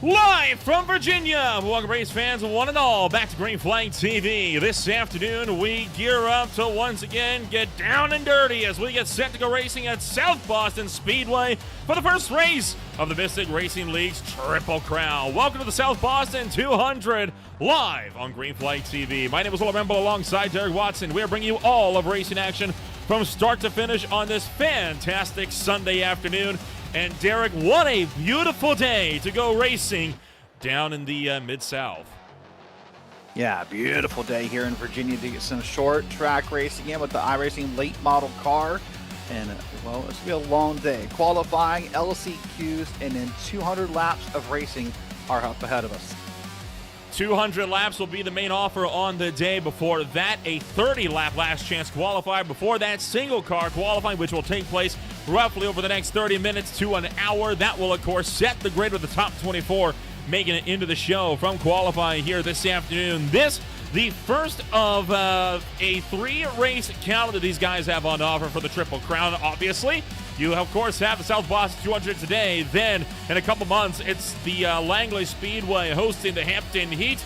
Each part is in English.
Live from Virginia, welcome race fans one and all back to Green Flag TV. This afternoon we gear up to once again get down and dirty as we get set to go racing at South Boston Speedway for the first race of the Mystic Racing League's Triple Crown. Welcome to the South Boston 200 live on Green Flag TV. My name is Will Remble alongside Derek Watson. We are bringing you all of racing action from start to finish on this fantastic Sunday afternoon. And Derek, what a beautiful day to go racing down in the Mid-South. Yeah, beautiful day here in Virginia to get some short track racing in with the iRacing late model car. And, well, it's going to be a long day. Qualifying, LCQs, and then 200 laps of racing are up ahead of us. 200 laps will be the main offer on the day. Before that, a 30-lap last chance qualifier. Before that, single car qualifying, which will take place roughly over the next 30 minutes to an hour. That will, of course, set the grid with the top 24 making it into the show from qualifying here this afternoon. This, the first of a three-race calendar these guys have on offer for the Triple Crown, obviously. You, of course, have the South Boston 200 today. Then, in a couple months, it's the Langley Speedway hosting the Hampton Heat.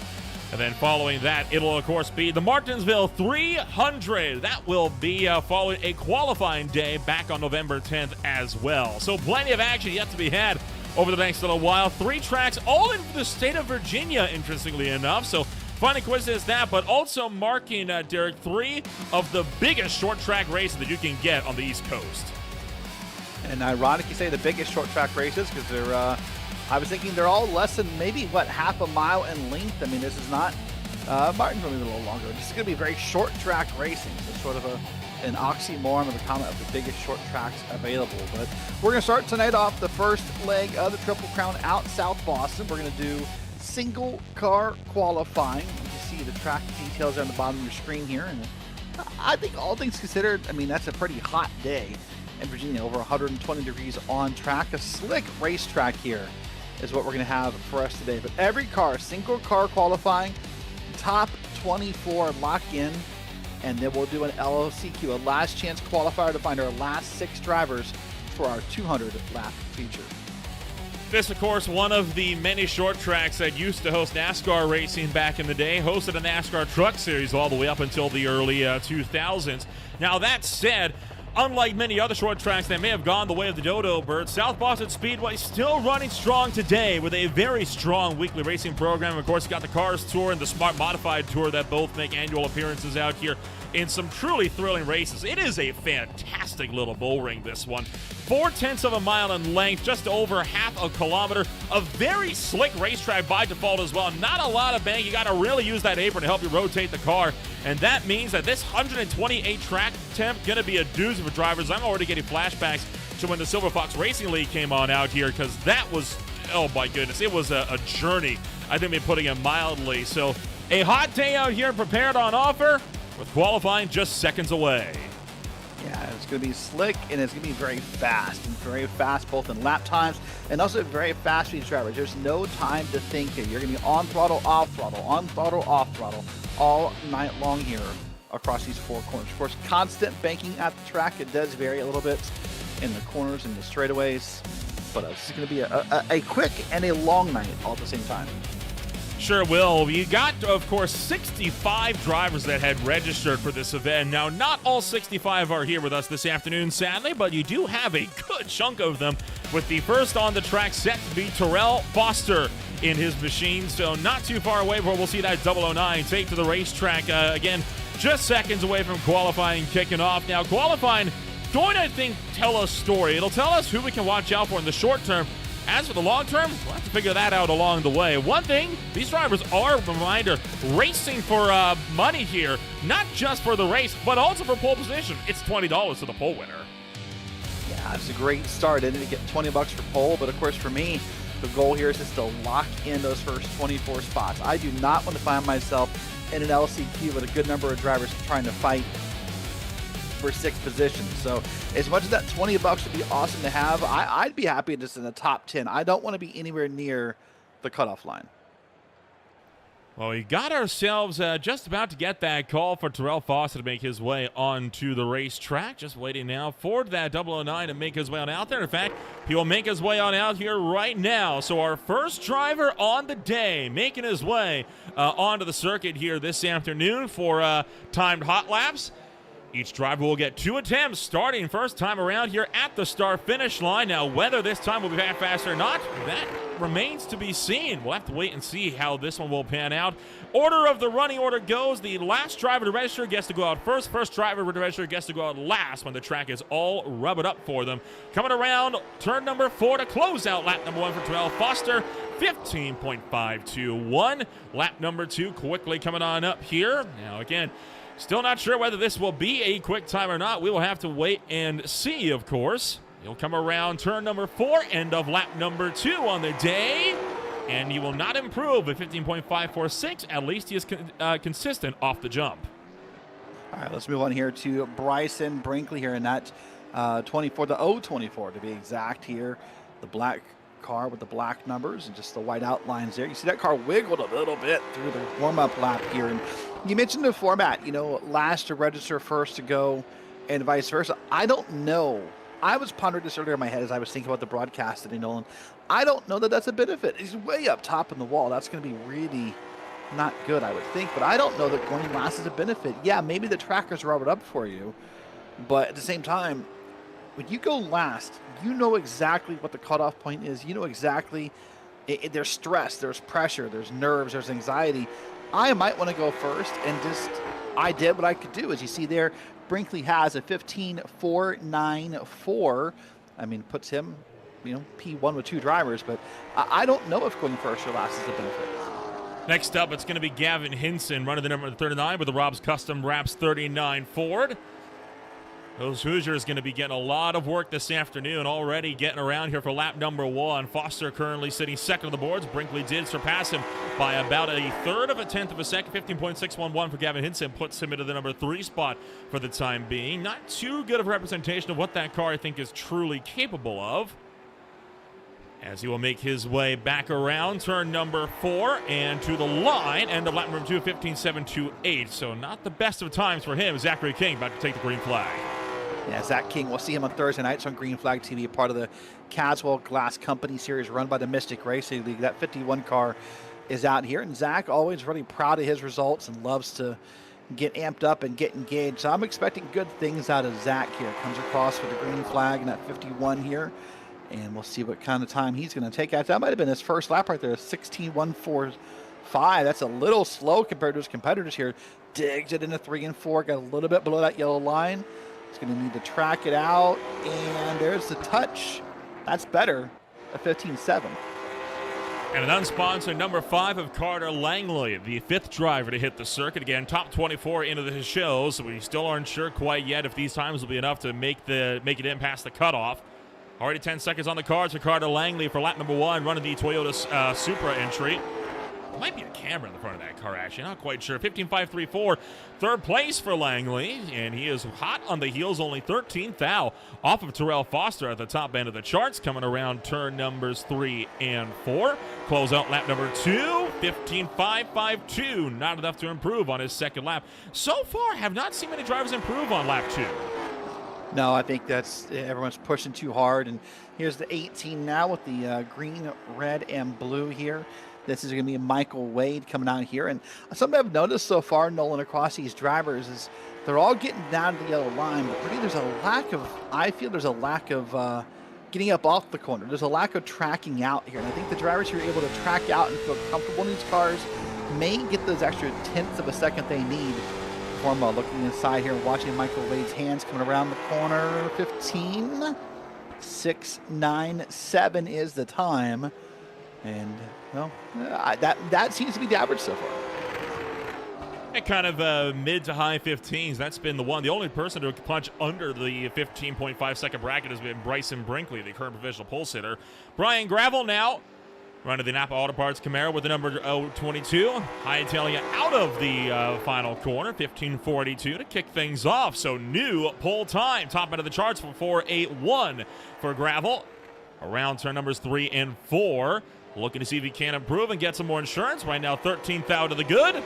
And then following that, it'll, of course, be the Martinsville 300. That will be following a qualifying day back on November 10th as well. So plenty of action yet to be had over the next little while. 3 tracks, all in the state of Virginia, interestingly enough. So funny coincidence that, but also marking, Derek, 3 of the biggest short track races that you can get on the East Coast. And ironic you say the biggest short track races because they're, I was thinking they're all less than maybe, half a mile in length. I mean, this is not, Martinsville maybe a little longer. This is going to be very short track racing. So sort of an oxymoron of the comment of the biggest short tracks available. But we're going to start tonight off the first leg of the Triple Crown out South Boston. We're going to do single car qualifying. You can see the track details on the bottom of your screen here. And I think all things considered, I mean, that's a pretty hot day in Virginia, over 120 degrees on track. A slick racetrack here is what we're going to have for us today. But every car, single car qualifying, top 24 lock in, and then we'll do an LCQ, a last chance qualifier to find our last 6 drivers for our 200 lap feature. This, of course, one of the many short tracks that used to host NASCAR racing back in the day, hosted a NASCAR Truck Series all the way up until the early 2000s. Now, that said, unlike many other short tracks that may have gone the way of the Dodo Bird, South Boston Speedway still running strong today with a very strong weekly racing program. Of course, you got the Cars Tour and the Smart Modified Tour that both make annual appearances out here in some truly thrilling races. It is a fantastic little bull ring, this one. 0.4 of a mile in length, just over half a kilometer. A very slick racetrack by default as well. Not a lot of bank. You got to really use that apron to help you rotate the car. And that means that this 128 track temp going to be a doozy for drivers. I'm already getting flashbacks to when the Silver Fox Racing League came on out here because that was, oh my goodness, it was a journey. I think they're putting it mildly. So a hot day out here prepared on offer with qualifying just seconds away. Yeah, it's going to be slick, and it's going to be very fast both in lap times and also very fast for these drivers. There's no time to think here. You're going to be on throttle, off throttle, on throttle, off throttle all night long here across these 4 corners. Of course, constant banking at the track. It does vary a little bit in the corners and the straightaways, but it's going to be a quick and a long night all at the same time. Sure will. You got, of course, 65 drivers that had registered for this event. Now, not all 65 are here with us this afternoon, sadly, but you do have a good chunk of them, with the first on the track set to be Terrell Foster in his machine. So not too far away where we'll see that 009 take to the racetrack. Again, just seconds away from qualifying kicking off. Now, qualifying going to, I think, tell a story. It'll tell us who we can watch out for in the short term. As for the long term, we'll have to figure that out along the way. One thing, these drivers are, reminder, racing for money here, not just for the race, but also for pole position. It's $20 to the pole winner. Yeah, it's a great start. I didn't get $20 for pole, but of course for me, the goal here is just to lock in those first 24 spots. I do not want to find myself in an LCQ with a good number of drivers trying to fight for 6th position. So as much as that $20 would be awesome to have, I'd be happy just in the top 10. I don't want to be anywhere near the cutoff line. Well, we got ourselves just about to get that call for Terrell Foster to make his way onto the racetrack. Just waiting now for that 009 to make his way on out there. In fact, he will make his way on out here right now. So our first driver on the day making his way onto the circuit here this afternoon for timed hot laps. Each driver will get 2 attempts starting first time around here at the start-finish line. Now, whether this time will be back fast or not, that remains to be seen. We'll have to wait and see how this one will pan out. Order of the running order goes: the last driver to register gets to go out first. First driver to register gets to go out last when the track is all rubbered up for them. Coming around turn number 4 to close out lap number 1 for Terrell Foster. 15.521. Lap number 2 quickly coming on up here. Now, again, still not sure whether this will be a quick time or not. We will have to wait and see, of course. He'll come around turn number 4, end of lap number 2 on the day. And he will not improve at 15.546. At least he is consistent off the jump. All right, let's move on here to Bryson Brinkley here in that 24, the 024 to be exact here. The black car with the black numbers and just the white outlines there. You see that car wiggled a little bit through the warm-up lap here. And you mentioned the format, last to register, first to go, and vice versa. I don't know. I was pondering this earlier in my head as I was thinking about the broadcast today, Nolan. I don't know that that's a benefit. He's way up top in the wall. That's going to be really not good, I would think. But I don't know that going last is a benefit. Yeah, maybe the trackers rubbered up for you. But at the same time, when you go last, you know exactly what the cutoff point is. You know exactly, there's stress, there's pressure, there's nerves, there's anxiety. I might want to go first and I did what I could do. As you see there, Brinkley has a 15.494. I mean, puts him, P1 with 2 drivers, but I don't know if going first or last is a benefit. Next up, it's going to be Gavin Hinson running the number 39 with the Rob's Custom Wraps 39 Ford. Those Hoosiers going to be getting a lot of work this afternoon, already getting around here for lap number 1. Foster currently sitting second on the boards. Brinkley did surpass him by about a third of a tenth of a second. 15.611 for Gavin Hinson puts him into the number 3 spot for the time being. Not too good of a representation of what that car, I think, is truly capable of, as he will make his way back around turn number 4 and to the line. End of lap number 2, 15.728. So not the best of times for him. Zachary King about to take the green flag. Yeah, Zach King, we'll see him on Thursday nights on Green Flag TV, part of the Caswell Glass Company series run by the Mystic Racing League. That 51 car is out here, and Zach always really proud of his results and loves to get amped up and get engaged. So I'm expecting good things out of Zach here. Comes across with the green flag in that 51 here, and we'll see what kind of time he's going to take out. That might have been his first lap right there, 16.145. That's a little slow compared to his competitors here. Digs it into 3 and 4, got a little bit below that yellow line. He's going to need to track it out, and there's the touch. That's better, a 15.7. And an unsponsored number 5 of Carter Langley, the 5th driver to hit the circuit. Again, top 24 into the show, so we still aren't sure quite yet if these times will be enough to make it in past the cutoff. Already 10 seconds on the cards for Carter Langley for lap number 1, running the Toyota Supra entry. Might be a camera in the front of that car, actually. Not quite sure. 15.534, third place for Langley, and he is hot on the heels, only 13th out off of Terrell Foster at the top end of the charts, coming around turn numbers 3 and 4. Close out lap number 2, 15.552. Not enough to improve on his second lap. So far, have not seen many drivers improve on lap 2. No, I think that's everyone's pushing too hard. And here's the 18 now with the green, red, and blue here. This is going to be Michael Wade coming out here. And something I've noticed so far, Nolan, across these drivers is they're all getting down to the yellow line, but really there's a lack of, I feel there's a lack of getting up off the corner. There's a lack of tracking out here. And I think the drivers who are able to track out and feel comfortable in these cars may get those extra tenths of a second they need. Forma looking inside here and watching Michael Wade's hands coming around the corner. 15.697 is the time. And, well, that seems to be the average so far. And kind of mid to high 15s. That's been the one. The only person to punch under the 15.5 second bracket has been Bryson Brinkley, the current provisional pole sitter. Brian Gravel now running the Napa Auto Parts Camaro with the number 022. Hightailing it out of the final corner, 15.42 to kick things off. So new pole time, top end of the charts for 4.81 for Gravel. Around turn numbers 3 and 4. Looking to see if he can improve and get some more insurance. Right now, 13th out of the good.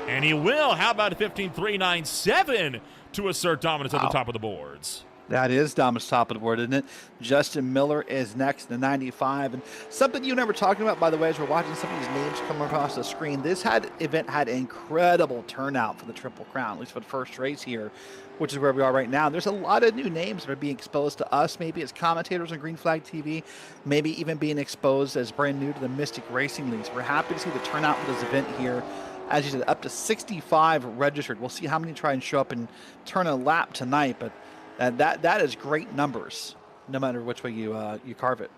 And he will. How about a 15.397 to assert dominance at the top of the boards? That is dominance top of the board, isn't it? Justin Miller is next to 95. And something you and I were talking about, by the way, as we're watching some of these names come across the screen, this event had incredible turnout for the Triple Crown, at least for the first race here, which is where we are right now. There's a lot of new names that are being exposed to us, maybe as commentators on Green Flag TV, maybe even being exposed as brand new to the Mystic Racing Leagues. We're happy to see the turnout for this event here. As you said, up to 65 registered. We'll see how many try and show up and turn a lap tonight, but that is great numbers, no matter which way you carve it.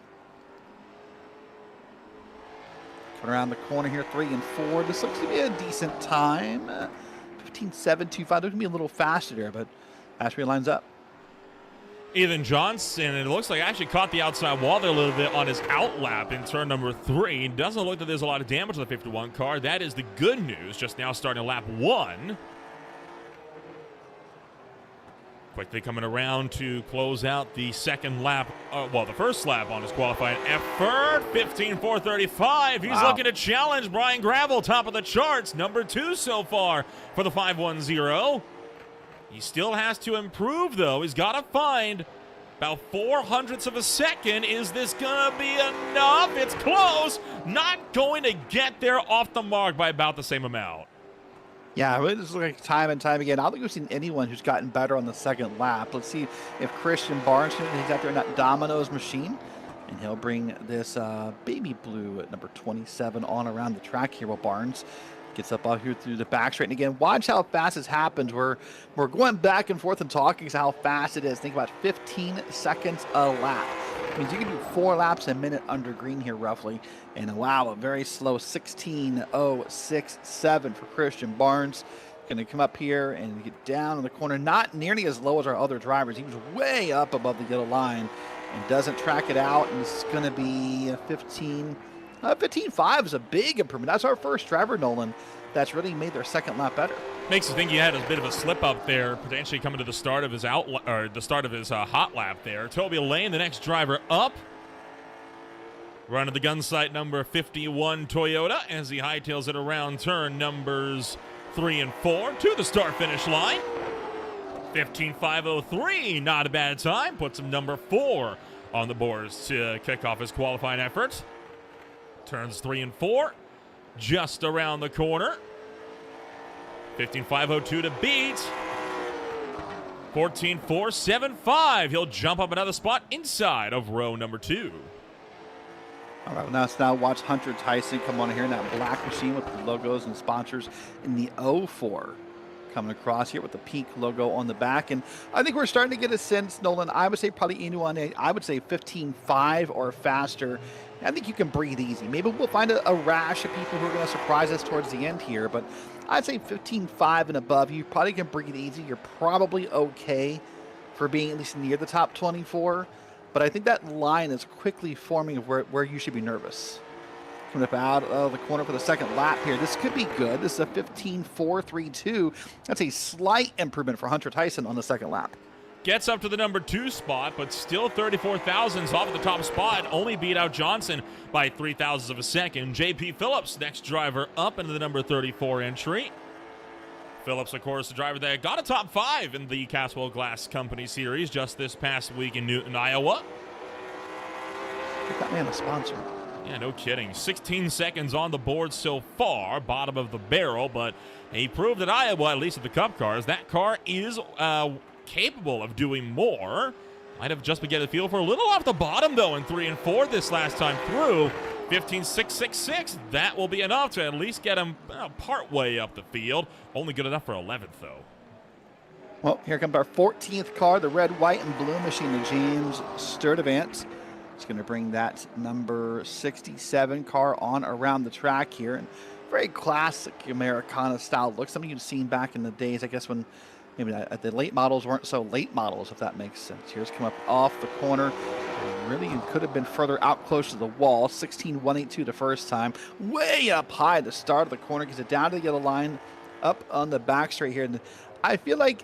Coming around the corner here, 3 and 4. This looks to be a decent time. 15.725. They're going to be a little faster there, but that's where he lines up. Ethan Johnson, it looks like actually caught the outside wall there a little bit on his out lap in turn number 3. Doesn't look that there's a lot of damage on the 51 car. That is the good news. Just now starting lap 1. Quickly coming around to close out the second lap, the first lap on his qualifying effort. 15.435. He's looking to challenge Brian Gravel, top of the charts. Number 2 so far for the 510. He still has to improve, though. He's got to find about 0.04 of a second. Is this going to be enough? It's close. Not going to get there, off the mark by about the same amount. Yeah, it looks like time and time again. I don't think we've seen anyone who's gotten better on the second lap. Let's see if Christian Barnes, he's out there in that Domino's machine, and he'll bring this baby blue at number 27 on around the track here while Barnes gets up out here through the back straight. And again, watch how fast this happens. We're going back and forth and talking how fast it is. Think about 15 seconds a lap. It means you can do 4 laps a minute under green here roughly. And wow, a very slow 16.067 for Christian Barnes. Going to come up here and get down in the corner. Not nearly as low as our other drivers. He was way up above the yellow line and doesn't track it out. And it's going to be a 15.5 is a big improvement. That's our first driver, Nolan, that's really made their second lap better. Makes you think he had a bit of a slip up there, potentially coming to the start of his hot lap there. Toby Lane, the next driver up. Running the gun sight number 51 Toyota as he hightails it around turn numbers 3 and 4 to the start finish line. 15.503, not a bad time. Puts him number 4 on the boards to kick off his qualifying efforts. Turns 3 and 4, just around the corner. 15.502 to beat. 14.475. He'll jump up another spot inside of row number 2. All right, well, now watch Hunter Tyson come on here in that black machine with the logos and sponsors in the 04. Coming across here with the pink logo on the back. And I think we're starting to get a sense, Nolan, I would say probably Inu, I would say 15.5 or faster. I think you can breathe easy. Maybe we'll find a rash of people who are going to surprise us towards the end here, but I'd say 15.5 and above, you probably can breathe easy. You're probably okay for being at least near the top 24, but I think that line is quickly forming of where you should be nervous. Coming up out of the corner for the second lap here. This could be good. This is a 15.432. That's a slight improvement for Hunter Tyson on the second lap. Gets up to the number 2 spot, but still 34 thousandths off of the top spot. Only beat out Johnson by 3 thousandths of a second. JP Phillips, next driver up into the number 34 entry. Phillips, of course, the driver that got a top 5 in the Caswell Glass Company Series just this past week in Newton, Iowa. Get that man a sponsor. Yeah, no kidding. 16 seconds on the board so far, bottom of the barrel, but he proved at Iowa, at least at the Cup cars, that car is capable of doing more. Might have just been getting a feel for a little off the bottom, though, in 3 and 4 this last time through. 15.666. That will be enough to at least get him part way up the field. Only good enough for 11th, though. Well, here comes our 14th car, the red, white, and blue machine, the James Sturdivant. It's going to bring that number 67 car on around the track here. And very classic Americana style look. Something you've seen back in the days, I guess, when maybe the late models weren't so late models, if that makes sense. Here's come up off the corner. Really, you could have been further out close to the wall. 16.182 the first time. Way up high at the start of the corner. Gets it down to the yellow line, up on the back straight here. And I feel like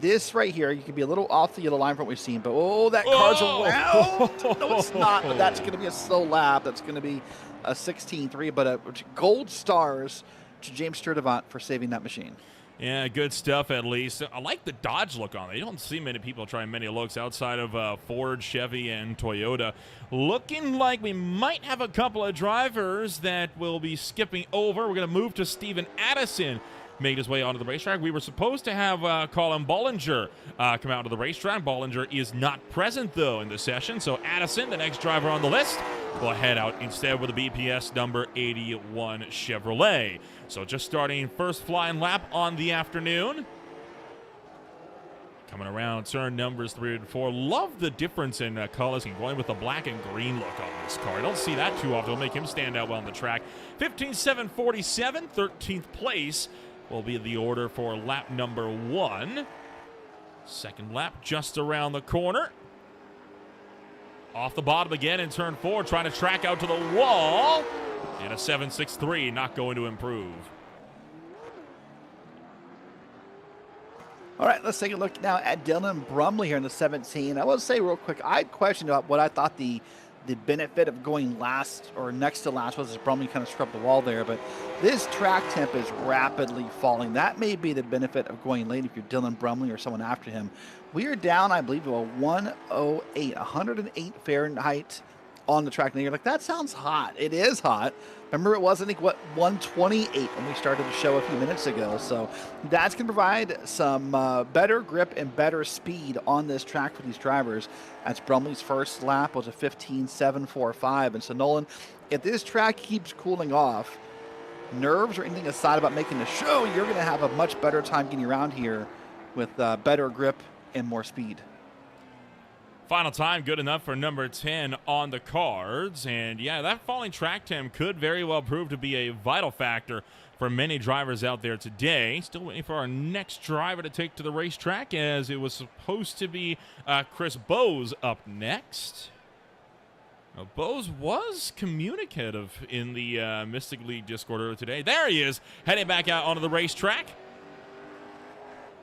this right here, you can be a little off the yellow line from what we've seen, but that car's around. No, it's not. But that's going to be a slow lap. That's going to be a 16.3, but gold stars to James Sturdivant for saving that machine. Yeah, good stuff at least. I like the Dodge look on it. You don't see many people trying many looks outside of Ford, Chevy, and Toyota. Looking like we might have a couple of drivers that will be skipping over. We're going to move to Steven Addison. Made his way onto the racetrack. We were supposed to have Colin Bollinger come out to the racetrack. Bollinger is not present, though, in the session. So Addison, the next driver on the list, will head out instead with a BPS number 81 Chevrolet. So just starting first flying lap on the afternoon. Coming around turn numbers 3 and 4. Love the difference in colors and going with the black and green look on this car. I don't see that too often. It'll make him stand out well on the track. 15.747, 13th place will be the order for lap number 1. Second lap just around the corner. Off the bottom again in turn 4, trying to track out to the wall. And a 7.63, not going to improve. All right, let's take a look now at Dylan Brumley here in the 17. I will say real quick, I questioned about what I thought the benefit of going last or next to last was as Brumley kind of scrubbed the wall there, but this track temp is rapidly falling. That may be the benefit of going late if you're Dylan Brumley or someone after him. We are down, I believe, to a 108 Fahrenheit on the track. Now you're like, that sounds hot. It is hot. Remember, it was, I think, 128 when we started the show a few minutes ago. So that's going to provide some better grip and better speed on this track for these drivers. That's Brumley's first lap was a 15.745. And so, Nolan, if this track keeps cooling off, nerves or anything aside about making the show, you're going to have a much better time getting around here with better grip and more speed. Final time good enough for number 10 on the cards. And yeah, that falling track temp could very well prove to be a vital factor for many drivers out there today. Still waiting for our next driver to take to the racetrack, as it was supposed to be Chris Bowes up next. Now, Bowes was communicative in the Mystic League Discord earlier today. There he is, heading back out onto the racetrack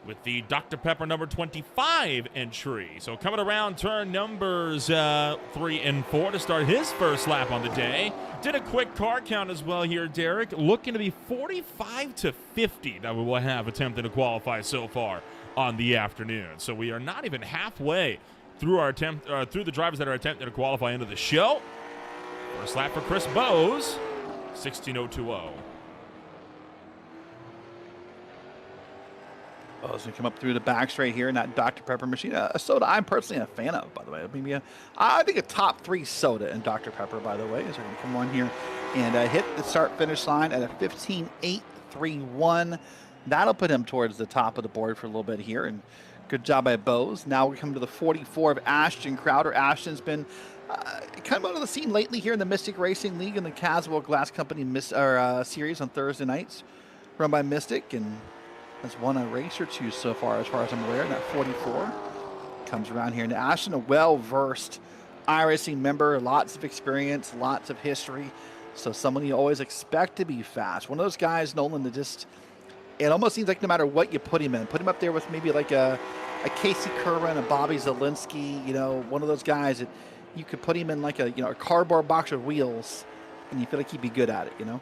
with the Dr. Pepper number 25 entry. So coming around turn numbers 3 and 4 to start his first lap on the day. Did a quick car count as well here, Derek. Looking to be 45 to 50 that we will have attempting to qualify so far on the afternoon. So we are not even halfway through our through the drivers that are attempting to qualify into the show. First lap for Chris Bowes, 16.020. Oh, it's going to come up through the back straight here in that Dr. Pepper machine. A soda I'm personally a fan of, by the way. Maybe I think a top 3 soda in Dr. Pepper, by the way. Is going to come on here and hit the start-finish line at a 15.831. That'll put him towards the top of the board for a little bit here. And good job by Bowes. Now we come to the 44 of Ashton Crowder. Ashton's been kind of out of the scene lately here in the Mystic Racing League and the Caswell Glass Company series on Thursday nights, run by Mystic, and has won a race or two so far as I'm aware. And that 44 comes around here. And Ashton, a well-versed iRacing member, lots of experience, lots of history. So someone you always expect to be fast. One of those guys, Nolan, that just, it almost seems like no matter what you put him in, put him up there with maybe like a Casey Kerwin, a Bobby Zielinski, one of those guys that you could put him in like a cardboard box with wheels and you feel like he'd be good at it, Well,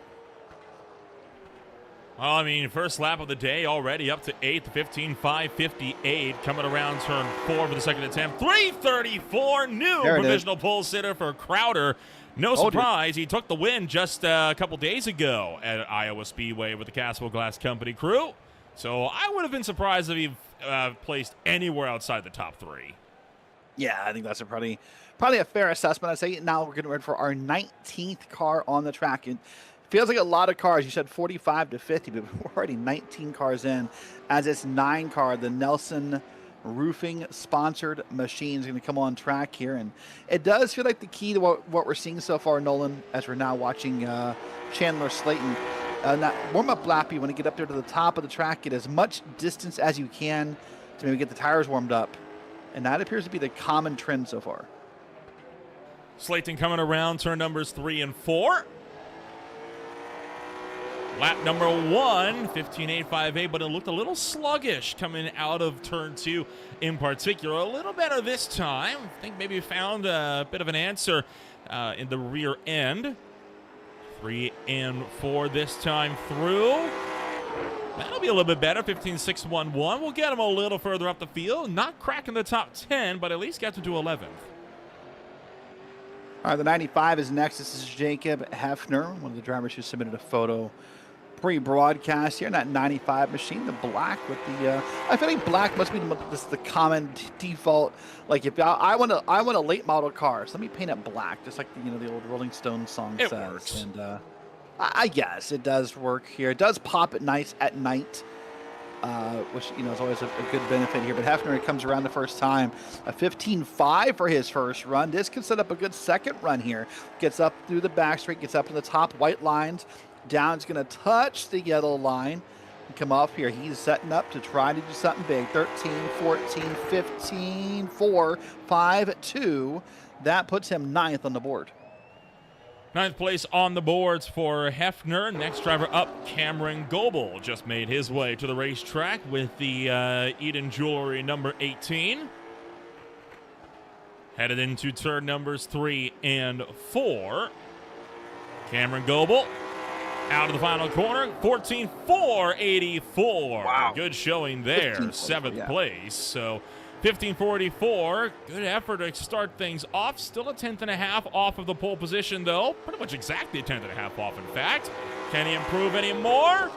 I mean, first lap of the day already up to 8th, 15.558. Coming around turn 4 for the second attempt. 3.34, new provisional pole sitter for Crowder. No surprise, he took the win just a couple days ago at Iowa Speedway with the Caswell Glass Company crew. So I would have been surprised if he placed anywhere outside the top 3. Yeah, I think that's probably a fair assessment. I'd say now we're getting ready for our 19th car on the track. And feels like a lot of cars. You said 45 to 50, but we're already 19 cars in as it's 9 car. The Nelson Roofing sponsored machine is going to come on track here. And it does feel like the key to what we're seeing so far, Nolan, as we're now watching Chandler Slayton. That warm-up lap, you want to get up there to the top of the track, get as much distance as you can to maybe get the tires warmed up. And that appears to be the common trend so far. Slayton coming around turn numbers 3 and 4. Lap number 1, 15.858, but it looked a little sluggish coming out of turn 2 in particular. A little better this time. I think maybe found a bit of an answer in the rear end. 3 and 4 this time through. That'll be a little bit better, 15.611. We'll get him a little further up the field. Not cracking the top 10, but at least gets him to 11th. All right, the 95 is next. This is Jacob Hefner, one of the drivers who submitted a photo pre-broadcast here in that 95 machine, the black with the. I feel like black must be the common default. Like if I want a late model car, so let me paint it black, just like the old Rolling Stones song says. Works. And I guess it does work here. It does pop it nice at night. Which is always a good benefit here. But Hefner comes around the first time, a 15.5 for his first run. This can set up a good second run here. Gets up through the back straight, gets up to the top white lines. Down's going to touch the yellow line and come off here. He's setting up to try to do something big. 13, 14, 15, 4, 5, 2. That puts him 9th on the board. 9th place on the boards for Hefner. Next driver up, Cameron Goebel, just made his way to the racetrack with the Eden Jewelry number 18. Headed into turn numbers 3 and 4. Cameron Goebel out of the final corner, 14.484. Wow. Good showing there, 7th place. So 15.44, good effort to start things off. Still a 10.5 off of the pole position, though. Pretty much exactly a 10.5 off, in fact. Can he improve any more?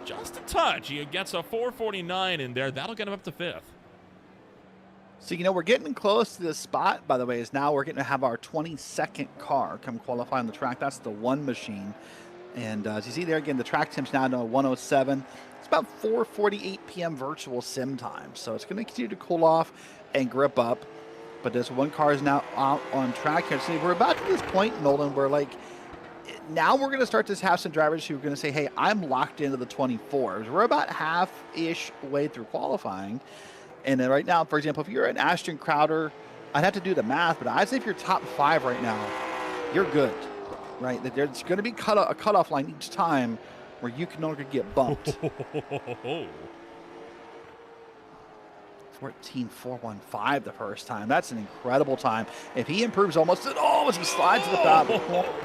Just a touch. He gets a 4.49 in there. That'll get him up to 5th. So, we're getting close to this spot, by the way, is now we're getting to have our 22nd car come qualify on the track. That's the 1 machine. And as you see there, again, the track temp's now to 107. It's about 4:48 p.m. virtual sim time. So it's going to continue to cool off and grip up. But this 1 car is now out on track here. So we're about to this point, Nolan, where now we're going to start to have some drivers who are going to say, hey, I'm locked into the 24s. We're about half-ish way through qualifying. And then right now, for example, if you're an Ashton Crowder, I'd have to do the math, but I'd say if you're top 5 right now, you're good. Right, that there's going to be a cutoff line each time where you can no longer get bumped. 14.415 the first time. That's an incredible time. If he improves almost at all as he slides to the top,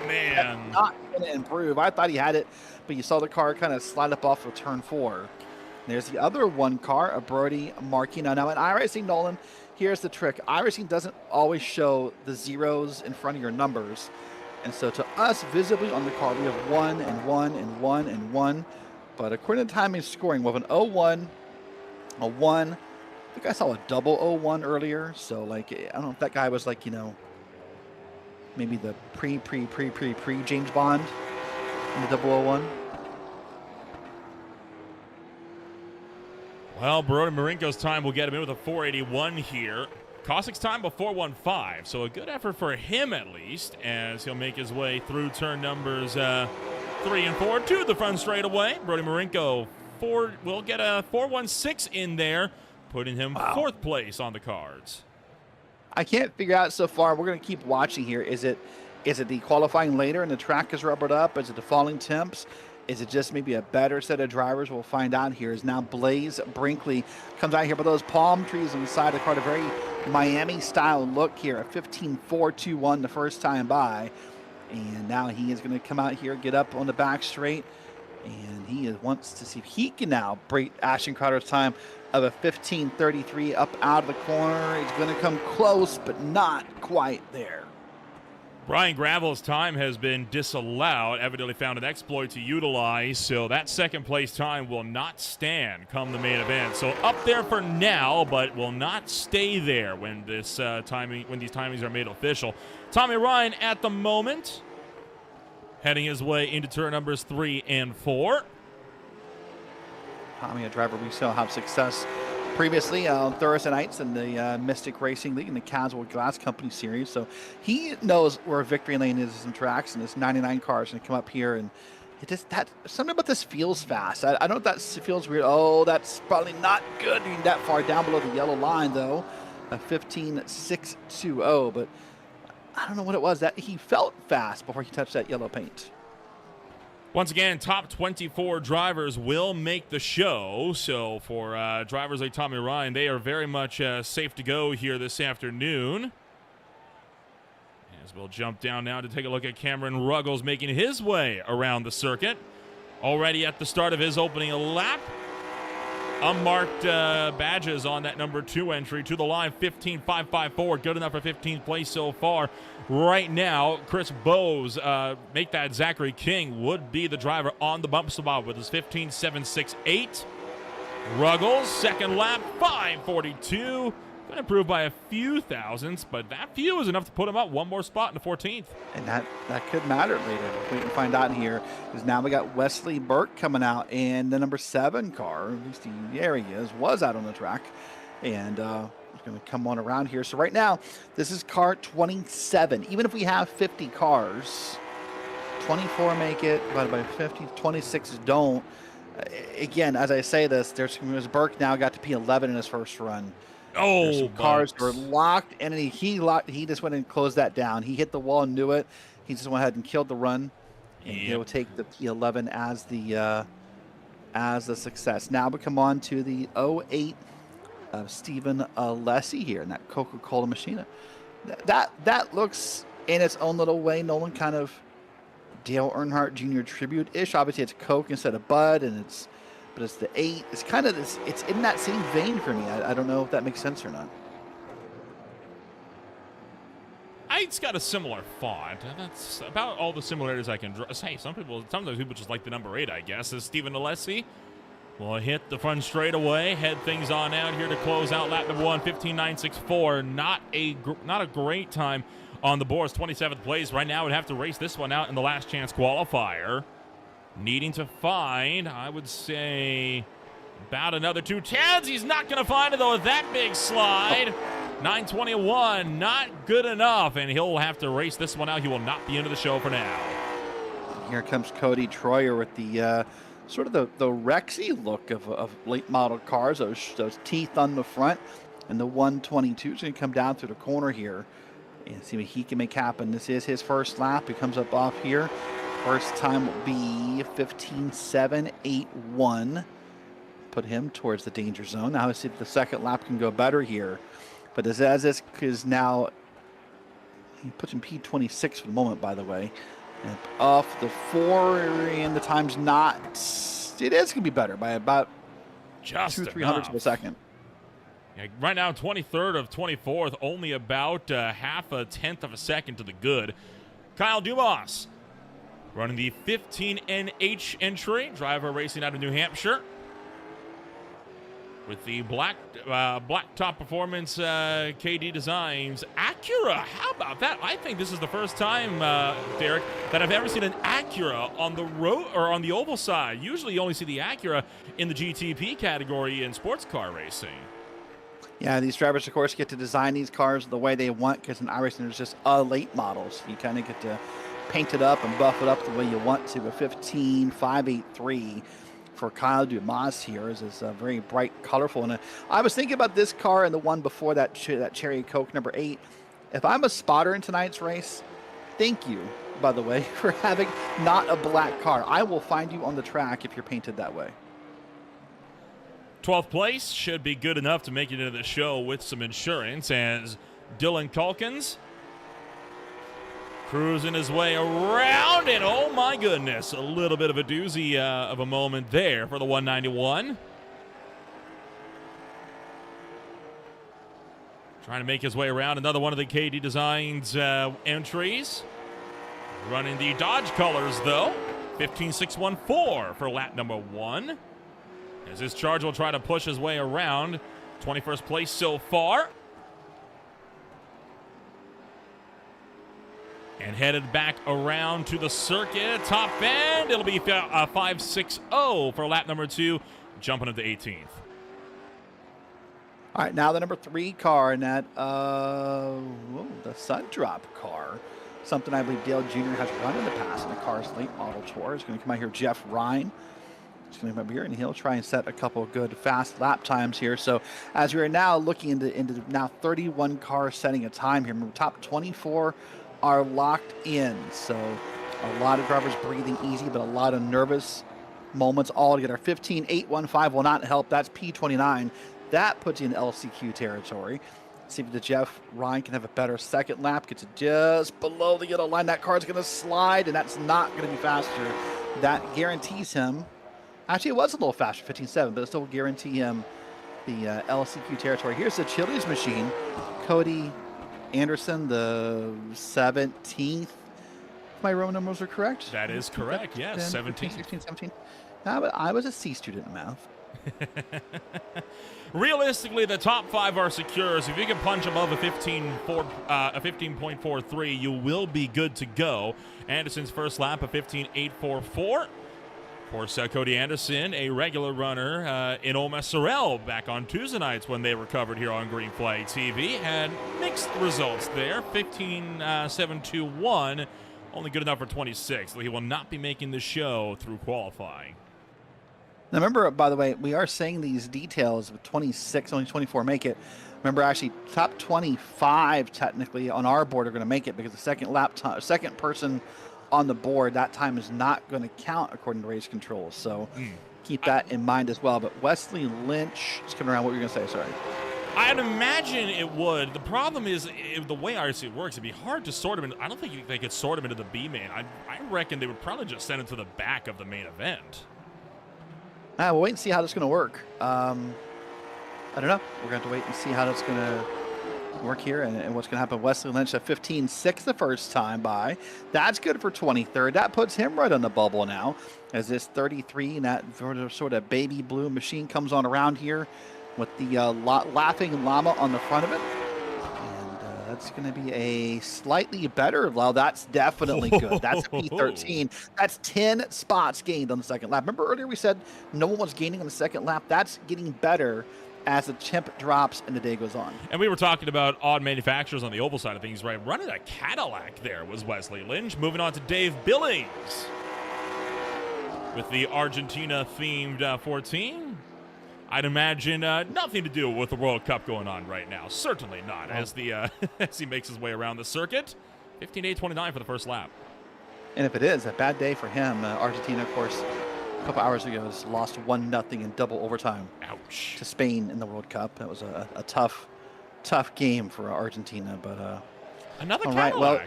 man, not going to improve. I thought he had it, but you saw the car kind of slide up off of turn 4. There's the other 1 car, a Brody Marquino. Now in iRacing, Nolan, here's the trick. iRacing doesn't always show the zeros in front of your numbers. And so to us, visibly on the car, we have 1 and 1 and 1 and 1. But according to timing scoring, we have an 0-1, a 1. I think I saw a double 0-1 earlier. So, I don't know if that guy was maybe the pre James Bond in the 001. Well, Brody Marinko's time will get him in with a 4.81 here. Cossack's time of 4.15, so a good effort for him at least, as he'll make his way through turn numbers 3 and 4 to the front straightaway. Brody Marinko will get a 4.16 in there, putting him 4th place on the cards. I can't figure out so far. We're going to keep watching here. Is it the qualifying later and the track is rubbered up? Is it the falling temps? Is it just maybe a better set of drivers? We'll find out here. Is now Blaze Brinkley comes out here with those palm trees on the side of the car. A very Miami-style look here. A 15.421 the first time by. And now he is going to come out here, get up on the back straight. And he wants to see if he can now break Ashton Crowder's time of a 15.33 up out of the corner. He's going to come close, but not quite there. Brian Gravel's time has been disallowed, evidently found an exploit to utilize, so that 2nd place time will not stand come the main event. So up there for now, but will not stay there when these timings are made official. Tommy Ryan at the moment, heading his way into turn numbers 3 and 4. Tommy, a driver we saw have success previously on Thursday nights in the Mystic Racing League in the Caswell Glass Company Series. So he knows where victory lane is in tracks, and this 99 car is going to come up here. And it just, something about this feels fast. I don't know if that feels weird. Oh, that's probably not good being that far down below the yellow line, though. A 15.620, but I don't know what it was. That he felt fast before he touched that yellow paint. Once again, top 24 drivers will make the show. So for drivers like Tommy Ryan, they are very much safe to go here this afternoon. As we'll jump down now to take a look at Cameron Ruggles making his way around the circuit. Already at the start of his opening lap. Unmarked badges on that number 2 entry to the line, 15.554, good enough for 15th place so far. Right now, Chris Bowes, make that Zachary King, would be the driver on the bump spot with his 15.768. Ruggles, second lap, 5:42. Going to improve by a few thousandths, but that few is enough to put him up one more spot in the 14th. And that could matter later. We can find out here, because now we got Wesley Burke coming out in the number 7 car. At least there he is, was out on the track. And he's going to come on around here. So right now, this is car 27. Even if we have 50 cars, 24 make it, divided by 50, 26 don't. Again, as I say this, there's Burke now got to P11 in his first run. Oh, cars were locked, and he just went and closed that down. He hit the wall and knew it. He just went ahead and killed the run, and he'll take the P11 as the success. Now we come on to the 08 of Stephen Alessi here in that Coca-Cola machine. That looks in its own little way, Nolan, kind of Dale Earnhardt Jr. tribute-ish. Obviously, it's Coke instead of Bud, and but it's the 8. It's kind of this. It's in that same vein for me. I don't know if that makes sense or not. 8's got a similar font. That's about all the similarities I can draw. Hey, sometimes people just like the number 8, I guess. As Stephen Alessi will hit the front straightaway, head things on out here to close out lap number 1, 15.964. Not a great time on the boards. 27th place. Right now, would have to race this one out in the last chance qualifier. Needing to find, I would say, about another 2 tenths. He's not going to find it, though, with that big slide. 9:21, not good enough, and he'll have to race this one out. He will not be into the show for now. Here comes Cody Troyer with the sort of the Rexy look of late model cars, those teeth on the front, and the 122 is going to come down through the corner here and see what he can make happen. This is his first lap. He comes up off here. First time will be 15.781. Put him towards the danger zone. Now let's see if the second lap can go better here. But as this is now, he puts in P26 for the moment, by the way. And off the 4, and the time's not. It is going to be better by about just 200-300 of a second. Yeah, right now, 23rd of 24th, only about half a tenth of a second to the good. Kyle Dumas running the 15NH entry, driver racing out of New Hampshire. With the black top performance KD Designs Acura. How about that? I think this is the first time, Derek, that I've ever seen an Acura on the road or on the oval side. Usually you only see the Acura in the GTP category in sports car racing. Yeah, these drivers, of course, get to design these cars the way they want, because in iRacing there's just late models. You kind of get to paint it up and buff it up the way you want to. A 15.583 for Kyle Dumas here is very bright, colorful. And I was thinking about this car and the one before that Cherry Coke number 8. If I'm a spotter in tonight's race, thank you, by the way, for having not a black car. I will find you on the track if you're painted that way. 12th place should be good enough to make it into the show with some insurance, as Dylan Calkins cruising his way around, and oh my goodness, a little bit of a doozy of a moment there for the 191. Trying to make his way around another one of the KD Designs entries. Running the Dodge colors, though. 15.614 for lap number 1. As this charge will try to push his way around. 21st place so far. And headed back around to the circuit. Top end. It'll be 5.60 for lap number 2. Jumping up to 18th. All right, now the number 3 car in that, the Sun Drop car. Something I believe Dale Jr. has run in the past in the car's late model tour. He's going to come out here, Jeff Ryan. He's going to come up here, and he'll try and set a couple of good fast lap times here. So as we are now looking into now 31 cars setting a time here. Remember, top 24 are locked in. So A lot of drivers breathing easy, but a lot of nervous moments all together. 15.815 will not help. That's P29. That puts you in LCQ territory. See if the Jeff Ryan can have a better second lap. Gets it just below the yellow line. That car's going to slide, and that's not going to be faster. That guarantees him. Actually, it was a little faster, 15.7, but it still guarantee him the LCQ territory. Here's the Chili's machine. Cody Anderson, the 17th. If my Roman numbers are correct. That is correct, yes, 17. 16, 17. But I was a C student in math. Realistically, the top 5 are secure, so if you can punch above a 15.43, you will be good to go. Anderson's first lap, a 15.844. Of course, Cody Anderson, a regular runner in Ole Miss Sorel back on Tuesday nights when they were covered here on Green Flag TV, had mixed results there, 15.721, only good enough for 26, so he will not be making the show through qualifying. Now remember, by the way, we are saying these details with 26, only 24 make it. Remember, actually, top 25 technically on our board are going to make it because the second lap time, second person on the board, that time is not going to count according to race controls. So keep that in mind as well. But Wesley Lynch is coming around. What were you going to say? Sorry. I'd imagine it would. The problem is the way IRC works, it'd be hard to sort him in. I don't think they could sort him into the B main. I reckon they would probably just send him to the back of the main event. We'll wait and see how this is going to work. I don't know. We're going to have to wait and see how that's going to work here and what's going to happen. Wesley Lynch at 15.6 the first time by. That's good for 23rd. That puts him right on the bubble now as this 33 and that sort of baby blue machine comes on around here with the laughing llama on the front of it. And that's going to be a slightly better. Well, that's definitely good. That's a P13. That's 10 spots gained on the second lap. Remember earlier we said no one was gaining on the second lap? That's getting better as the temp drops and the day goes on. And we were talking about odd manufacturers on the oval side of things, right? Running a Cadillac there was Wesley Lynch. Moving on to Dave Billings with the Argentina-themed 14. I'd imagine nothing to do with the World Cup going on right now. Certainly not, as the as he makes his way around the circuit. 15.829 for the first lap. And if it is a bad day for him, Argentina, of course, a couple hours ago has lost 1-0 in double overtime. Ouch. To Spain in the World Cup. That was a tough game for Argentina. But another all Cadillac. Right, well,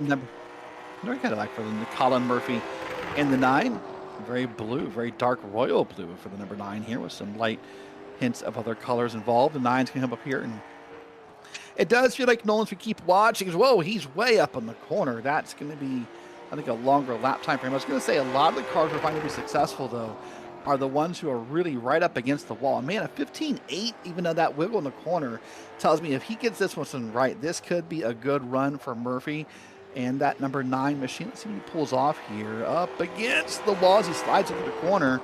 another Cadillac for the Colin Murphy in the 9. Very blue, very dark royal blue for the number 9 here with some light hints of other colors involved. The 9's going to come up here, and it does feel like Nolan, if we keep watching, whoa, he's way up in the corner. That's going to be, I think, a longer lap time for him. I was going to say a lot of the cars we're finding to be successful, though, are the ones who are really right up against the wall. Man, a 15.8, even though that wiggle in the corner tells me if he gets this one right, this could be a good run for Murphy. And that number 9 machine, let's see what he pulls off here. Up against the wall as he slides into the corner.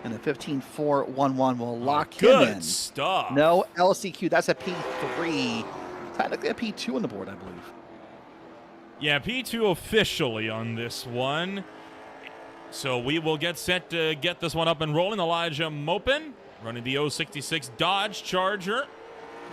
And the 15.411 will lock him in. Good stuff. No LCQ. That's a P3. Technically a P2 on the board, I believe. Yeah, P2 officially on this one. So we will get set to get this one up and rolling. Elijah Mopin running the 066 Dodge Charger.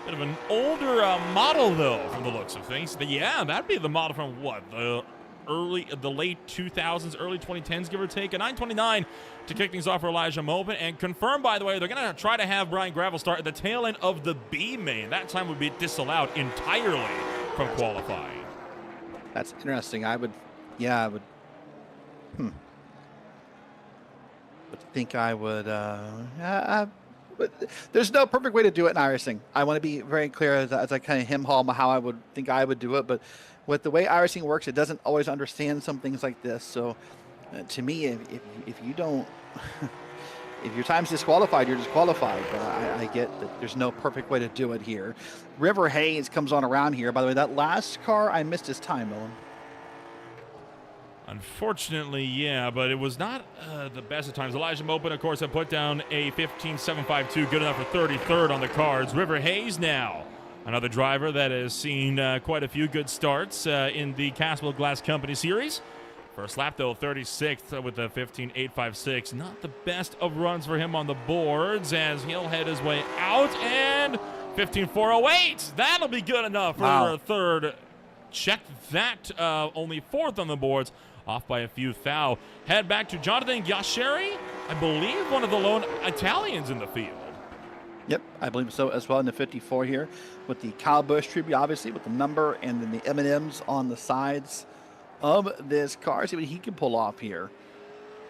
Bit of an older model, though, from the looks of things. But yeah, that'd be the model from what? The late 2000s, early 2010s, give or take. A 929 to kick things off for Elijah Mopin. And confirmed, by the way, they're going to try to have Brian Gravel start at the tail end of the B main. That time would be disallowed entirely from qualifying. That's interesting. I would think I would. But there's no perfect way to do it in iRacing. I want to be very clear as I kind of hem-haw how I would think I would do it. But with the way iRacing works, it doesn't always understand some things like this. So to me, if you don't, if your time's disqualified, you're disqualified. But I get that there's no perfect way to do it here. River Hayes comes on around here. By the way, that last car, I missed his time, Owen. Unfortunately, yeah, but it was not the best of times. Elijah Mopin, of course, had put down a 15.752, good enough for 33rd on the cards. River Hayes now, another driver that has seen quite a few good starts in the Castle Glass Company Series. First lap, though, 36th with a 15.856. Not the best of runs for him on the boards as he'll head his way out. And 15.408. That'll be good enough for a third. Check that. Only 4th on the boards. off by a few thou. Head back to Jonathan Giacheri, I believe one of the lone Italians in the field. Yep, I believe so as well in the 54 here with the Kyle Busch tribute, obviously, with the number and then the M&Ms on the sides of this car. See what he can pull off here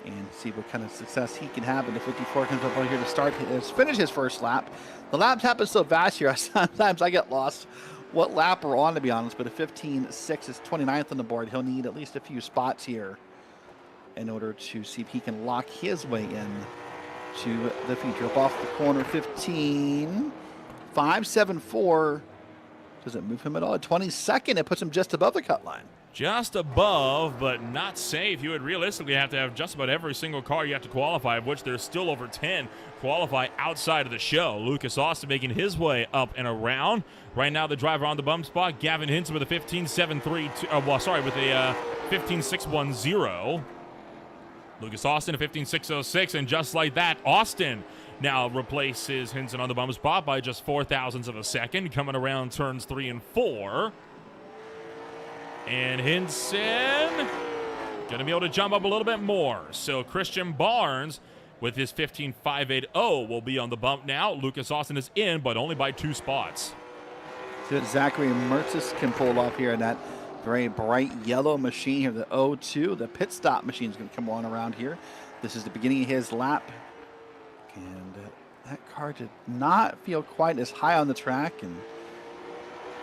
and see what kind of success he can have. And the 54 comes up over here to finish his first lap. The laps happen so fast here, sometimes I get lost what lap we're on, to be honest, but a 15.6 is 29th on the board. He'll need at least a few spots here in order to see if he can lock his way in to the future. Up off the corner, 15.574. Does it move him at all? At 22nd, it puts him just above the cut line. Just above, but not safe. You would realistically have to have just about every single car you have to qualify, of which there's still over 10 qualify outside of the show. Lucas Austin making his way up and around. Right now, the driver on the bump spot, Gavin Hinton with a 15.732. With a 15.610. Lucas Austin a 15.606, and just like that, Austin now replaces Hinton on the bump spot by just 0.004 of a second, coming around turns 3 and 4. And Hinton going to be able to jump up a little bit more. So Christian Barnes with his 15.580 will be on the bump now. Lucas Austin is in, but only by 2 spots. So Zachary Mertzis can pull off here in that very bright yellow machine here, the O2. The pit stop machine is going to come on around here. This is the beginning of his lap. And that car did not feel quite as high on the track. And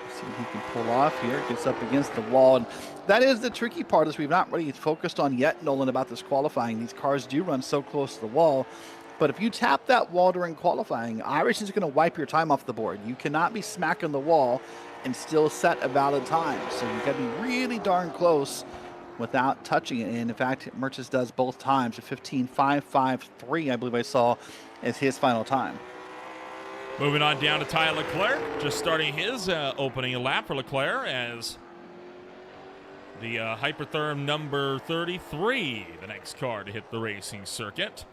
see what he can pull off here. Gets up against the wall. And that is the tricky part, is we've not really focused on yet, Nolan, about this qualifying. These cars do run so close to the wall. But if you tap that wall during qualifying, iRacing is going to wipe your time off the board. You cannot be smacking the wall and still set a valid time. So you've got to be really darn close without touching it. And in fact, Mertzis does both times. A 15.553, I believe I saw, as his final time. Moving on down to Ty Leclerc, just starting his opening lap for Leclerc as the Hypertherm number 33, the next car to hit the racing circuit.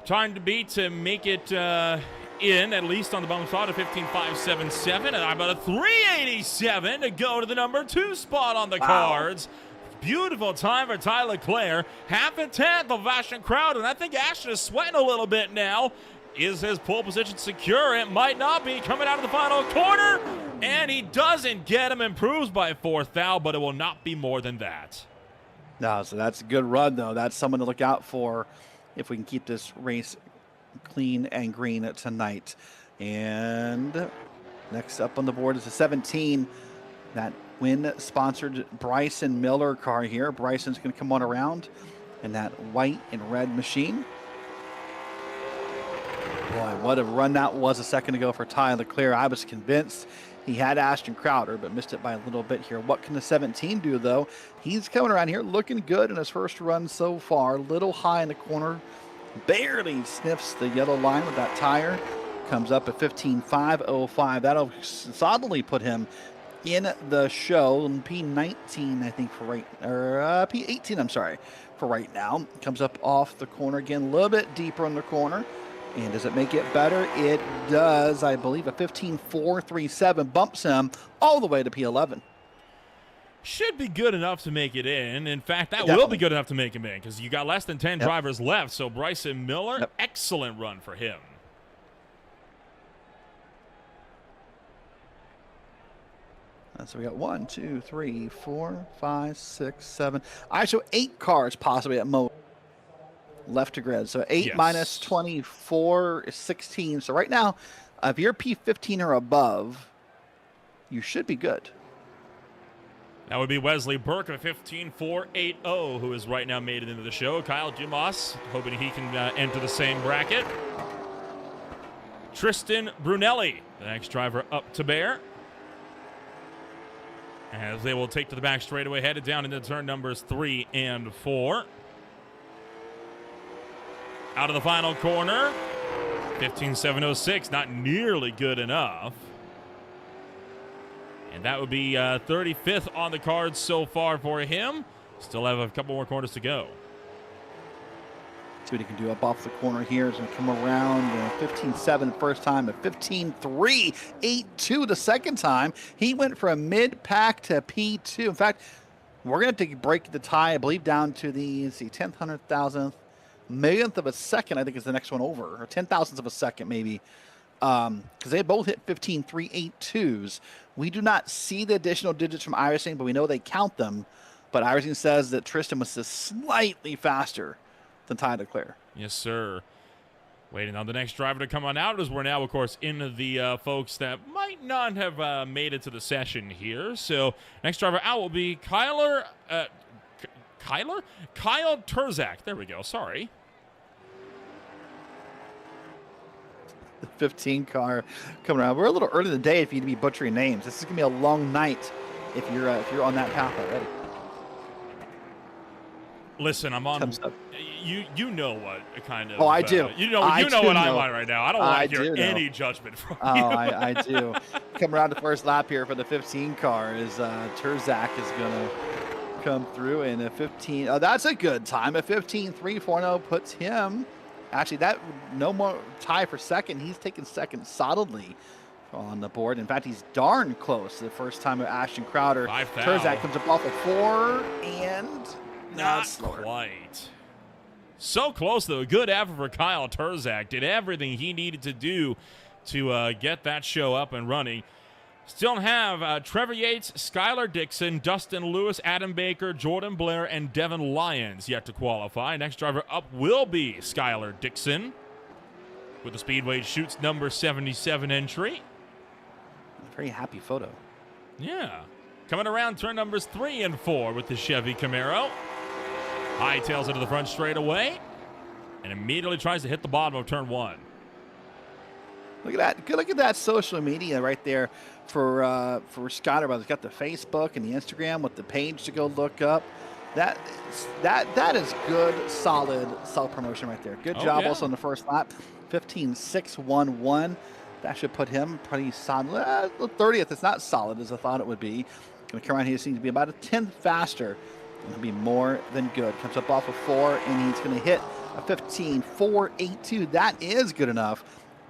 Time to beat to make it in, at least on the bump spot, a 15.577, and about a 387 to go to the number 2 spot on the cards. Beautiful time for Ty Leclerc. Half a tenth of Ashton Crowder, and I think Ashton is sweating a little bit now. Is his pole position secure? It might not be. Coming out of the final corner, and he doesn't get him. Improves by 4 thou, but it will not be more than that. No, so that's a good run, though. That's someone to look out for if we can keep this race clean and green tonight. And next up on the board is a 17. That Win-sponsored Bryson Miller car here. Bryson's going to come on around in that white and red machine. Boy, what a run that was a second ago for Ty Leclerc. I was convinced he had Ashton Crowder, but missed it by a little bit here. What can the 17 do, though? He's coming around here looking good in his first run so far. Little high in the corner. Barely sniffs the yellow line with that tire. Comes up at 15.505. That'll solidly put him in the show. P19, I think, for right, or P18, I'm sorry, for right now. Comes up off the corner again, a little bit deeper in the corner. And does it make it better? It does. I believe a 15.437 bumps him all the way to P11. Should be good enough to make it in. In fact, that Definitely will be good enough to make him in because you got less than 10 drivers left. So Bryson Miller, excellent run for him. So we got 1, 2, 3, 4, 5, 6, 7. I show 8 cars possibly at most left to grid. So 8 minus 24 is 16. So right now, if you're P15 or above, you should be good. That would be Wesley Burke of 15.480, who is right now made it into the show. Kyle Dumas, hoping he can enter the same bracket. Tristan Brunelli, the next driver up to bear. As they will take to the back straightaway, headed down into turn numbers 3 and 4. Out of the final corner, 15.706, not nearly good enough. And that would be 35th on the card so far for him. Still have a couple more corners to go. See what he can do up off the corner here. He's going to come around 15.7 first time, a 15.382 the second time. He went from mid-pack to P2. In fact, We're going to have to break the tie, I believe, down to the, let's see, 10th, 100,000th, millionth of a second, I think is the next one over, or 10,000ths of a second maybe, because they both hit 15.382s. We do not see the additional digits from iRacing, but we know they count them. But iRacing says that Tristan was just slightly faster than Ty Leclerc. Yes, sir. Waiting on the next driver to come on out, as we're now, of course, into the folks that might not have made it to the session here. So next driver out will be Kyle Turzak. There we go. Sorry. The 15 car coming around. We're a little early in the day if you'd be butchering names. This is gonna be a long night if you're on that path already. Listen, I'm on. You know what kind of. Oh, I do. You know what I'm on right now. I don't want to hear any judgment from you. I do. Coming around the first lap here for the 15 car is Turzak is gonna come through in a 15. Oh, that's a good time. A 15.340 puts him. Actually, that no more tie for second. He's taken second solidly on the board. In fact, he's darn close to the first time of Ashton Crowder. Turzak comes up off of 4 and not quite. So close, though. Good effort for Kyle Turzak. Did everything he needed to do to get that show up and running. Still have Trevor Yates, Skylar Dixon, Dustin Lewis, Adam Baker, Jordan Blair, and Devin Lyons yet to qualify. Next driver up will be Skylar Dixon with the Speedway Shoots number 77 entry. Very happy photo. Yeah. Coming around turn numbers 3 and 4 with the Chevy Camaro. Hightails into the front straight away and immediately tries to hit the bottom of turn 1. Look at that! Look at that social media right there for Scott. He's got the Facebook and the Instagram with the page to go look up. That is good, solid promotion right there. Good job also on the first lap. 15.611. That should put him pretty solid. 30th. It's not solid as I thought it would be. Going to come around here. Seems to be about a 10th faster. Going to be more than good. Comes up off of 4 and he's going to hit a 15.482. That is good enough.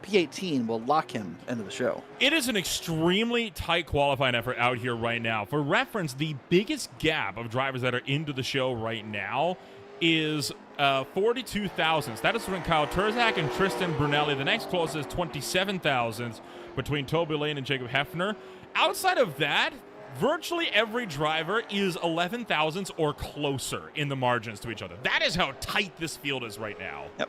P18 will lock him into the show. It is an extremely tight qualifying effort out here right now. For reference, the biggest gap of drivers that are into the show right now is 42 thousandths. That is between Kyle Turzak and Tristan Brunelli. The next closest is 27 thousandths between Toby Lane and Jacob Hefner. Outside of that, virtually every driver is 11 thousandths or closer in the margins to each other. That is how tight this field is right now. Yep.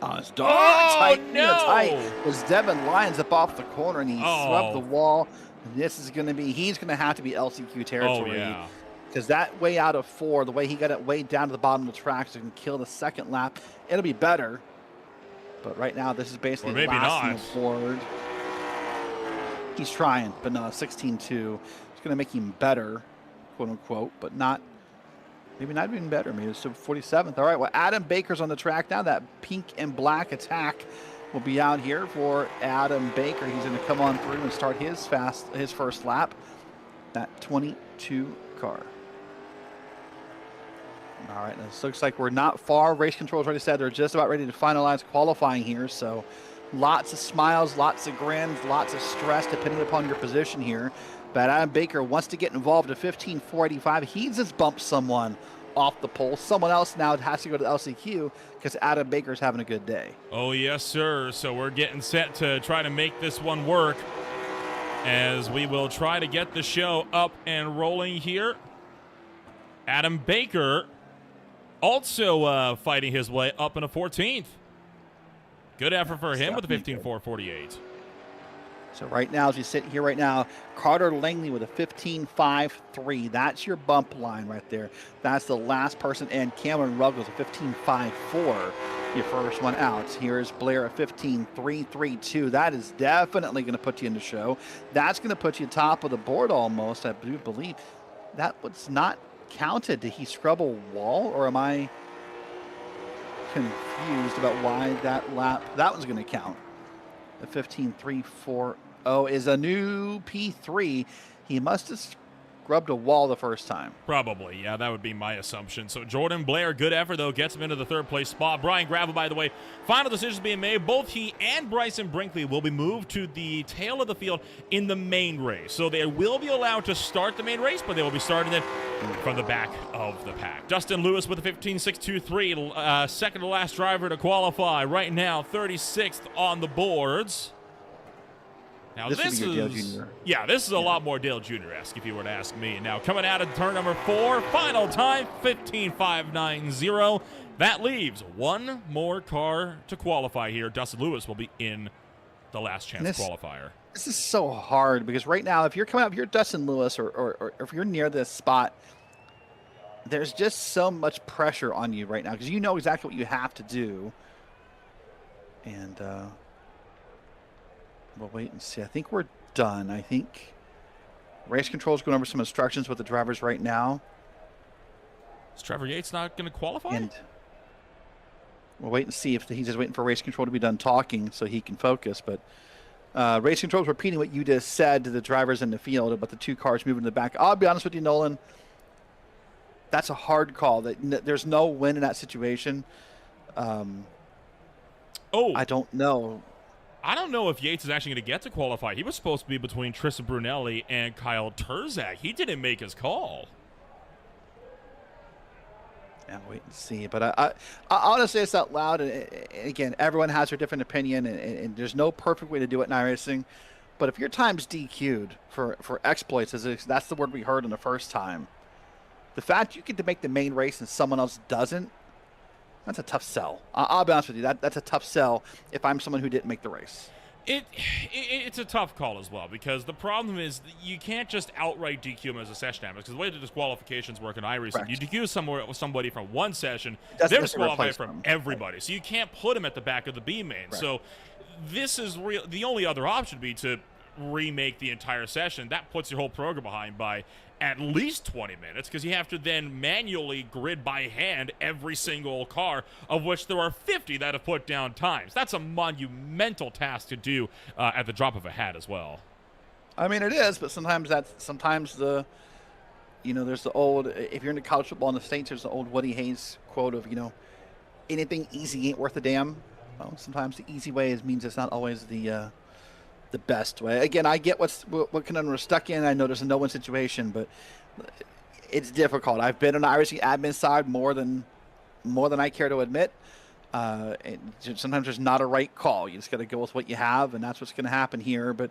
Oh, it's darn tight. No. Tight was Devin Lyons up off the corner, and he swept the wall. This is going to be, he's going to have to be LCQ territory. Oh, yeah. Because that way out of 4, the way he got it way down to the bottom of the track, is going to kill the second lap. It'll be better. But right now, this is basically maybe last not. on the board. He's trying, but no, 16-2. It's going to make him better, quote unquote, but not. Maybe not even better. Maybe it's 47th. All right, well, Adam Baker's on the track now. That pink and black attack will be out here for Adam Baker. He's going to come on through and start his first lap. That 22 car. All right, this looks like we're not far. Race Control's already said they're just about ready to finalize qualifying here. So lots of smiles, lots of grins, lots of stress depending upon your position here. But Adam Baker wants to get involved at 15.485. He just bumped someone off the pole. Someone else now has to go to the LCQ because Adam Baker's having a good day. Oh, yes, sir. So we're getting set to try to make this one work as we will try to get the show up and rolling here. Adam Baker also fighting his way up in a 14th. Good effort for him with a 15.448. So right now, as we sit here right now, Carter Langley with a 15.53. That's your bump line right there. That's the last person. And Cameron Ruggles a 15.54. Your first one out. Here's Blair a 15.332. That is definitely going to put you in the show. That's going to put you top of the board almost. I do believe that was not counted. Did he scrub a wall, or am I confused about why that lap, that one's going to count? The 15.340 is a new P3. He must have grubbed a wall the first time. Probably, yeah, that would be my assumption. So Jordan Blair, good effort, though, gets him into the third place spot. Brian Gravel, by the way, final decisions being made. Both he and Bryson Brinkley will be moved to the tail of the field in the main race. So they will be allowed to start the main race, but they will be starting it from the back of the pack. Dustin Lewis with a 15.623, second to last driver to qualify. Right now, 36th on the boards. Now this is Dale Jr. Yeah, this is a lot more Dale Jr.-esque, if you were to ask me. Now coming out of turn number 4, final time 15.590. That leaves one more car to qualify here. Dustin Lewis will be in the last chance qualifier. This is so hard because right now, if you're coming up, if you're Dustin Lewis or if you're near this spot, there's just so much pressure on you right now because you know exactly what you have to do. And we'll wait and see. I think we're done. I think race control is going over some instructions with the drivers right now. Is Trevor Yates not going to qualify? And we'll wait and see if he's just waiting for race control to be done talking so he can focus. But race control is repeating what you just said to the drivers in the field about the two cars moving to the back. I'll be honest with you, Nolan. That's a hard call. There's no win in that situation. I don't know. I don't know if Yates is actually going to get to qualify. He was supposed to be between Tristan Brunelli and Kyle Turzak. He didn't make his call. Yeah, wait and see. But I honestly, it's out loud. And again, everyone has their different opinion, and there's no perfect way to do it in iRacing. But if your time's DQ'd for exploits, that's the word we heard in the first time. The fact you get to make the main race and someone else doesn't, that's a tough sell. I'll be honest with you. That's a tough sell if I'm someone who didn't make the race. It's a tough call as well because the problem is you can't just outright DQ him as a session amateur because the way the disqualifications work in iRacing, you DQ somebody from one session, they're disqualified from everybody. So you can't put him at the back of the B main. Right. So this is real. The only other option would be to remake the entire session. That puts your whole program behind by at least 20 minutes because you have to then manually grid by hand every single car, of which there are 50 that have put down times. That's a monumental task to do at the drop of a hat as well. I mean, it is, but sometimes there's the old, if you're into college football in the States, there's the old Woody Hayes quote of, anything easy ain't worth a damn. Well, sometimes the easy way means it's not always the best way. Again, I get what conundrum we're stuck in. I know there's a no-win situation, but it's difficult. I've been on the iRacing admin side more than I care to admit. Sometimes there's not a right call. You just got to go with what you have, and that's what's going to happen here. But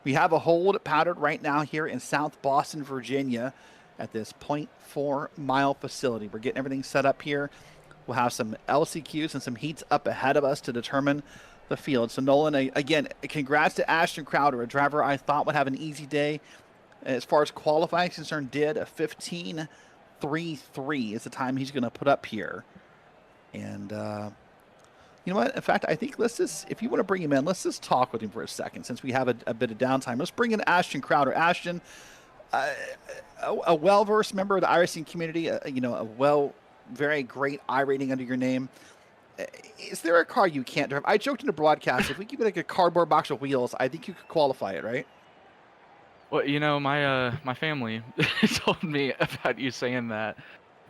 we have a hold pattern right now here in South Boston, Virginia, at this 0.4 mile facility. We're getting everything set up here. We'll have some LCQs and some heats up ahead of us to determine the field. So Nolan, again, congrats to Ashton Crowder, a driver I thought would have an easy day. As far as qualifying is concerned, did a 15.33 is the time he's going to put up here. And you know what? In fact, I think if you want to bring him in, let's just talk with him for a second since we have a bit of downtime. Let's bring in Ashton Crowder. Ashton, a well-versed member of the iRacing community, very great iRating under your name. Is there a car you can't drive? I joked in the broadcast, if we give it like a cardboard box of wheels, I think you could qualify it, right? Well, my family told me about you saying that.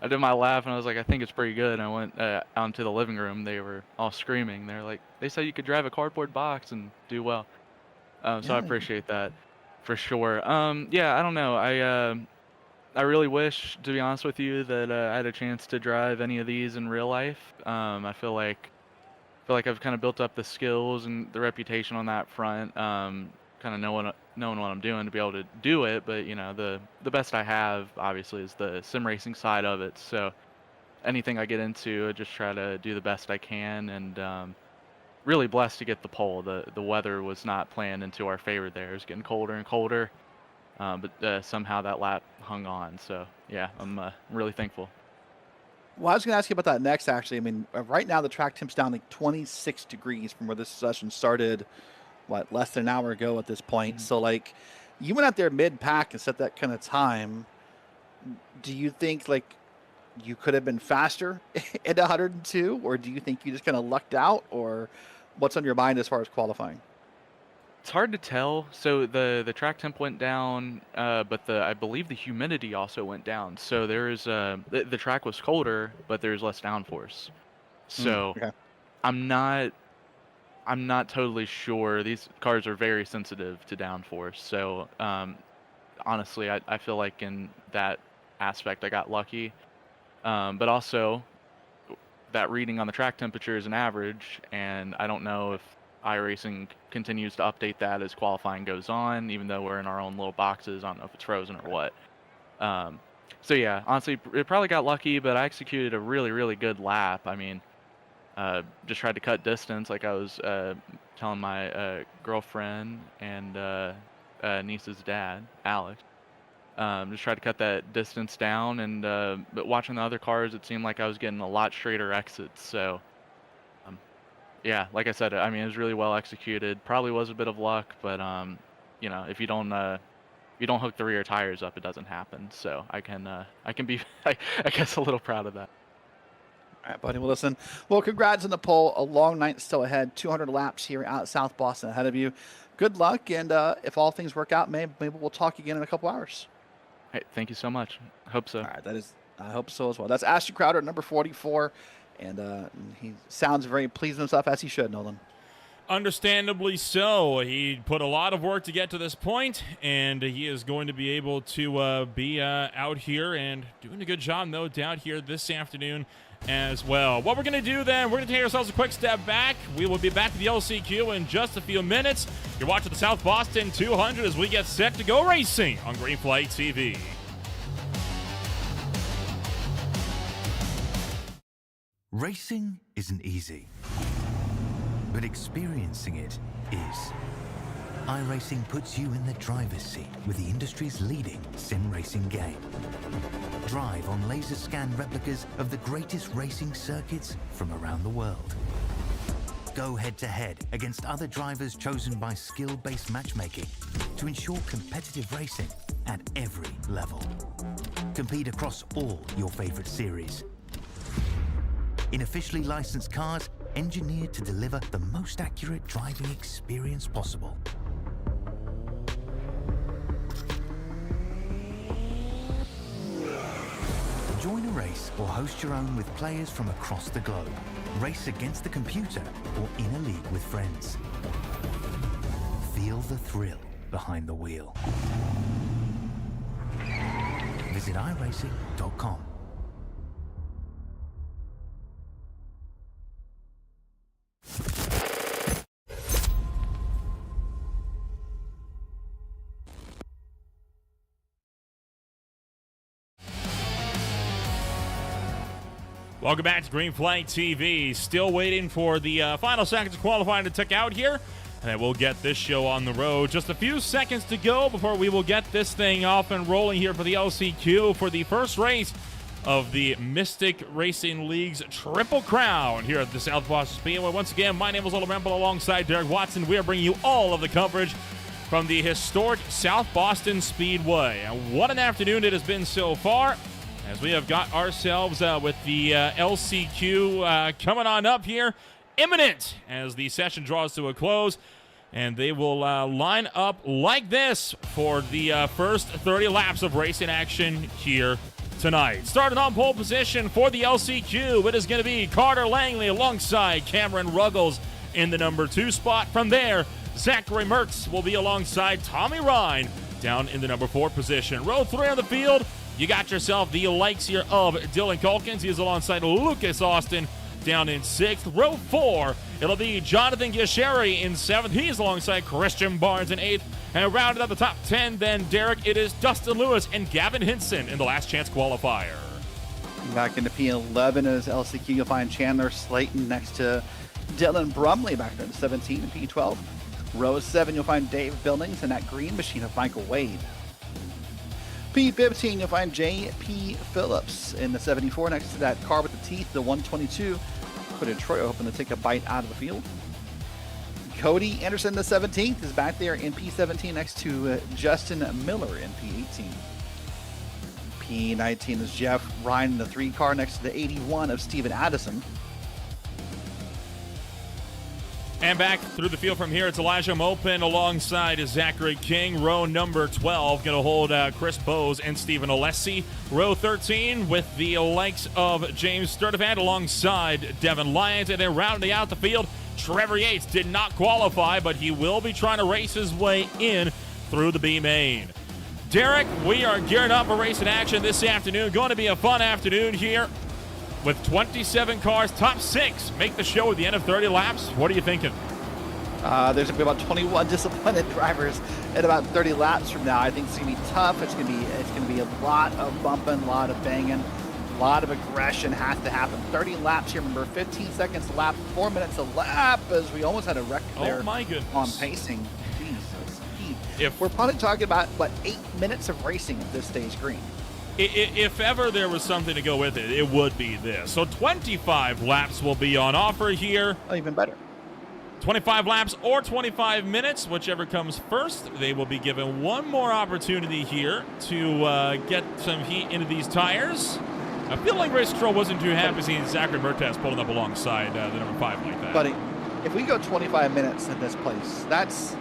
I did my laugh, and I was like, I think it's pretty good. And I went out into the living room. They were all screaming. They're like, they said you could drive a cardboard box and do well. So I appreciate that for sure. I don't know. I really wish, to be honest with you, that I had a chance to drive any of these in real life. I feel like I've kind of built up the skills and the reputation on that front, kind of knowing what I'm doing to be able to do it. But the best I have obviously is the sim racing side of it. So anything I get into, I just try to do the best I can. And really blessed to get the pole. The weather was not playing into our favor there. It was getting colder and colder. But somehow that lap hung on. So, yeah, I'm really thankful. Well, I was going to ask you about that next, actually. I mean, right now the track temp's down like 26 degrees from where this session started, less than an hour ago at this point. Mm-hmm. So, you went out there mid-pack and set that kind of time. Do you think, you could have been faster at 102? Or do you think you just kind of lucked out? Or what's on your mind as far as qualifying? It's hard to tell. So the track temp went down, but I believe the humidity also went down. So the track was colder, but there's less downforce. So Okay. I'm not totally sure. These cars are very sensitive to downforce. So honestly, I feel like in that aspect I got lucky. But also that reading on the track temperature is an average, and I don't know if iRacing continues to update that as qualifying goes on, even though we're in our own little boxes. I don't know if it's frozen or what. So yeah, honestly, it probably got lucky, but I executed a really, really good lap. I mean, just tried to cut distance, like I was telling my girlfriend and niece's dad, Alex. Just tried to cut that distance down, and but watching the other cars, it seemed like I was getting a lot straighter exits. So yeah, like I said, I mean, it was really well executed. Probably was a bit of luck, but you know, if you don't hook the rear tires up, it doesn't happen. So I can be, I guess, a little proud of that. All right, buddy. Well, listen. Well, congrats on the pole. A long night still ahead. 200 laps here out at South Boston ahead of you. Good luck, and if all things work out, maybe we'll talk again in a couple hours. Hey, thank you so much. Hope so. All right, I hope so as well. That's Ashton Crowder at number 44, and he sounds very pleased with himself, as he should, Nolan. Understandably so. He put a lot of work to get to this point, and he is going to be able to be out here and doing a good job, no doubt, here this afternoon as well. What we're going to do then, we're going to take ourselves a quick step back. We will be back to the LCQ in just a few minutes. You're watching the South Boston 200 as we get set to go racing on Greenflight TV. Racing isn't easy, but experiencing it is. iRacing puts you in the driver's seat with the industry's leading sim racing game. Drive on laser scan replicas of the greatest racing circuits from around the world. Go head-to-head against other drivers chosen by skill-based matchmaking to ensure competitive racing at every level. Compete across all your favorite series. In officially licensed cars, engineered to deliver the most accurate driving experience possible. Join a race or host your own with players from across the globe. Race against the computer or in a league with friends. Feel the thrill behind the wheel. Visit iRacing.com. Welcome back to Greenflight TV. Still waiting for the final seconds of qualifying to tick out here, and then we'll get this show on the road. Just a few seconds to go before we will get this thing off and rolling here for the LCQ for the first race of the Mystic Racing League's Triple Crown here at the South Boston Speedway. Once again, my name is Ola Rempel alongside Derek Watson. We are bringing you all of the coverage from the historic South Boston Speedway. And what an afternoon it has been so far, as we have got ourselves with the LCQ coming on up here, imminent as the session draws to a close. And they will line up like this for the first 30 laps of racing action here tonight. Starting on pole position for the LCQ, it is going to be Carter Langley alongside Cameron Ruggles in the number 2 spot. From there, Zachary Merckx will be alongside Tommy Ryan down in the number 4 position. Row 3 on the field, you got yourself the likes here of Dylan Calkins. He is alongside Lucas Austin down in 6th. Row 4, it'll be Jonathan Giasheri in 7th. He is alongside Christian Barnes in 8th. And rounded out the top 10, then, Derek, it is Dustin Lewis and Gavin Hinson in the last chance qualifier. Back into P11 as LCQ, you'll find Chandler Slayton next to Dylan Brumley back there in 17 and P12. Row 7, you'll find Dave Billings and that green machine of Michael Wade. P15, you'll find J.P. Phillips in the 74 next to that car with the teeth, the 122. Put in Troy hoping to take a bite out of the field. Cody Anderson, the 17th, is back there in P17 next to Justin Miller in P18. P19 is Jeff Ryan in the 3 car next to the 81 of Steven Addison. And back through the field from here, it's Elijah Mopin alongside Zachary King. Row number 12 going to hold Chris Bowes and Stephen Alessi. Row 13 with the likes of James Sturdivant alongside Devin Lyons. And then rounding out the field, Trevor Yates did not qualify, but he will be trying to race his way in through the B main. Derek, we are gearing up for racing action this afternoon. Going to be a fun afternoon here with 27 cars. Top 6 make the show at the end of 30 laps. What are you thinking? There's going to be about 21 disappointed drivers at about 30 laps from now. I think it's going to be tough. It's going to be a lot of bumping, a lot of banging, a lot of aggression has to happen. 30 laps here. Remember, 15 seconds a lap, 4 minutes a lap, as we almost had a wreck there. Oh my goodness. On pacing. Jesus. If we're probably talking about, 8 minutes of racing at this stage green. If ever there was something to go with it, it would be this. So 25 laps will be on offer here. Oh, even better. 25 laps or 25 minutes, whichever comes first. They will be given one more opportunity here to get some heat into these tires. I feel like race control wasn't too happy seeing Zachary Mertes pulling up alongside the number 5 like that. Buddy, if we go 25 minutes in this place, that's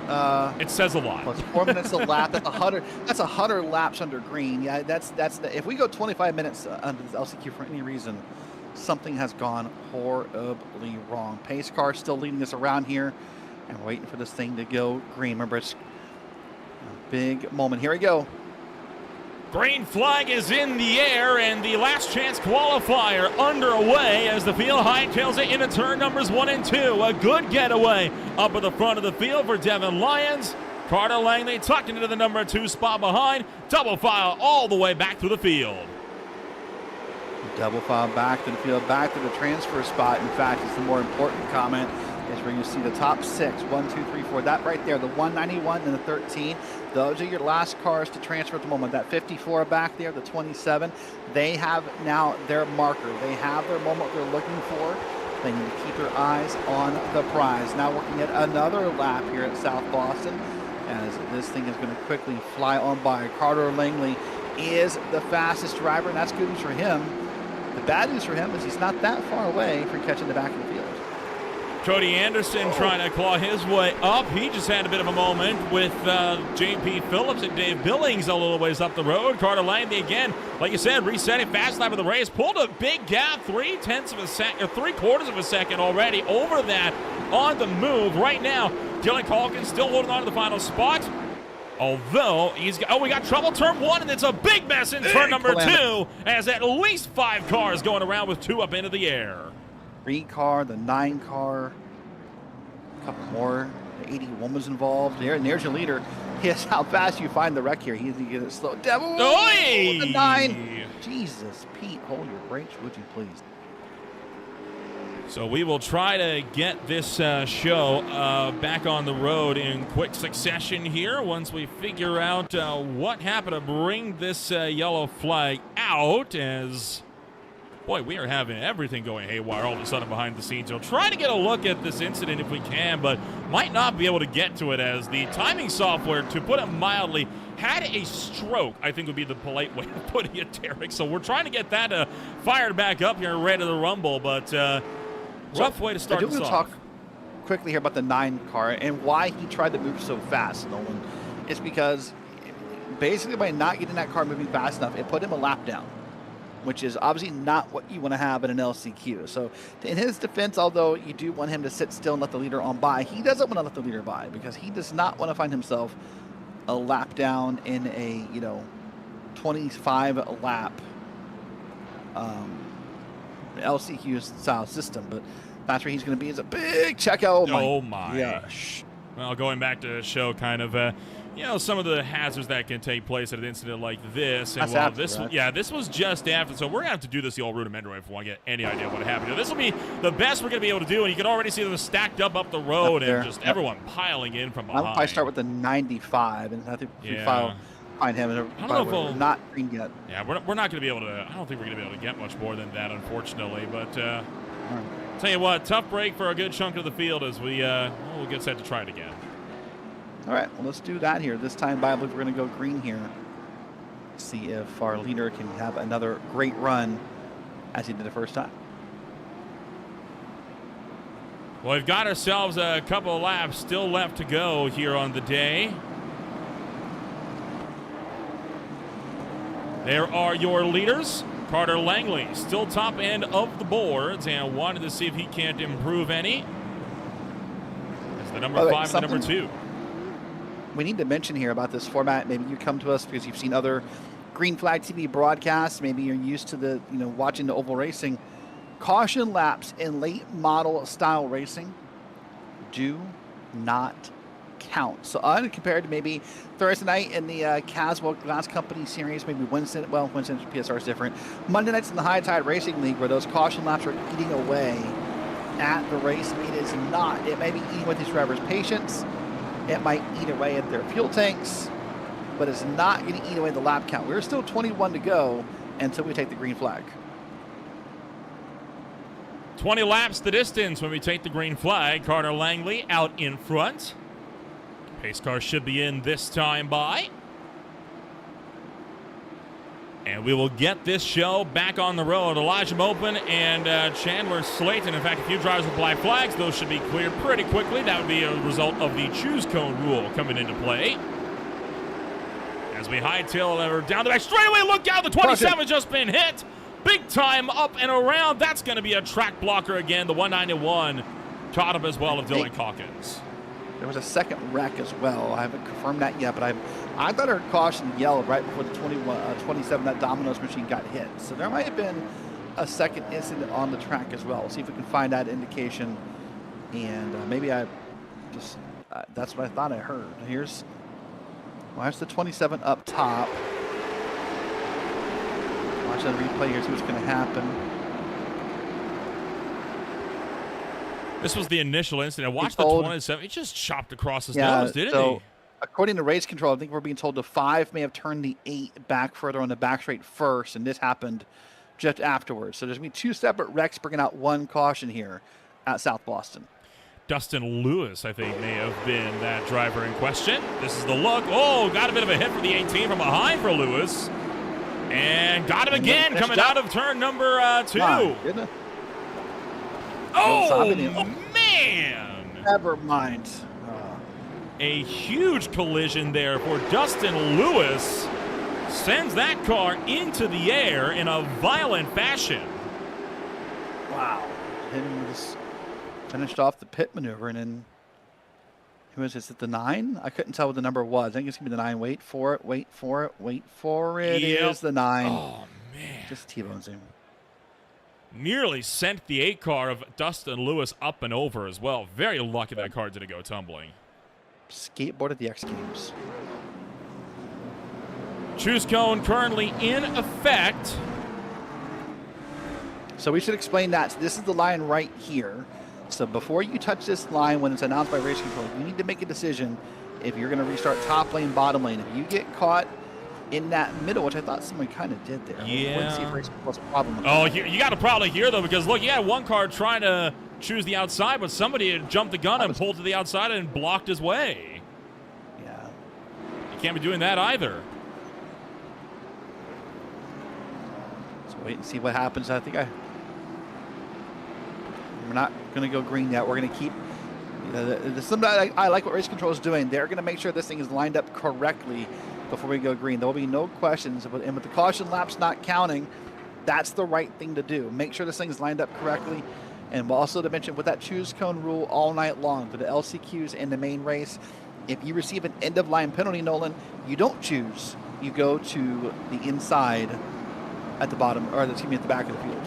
it says a lot. Plus 4 minutes a lap. That's 100. That's 100 laps under green. Yeah, that's if we go 25 minutes under this LCQ for any reason, something has gone horribly wrong. Pace car still leading us around here, and we're waiting for this thing to go green. Remember, it's a big moment. Here we go. Green flag is in the air, and the last chance qualifier underway as the field hightails it into turn numbers 1 and 2. A good getaway up at the front of the field for Devin Lyons. Carter Langley tucked into the number 2 spot behind. Double file all the way back to the field. Double file back to the field, back to the transfer spot. In fact, it's the more important comment is where you see the top 6, 1, 2, 3, 4. That right there, the 191 and the 13. Those are your last cars to transfer at the moment. That 54 back there, the 27, they have now their marker. They have their moment they're looking for. They need to keep their eyes on the prize. Now working at another lap here at South Boston as this thing is going to quickly fly on by. Carter Langley is the fastest driver, and that's good news for him. The bad news for him is he's not that far away from catching the back of the field. Cody Anderson trying to claw his way up. He just had a bit of a moment with J.P. Phillips and Dave Billings a little ways up the road. Carter Langley again, like you said, resetting fast lap of the race. Pulled a big gap, 3/10 of a second, or 3/4 of a second already over that on the move. Right now, Dylan Calkins still holding on to the final spot. Although we got trouble turn 1, and it's a big mess in turn number 2 as at least 5 cars going around with 2 up into the air. 3 car, the 9 car, a couple more. The 81 was involved. And there's your leader. Yes, how fast you find the wreck here. He's going to slow down. The 9. Jesus, Pete, hold your brakes, would you please? So we will try to get this show back on the road in quick succession here once we figure out what happened to bring this yellow flag out as, boy, we are having everything going haywire all of a sudden behind the scenes. So try to get a look at this incident if we can, but might not be able to get to it as the timing software, to put it mildly, had a stroke, I think would be the polite way of putting it, Derek. So we're trying to get that fired back up here and ready to rumble, but rough way to start this off. I do want to talk quickly here about the 9 car and why he tried to move so fast, Nolan. It's because basically by not getting that car moving fast enough, it put him a lap down, which is obviously not what you want to have in an LCQ. So in his defense, although you do want him to sit still and let the leader on by, he doesn't want to let the leader by because he does not want to find himself a lap down in a 25 lap LCQ style system. But that's where he's going to be, is a big checkout. Oh my gosh. Well, going back to show kind of some of the hazards that can take place at an incident like this. And this was just after, so we're gonna have to do this the old rudimentary if we want to get any idea what happened. This will be the best we're gonna be able to do, and you can already see them stacked up the road and just everyone piling in from behind. I start with the 95, and I think we find him, and we're not green yet. Yeah, we're not gonna be able to. I don't think we're gonna be able to get much more than that, unfortunately. But tell you what, tough break for a good chunk of the field as we'll get set to try it again. All right, well, let's do that here. This time, I believe we're going to go green here. See if our leader can have another great run as he did the first time. Well, we've got ourselves a couple of laps still left to go here on the day. There are your leaders. Carter Langley still top end of the boards and wanted to see if he can't improve any. That's the number 5 and the number 2. We need to mention here about this format. Maybe you come to us because you've seen other Green Flag TV broadcasts. Maybe you're used to the, watching the oval racing. Caution laps in late model style racing do not count. So compared to maybe Thursday night in the Caswell Glass Company series, maybe Wednesday, Wednesday's PSR is different. Monday nights in the High Tide Racing League, where those caution laps are eating away at the race, it is not. It may be eating with these drivers' patience. It might eat away at their fuel tanks, but it's not going to eat away the lap count. We're still 21 to go until we take the green flag. 20 laps the distance when we take the green flag. Carter Langley out in front. Pace car should be in this time by. And we will get this show back on the road. Elijah Mopin and Chandler Slayton. In fact, a few drivers with black flags. Those should be cleared pretty quickly. That would be a result of the choose cone rule coming into play. As we hightail down the back straightaway. Look out, the 27 just been hit. Big time up and around. That's going to be a track blocker again. The 191 caught up as well of Dylan Calkins. There was a second wreck as well. I haven't confirmed that yet, but I thought her caution yelled right before the 27, that Domino's machine got hit. So there might have been a second incident on the track as well. We'll see if we can find that indication. And maybe that's what I thought I heard. Here's the 27 up top. Watch that replay here, see what's going to happen. This was the initial incident. Watch the 27. He just chopped across his nose, didn't he? According to race control, I think we're being told the 5 may have turned the 8 back further on the back straight first, and this happened just afterwards. So there's going to be 2 separate wrecks bringing out 1 caution here at South Boston. Dustin Lewis, I think, may have been that driver in question. This is the look. Oh, got a bit of a hit for the 18 from behind for Lewis. And got him again coming out of turn number 2. Oh, man. Never mind. A huge collision there for Dustin Lewis. Sends that car into the air in a violent fashion. Wow. Him just finished off the pit maneuver, and then who is this? Is it the 9? I couldn't tell what the number was. I think it's going to be the 9. Wait for it. Wait for it. Wait for it. Yep. It is the 9. Oh, man. Just T-bones him. Nearly sent the 8 car of Dustin Lewis up and over as well. Very lucky that car didn't go tumbling. Skateboard at the X Games. Choose cone currently in effect. So we should explain that. So this is the line right here. So before you touch this line when it's announced by race control, you need to make a decision if you're going to restart top lane, bottom lane. If you get caught in that middle, which I thought someone kind of did there. Yeah. Let's see if race control was a problem. Oh, you got a problem here, though, because, look, you had one car trying to choose the outside, but somebody had jumped the gun and pulled to the outside and blocked his way. Yeah. You can't be doing that either. So wait and see what happens. I think we're not going to go green yet. We're going to keep. I like what race control is doing. They're going to make sure this thing is lined up correctly before we go green. There will be no questions. And with the caution laps not counting, that's the right thing to do. Make sure this thing is lined up correctly. And also to mention, with that choose cone rule all night long for the LCQs and the main race, if you receive an end of line penalty, Nolan, you don't choose. You go to the inside at the bottom, or excuse me, at the back of the field.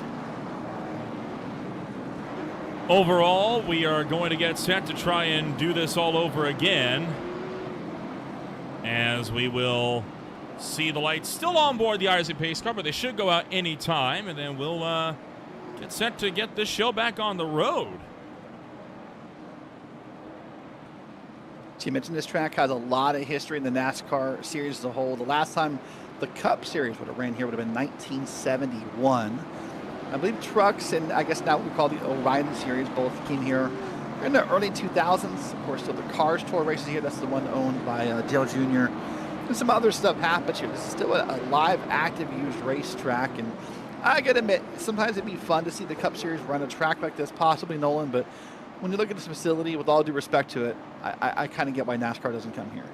Overall, we are going to get set to try and do this all over again, as we will see the lights still on board the IRC pace car, but they should go out any time, and then we'll get set to get this show back on the road. So you mentioned this track has a lot of history in the NASCAR series as a whole. The last time the Cup Series would have ran here would have been 1971. I believe trucks and I guess now what we call the Orion Series both came here in the early 2000s. Of course, still the Cars Tour races here. That's the one owned by Dale Jr. And some other stuff happens here. This is still a live, active, used racetrack. And I gotta admit, sometimes it'd be fun to see the Cup Series run a track like this, possibly, Nolan, but when you look at this facility, with all due respect to it, I kind of get why NASCAR doesn't come here.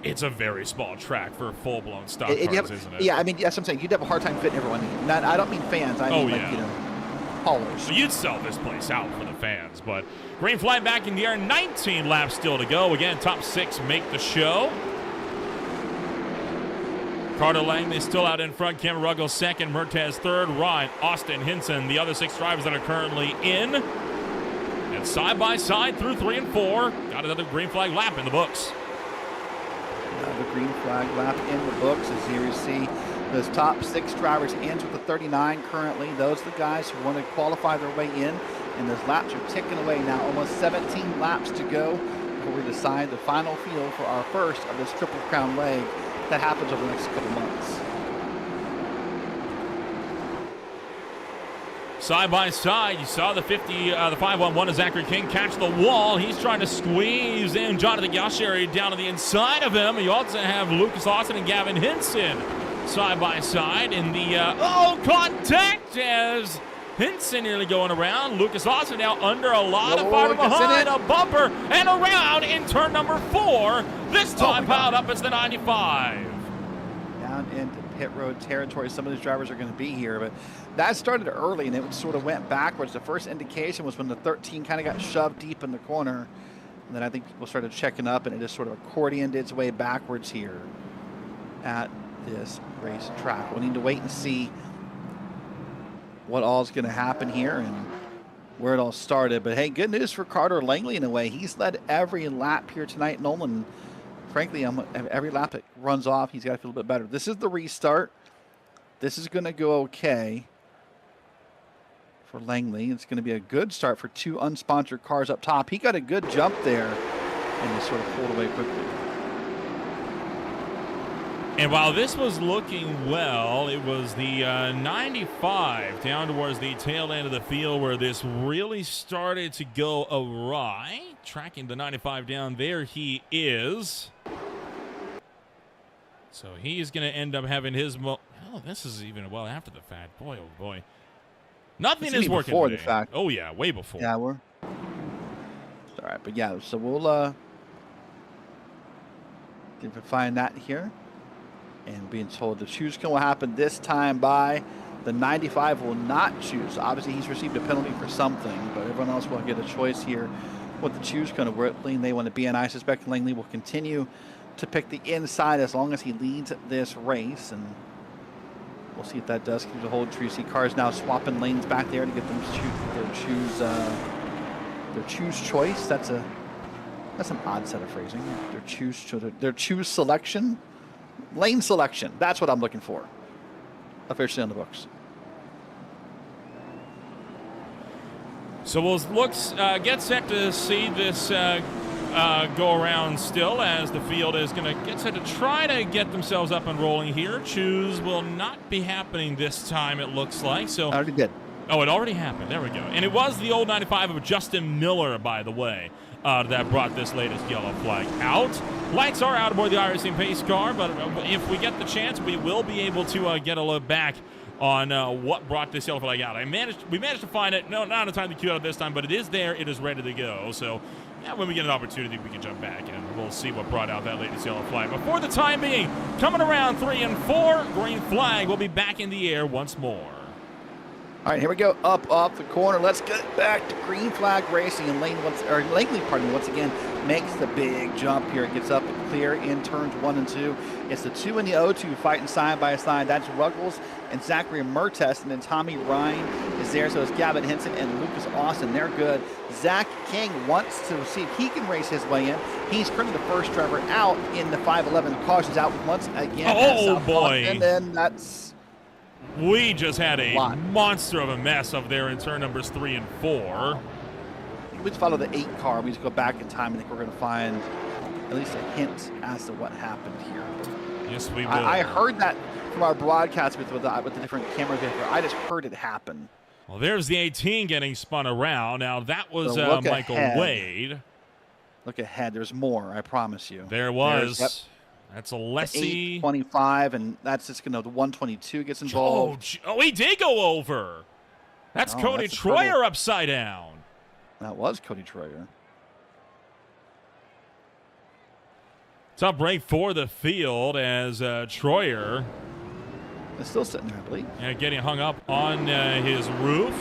It's a very small track for full-blown stock If you cars, have- isn't it? Yeah, I mean, that's what I'm saying. You'd have a hard time fitting everyone in. Not, I don't mean fans. I mean, haulers. So you'd sell this place out for the fans, but green flag back in the air, 19 laps still to go. Again, top 6 make the show. Carter Langley still out in front. Cameron Ruggles second. Mertez third. Ryan, Austin, Hinson, the other 6 drivers that are currently in. And side by side through 3 and 4. Got another green flag lap in the books. The green flag lap in the books, as here you see those top 6 drivers ends with the 39 currently. Those are the guys who want to qualify their way in, and those laps are ticking away now. Almost 17 laps to go before we decide the final field for our first of this Triple Crown leg that happens over the next couple months. Side by side, you saw the 5-1-1 of Zachary King catch the wall. He's trying to squeeze in Jonathan Yashari down to the inside of him. You also have Lucas Austin and Gavin Hinson side by side in the contact as Hinson nearly going around. Lucas Austin now under a lot of fire behind a bumper and around in turn number 4. This time piled up as the 95. Down into pit road territory. Some of these drivers are going to be here, but that started early and it sort of went backwards. The first indication was when the 13 kind of got shoved deep in the corner, and then I think people started checking up and it just sort of accordioned its way backwards here at this race track. We'll need to wait and see what all is going to happen here and where it all started. But hey, good news for Carter Langley in a way. He's led every lap here tonight, Nolan. Frankly, every lap that runs off, he's got to feel a bit better. This is the restart. This is going to go okay for Langley. It's going to be a good start for 2 unsponsored cars up top. He got a good jump there and just sort of pulled away quickly. And while this was looking well, it was the 95 down towards the tail end of the field where this really started to go awry. Tracking the 95 down, there he is. So he's going to end up having his... Oh, this is even well after the fact. Boy, oh boy. Nothing is working before today. the fact. Oh, yeah, way before. Yeah, we're... All right, but yeah, so we'll find that here. And being told the choose will happen this time by the 95 will not choose. Obviously, he's received a penalty for something, but everyone else will get a choice here with the choose cone of where they want to be. And I suspect Langley will continue to pick the inside as long as he leads this race. And we'll see if that does keep the hold true. See cars now swapping lanes back there to get them their choose choice. That's an odd set of phrasing. Their choose selection. Lane selection. That's what I'm looking for. Officially on the books. So we'll get set to see this go around still as the field is going to get set to try to get themselves up and rolling here. Choose will not be happening this time, it looks like. So I already did. Oh, it already happened. There we go. And it was the old 95 of Justin Miller, by the way, that brought this latest yellow flag out. Lights are out aboard the iRacing pace car, but if we get the chance, we will be able to get a look back on what brought this yellow flag out. We managed to find it. No, not in time to queue out this time, but it is there. It is ready to go. So yeah, when we get an opportunity, we can jump back and we'll see what brought out that latest yellow flag. But for the time being, coming around 3 and 4, green flag will be back in the air once more. All right, here we go. Up off the corner. Let's get back to green flag racing. And Langley, once again, makes the big jump here. It gets up and clear in turns 1 and 2. It's the 2 and the 0-2 fighting side by side. That's Ruggles and Zachary Mertez. And then Tommy Ryan is there. So it's Gavin Hinson and Lucas Austin. They're good. Zach King wants to see if he can race his way in. He's currently the first driver out in the 511. Cautions out once again. Oh, boy. And then that's... We just had a monster of a mess up there in turn numbers 3 and 4. We just follow the 8 car. We just go back in time. I think we're going to find at least a hint as to what happened here. Yes, we will. I heard that from our broadcast with the different cameras. I just heard it happen. Well, there's the 18 getting spun around. Now, that was So Michael ahead. Wade. Look ahead. There's more, I promise you. There was. Yep. That's Alessi. 825, and that's just going to, the 122 gets involved. Oh, he did go over. That's Cody that's Troyer upside down. That was Cody Troyer. Tough break for the field as Troyer It's still sitting there, I believe. getting hung up on his roof.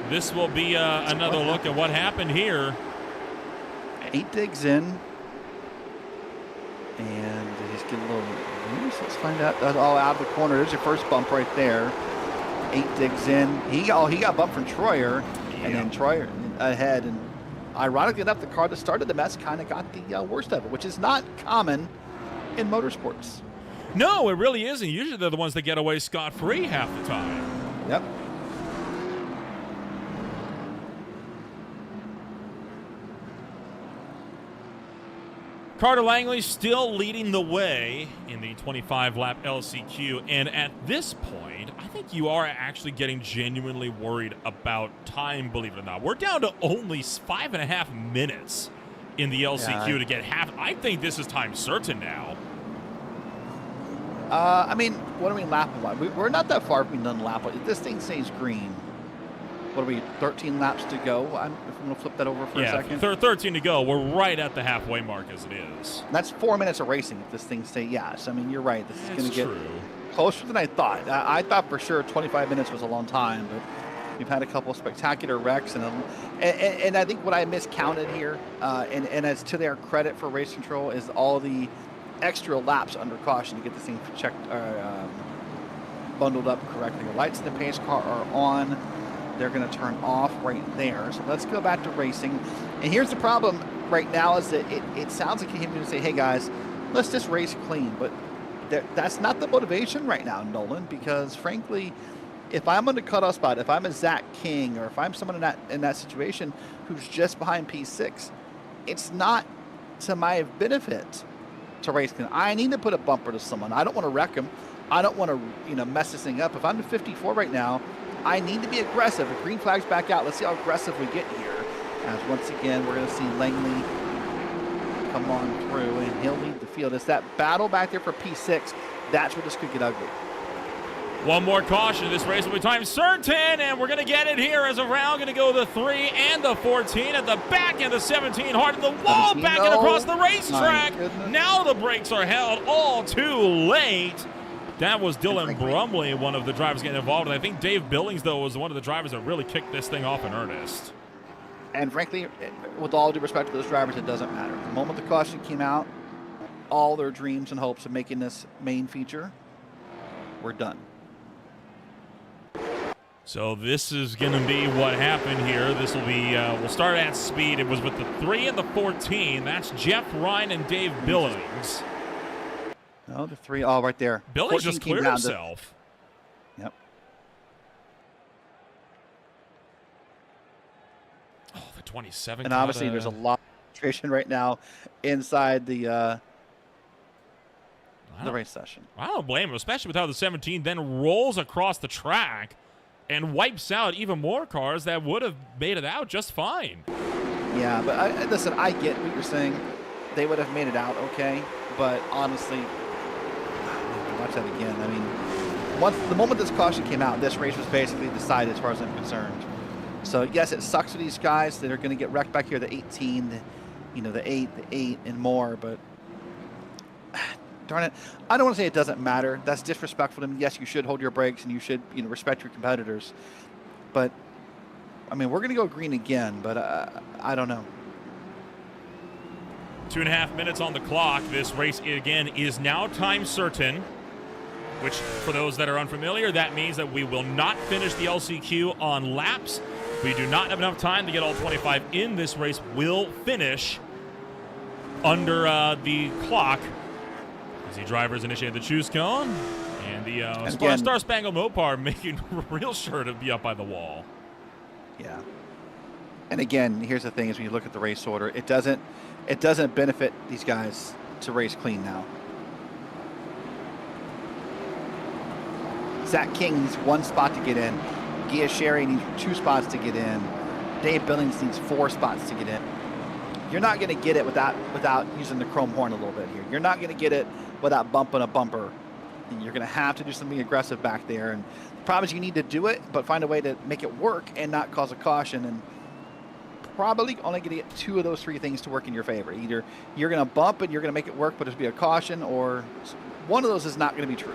This will be another look at what happened here. 8 digs in. And he's getting a little loose. Let's find out. Oh, out of the corner. There's your first bump right there. 8 digs in. He got bumped from Troyer. And then Troyer ahead. And ironically enough, the car that started the mess kind of got the worst of it, which is not common in motorsports. No, it really isn't. Usually they're the ones that get away scot-free half the time. Yep. Carter Langley still leading the way in the 25-lap LCQ, and at this point, I think you are actually getting genuinely worried about time, believe it or not. We're down to only 5.5 minutes in the LCQ to get half. I think this is time certain now. I mean, what are we lap-wise? We're not that far from done lap. If this thing stays green, what are we, 13 laps to go? I'm going to flip that over for a second. 13 to go. We're right at the halfway mark as it is. That's 4 minutes of racing if this thing stays. Yes, I mean, you're right. This is going to get true. Closer than I thought. I thought for sure 25 minutes was a long time, but we've had a couple of spectacular wrecks. And I think what I miscounted here, and as to their credit for Race Control, is all the extra laps under caution to get this thing checked, bundled up correctly. The lights in the pace car are on. They're going to turn off right there. So let's go back to racing. And here's the problem right now is that it sounds like him going to say, hey, guys, let's just race clean. But that's not the motivation right now, Nolan, because, frankly, if I'm on the cutoff spot, if I'm a Zach King or if I'm someone in that situation who's just behind P6, it's not to my benefit to race clean. I need to put a bumper to someone. I don't want to wreck him. I don't want to mess this thing up. If I'm at 54 right now, I need to be aggressive. If green flag's back out, let's see how aggressive we get here. As once again, we're going to see Langley come on through, and he'll lead the field. It's that battle back there for P6. That's where this could get ugly. One more caution. This race will be time certain, and we're going to get it here as a round. Going to go the 3 and the 14 at the back and the 17. Hard to the wall, backing across the racetrack. Now the brakes are held all too late. That was Dylan Brumley, one of the drivers getting involved. And I think Dave Billings, though, was one of the drivers that really kicked this thing off in earnest. And frankly, with all due respect to those drivers, it doesn't matter. The moment the caution came out, all their dreams and hopes of making this main feature were done. So this is going to be what happened here. This will be, we'll start at speed. It was with the 3 and the 14. That's Jeff Ryan and Dave Billings. No, the 3, all right there. Billings just cleared himself. Yep. Oh, the 27. And obviously there's a lot of frustration right now inside the race session. I don't blame him, especially with how the 17 then rolls across the track and wipes out even more cars that would have made it out just fine. Yeah, but listen, I get what you're saying. They would have made it out okay, but honestly, watch that again. I mean, the moment this caution came out, this race was basically decided as far as I'm concerned. So yes, it sucks for these guys that are going to get wrecked back here, the 18, the 8, and more, but darn it, I don't want to say it doesn't matter. That's disrespectful to them. Yes, you should hold your brakes and you should, respect your competitors. But, I mean, we're going to go green again, but I don't know. 2.5 minutes on the clock. This race, again, is now time certain, which, for those that are unfamiliar, that means that we will not finish the LCQ on laps. We do not have enough time to get all 25 in this race. We'll finish under the clock. As the drivers initiate the choose cone, and the Star Spangled Mopar making real sure to be up by the wall. Yeah. And again, here's the thing: is when you look at the race order, it doesn't benefit these guys to race clean now. Zach King needs 1 spot to get in. Gia Sherry needs 2 spots to get in. Dave Billings needs 4 spots to get in. You're not going to get it without using the chrome horn a little bit here. You're not going to get it without bumping a bumper. And you're going to have to do something aggressive back there. And the problem is you need to do it, but find a way to make it work and not cause a caution. And probably only going to get 2 of those 3 things to work in your favor. Either you're going to bump and you're going to make it work, but there's be a caution, or one of those is not going to be true.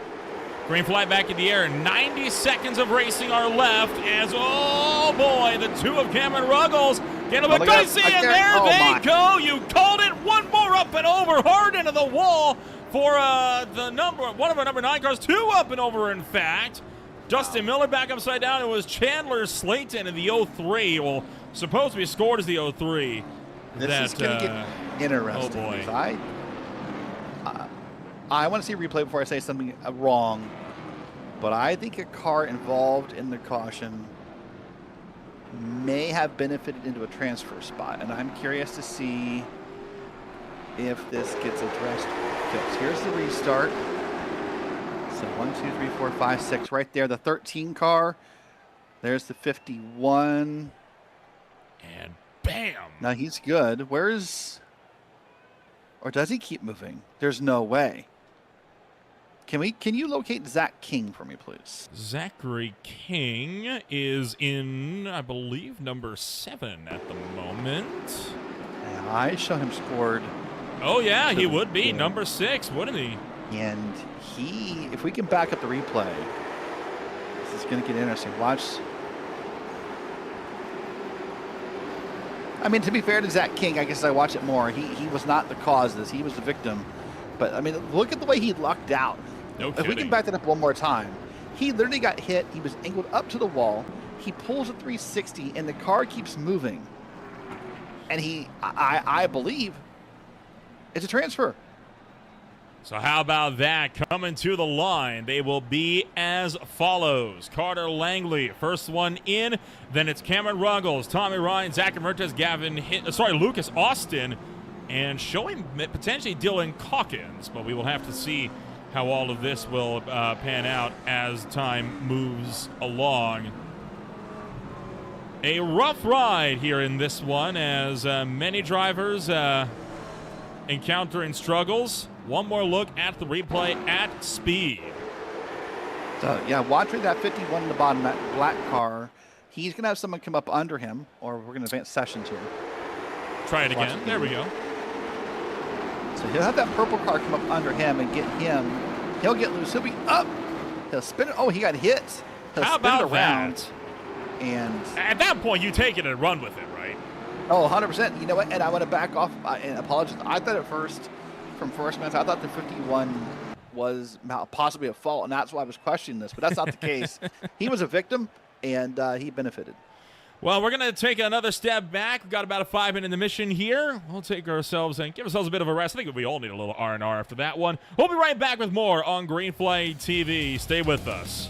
Green flag back in the air. 90 seconds of racing are left as, oh boy, the 2 of Cameron Ruggles get a look at Gracie, that. and there Oh, they my. go. You called it. One more up and over, hard into the wall for one of our number 9 cars. 2 up and over, in fact. Dustin Miller back upside down. It was Chandler Slayton in the 03. Well, supposed to be scored as the 03. This is going to get interesting. Oh, boy. because I want to see a replay before I say something wrong, but I think a car involved in the caution may have benefited into a transfer spot, and I'm curious to see if this gets addressed. Okay, so here's the restart. So 1, 2, 3, 4, 5, 6 right there. The 13 car. There's the 51. And bam. Now he's good. Where's... Or does he keep moving? There's no way. Can you locate Zach King for me, please? Zachary King is in, I believe, number 7 at the moment. And I show him scored, Oh, yeah, he would be Yeah. number 6, wouldn't he? and he, if we can back up the replay, this is going to get interesting. Watch. I mean, to be fair to Zach King, I guess I watch it more. He was not the cause of this. He was the victim. But, I mean, look at the way he lucked out. No If we can kidding. back that up one more time, he literally got hit. He was angled up to the wall. He pulls a 360, and the car keeps moving. And I believe, it's a transfer. So how about that? Coming to the line, they will be as follows. Carter Langley, first one in. Then it's Cameron Ruggles, Tommy Ryan, Zach Mertes, Lucas Austin, and showing potentially Dylan Calkins. But we will have to see how all of this will pan out as time moves along. A rough ride here in this one as many drivers encountering struggles. One more look at the replay at speed. So, yeah, watching that 51 in the bottom, that black car, he's going to have someone come up under him, or we're going to advance sessions here. Try it Watch again. it There we again. go. So he'll have that purple car come up under him and get him. He'll get loose. He'll be up. He'll spin it. Oh, he got hit. He'll How spin it about around. that? And, At that point, you take it and run with it, right? oh, 100%. You know what? And I want to back off and apologize. I thought at first, from first minutes, I thought the 51 was possibly a fault, and that's why I was questioning this. But that's not the case. He was a victim, and he benefited. Well, we're going to take another step back. We've got about a 5-minute intermission here. We'll take ourselves and give ourselves a bit of a rest. I think we all need a little R&R after that one. We'll be right back with more on Green Flag TV. Stay with us.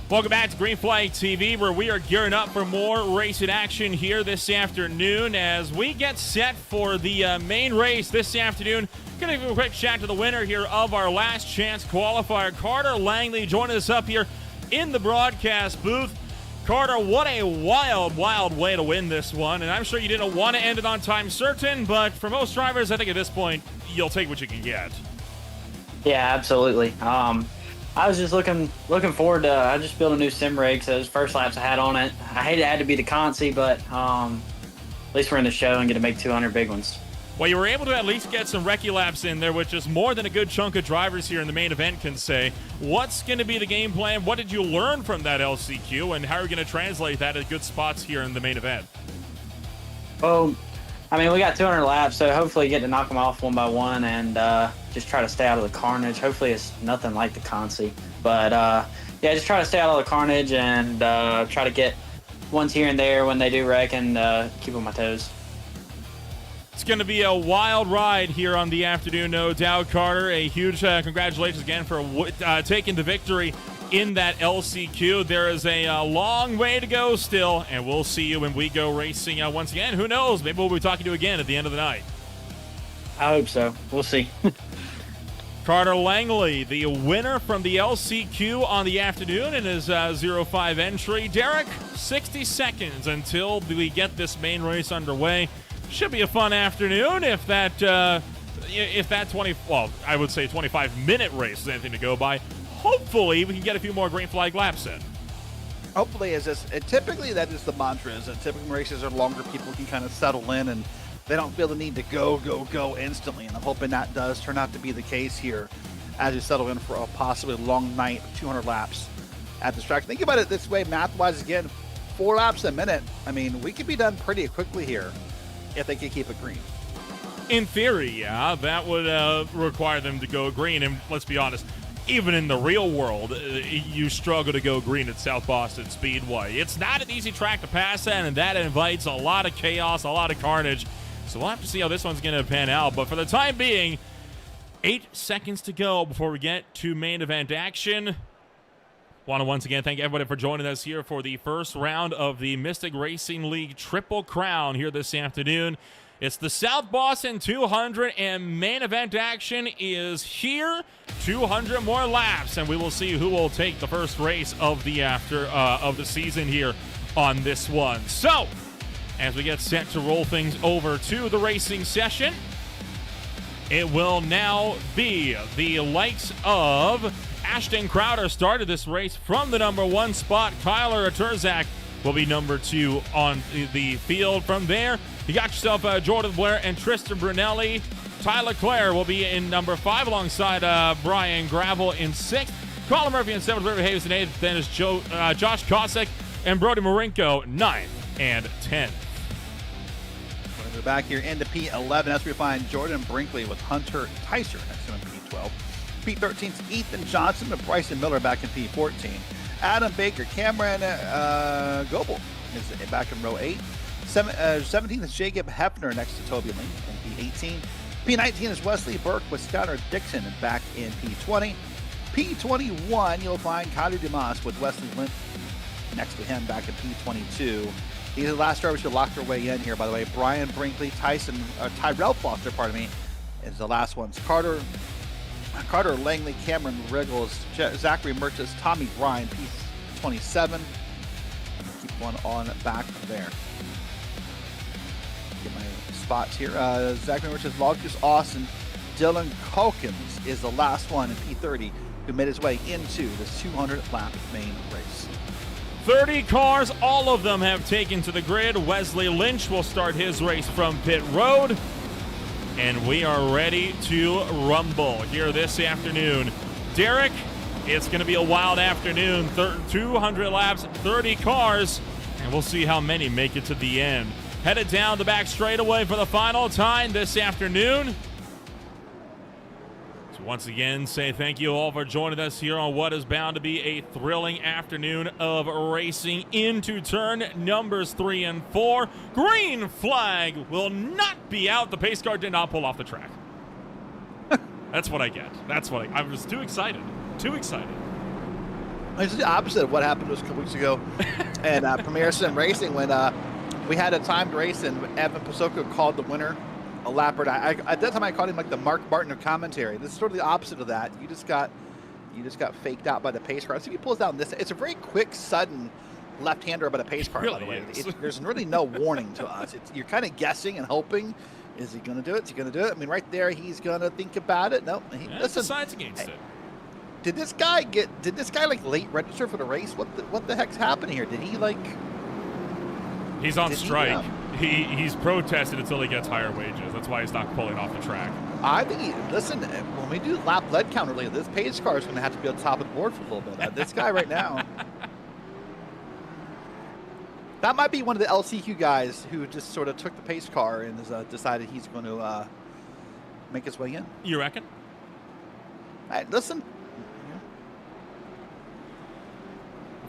Welcome back to Green Flag TV, where we are gearing up for more racing action here this afternoon as we get set for the main race this afternoon. Going to give a quick shout to the winner here of our last chance qualifier, Carter Langley, joining us up here in the broadcast booth. Carter, what a wild, wild way to win this one, and I'm sure you didn't want to end it on time certain, but for most drivers, I think at this point, you'll take what you can get. Yeah, absolutely. I was just looking forward to. I just built a new sim rig, so those first laps I had on it. I hate it had to be the Consi, but at least we're in the show and get to make 200 big ones. Well, you were able to at least get some recce laps in there, which is more than a good chunk of drivers here in the main event can say. What's going to be the game plan? What did you learn from that LCQ, and how are you going to translate that at good spots here in the main event? Well, I mean, we got 200 laps, so hopefully get to knock them off one by one and just try to stay out of the carnage. Hopefully it's nothing like the Consi. But, yeah, just try to stay out of the carnage and try to get ones here and there when they do wreck and keep on my toes. It's going to be a wild ride here on the afternoon, no doubt, Carter. A huge congratulations again for taking the victory in that LCQ. There is a long way to go still, and we'll see you when we go racing once again. Who knows? Maybe we'll be talking to you again at the end of the night. I hope so. We'll see. Carter Langley, the winner from the LCQ on the afternoon in his 05 entry. Derek, 60 seconds until we get this main race underway. Should be a fun afternoon if that 25-minute race is anything to go by. Hopefully, we can get a few more green flag laps in. Hopefully, typically that is the mantra. Is that typically races are longer, people can kind of settle in and they don't feel the need to go instantly. And I'm hoping that does turn out to be the case here as you settle in for a possibly long night of 200 laps at this track. Think about it this way, math-wise, again, 4 laps a minute. I mean, we could be done pretty quickly here if they can keep it green. In theory, yeah, that would require them to go green. And let's be honest, even in the real world, you struggle to go green at South Boston Speedway. It's not an easy track to pass in, and that invites a lot of chaos, a lot of carnage. So we'll have to see how this one's going to pan out. But for the time being, 8 seconds to go before we get to main event action. Want to once again thank everybody for joining us here for the first round of the Mystic Racing League Triple Crown here this afternoon. It's the South Boston 200, and main event action is here. 200 more laps, and we will see who will take the first race of the season here on this one. So, as we get set to roll things over to the racing session, it will now be the likes of Ashton Crowder started this race from the number 1 spot. Kyler Turzak will be number 2 on the field. From there, you got yourself Jordan Blair and Tristan Brunelli. Tyler Clare will be in number 5 alongside Brian Gravel in 6th. Colin Murphy in 7th, River Hayes in 8th. Then is Josh Kosick and Brody Marinko 9th and 10th. We're back here into P11 as we find Jordan Brinkley with Hunter Tyser next to him in P12. P13 is Ethan Johnson and Bryson Miller back in P14. Adam Baker, Cameron Goebel is back in row 8. 17th is Jacob Hefner next to Toby Link in P18. P19 is Wesley Burke with Skylar Dixon back in P20. P21, you'll find Kylie Dumas with Wesley Link next to him back in P22. These are the last drivers who locked their way in here, by the way. Brian Brinkley, Tyrell Foster, is the last ones. Carter Langley, Cameron Riggles, Zachary Mertes, Tommy Bryan, P27. Keep one on back from there. Get my spots here. Zachary Mertes, Laugus Austin, Dylan Calkins is the last one in P30 who made his way into the 200-lap main race. 30 cars, all of them have taken to the grid. Wesley Lynch will start his race from pit road. And we are ready to rumble here this afternoon. Derek, it's going to be a wild afternoon. 200 laps, 30 cars, and we'll see how many make it to the end. Headed down the back straightaway for the final time this afternoon. So once again, say thank you all for joining us here on what is bound to be a thrilling afternoon of racing into turn numbers 3 and 4. Green flag will not be out. The pace car did not pull off the track. That's what I get. I was too excited. Too excited. It's the opposite of what happened to us a couple weeks ago at Premier Sim Racing when we had a timed race and Evan Pasoko called the winner a lap. At that time, I called him like the Mark Martin of commentary. This is sort of the opposite of that. You just got faked out by the pace car. So he pulls down this. It's a very quick, sudden left-hander by the pace car. Really by the way, is. there's really no warning to us. You're kind of guessing and hoping. Is he going to do it? Is he going to do it? I mean, right there, he's going to think about it. No, he decides against it. Did this guy like late register for the race? What the heck's happening here? Did he like? He's on strike. He's protested until he gets higher wages. That's why he's not pulling off the track. I think listen, when we do lap lead counter later, this pace car is going to have to be on top of the board for a little bit. This guy right now. That might be one of the LCQ guys who just sort of took the pace car and has decided he's going to make his way in. You reckon? Hey, listen.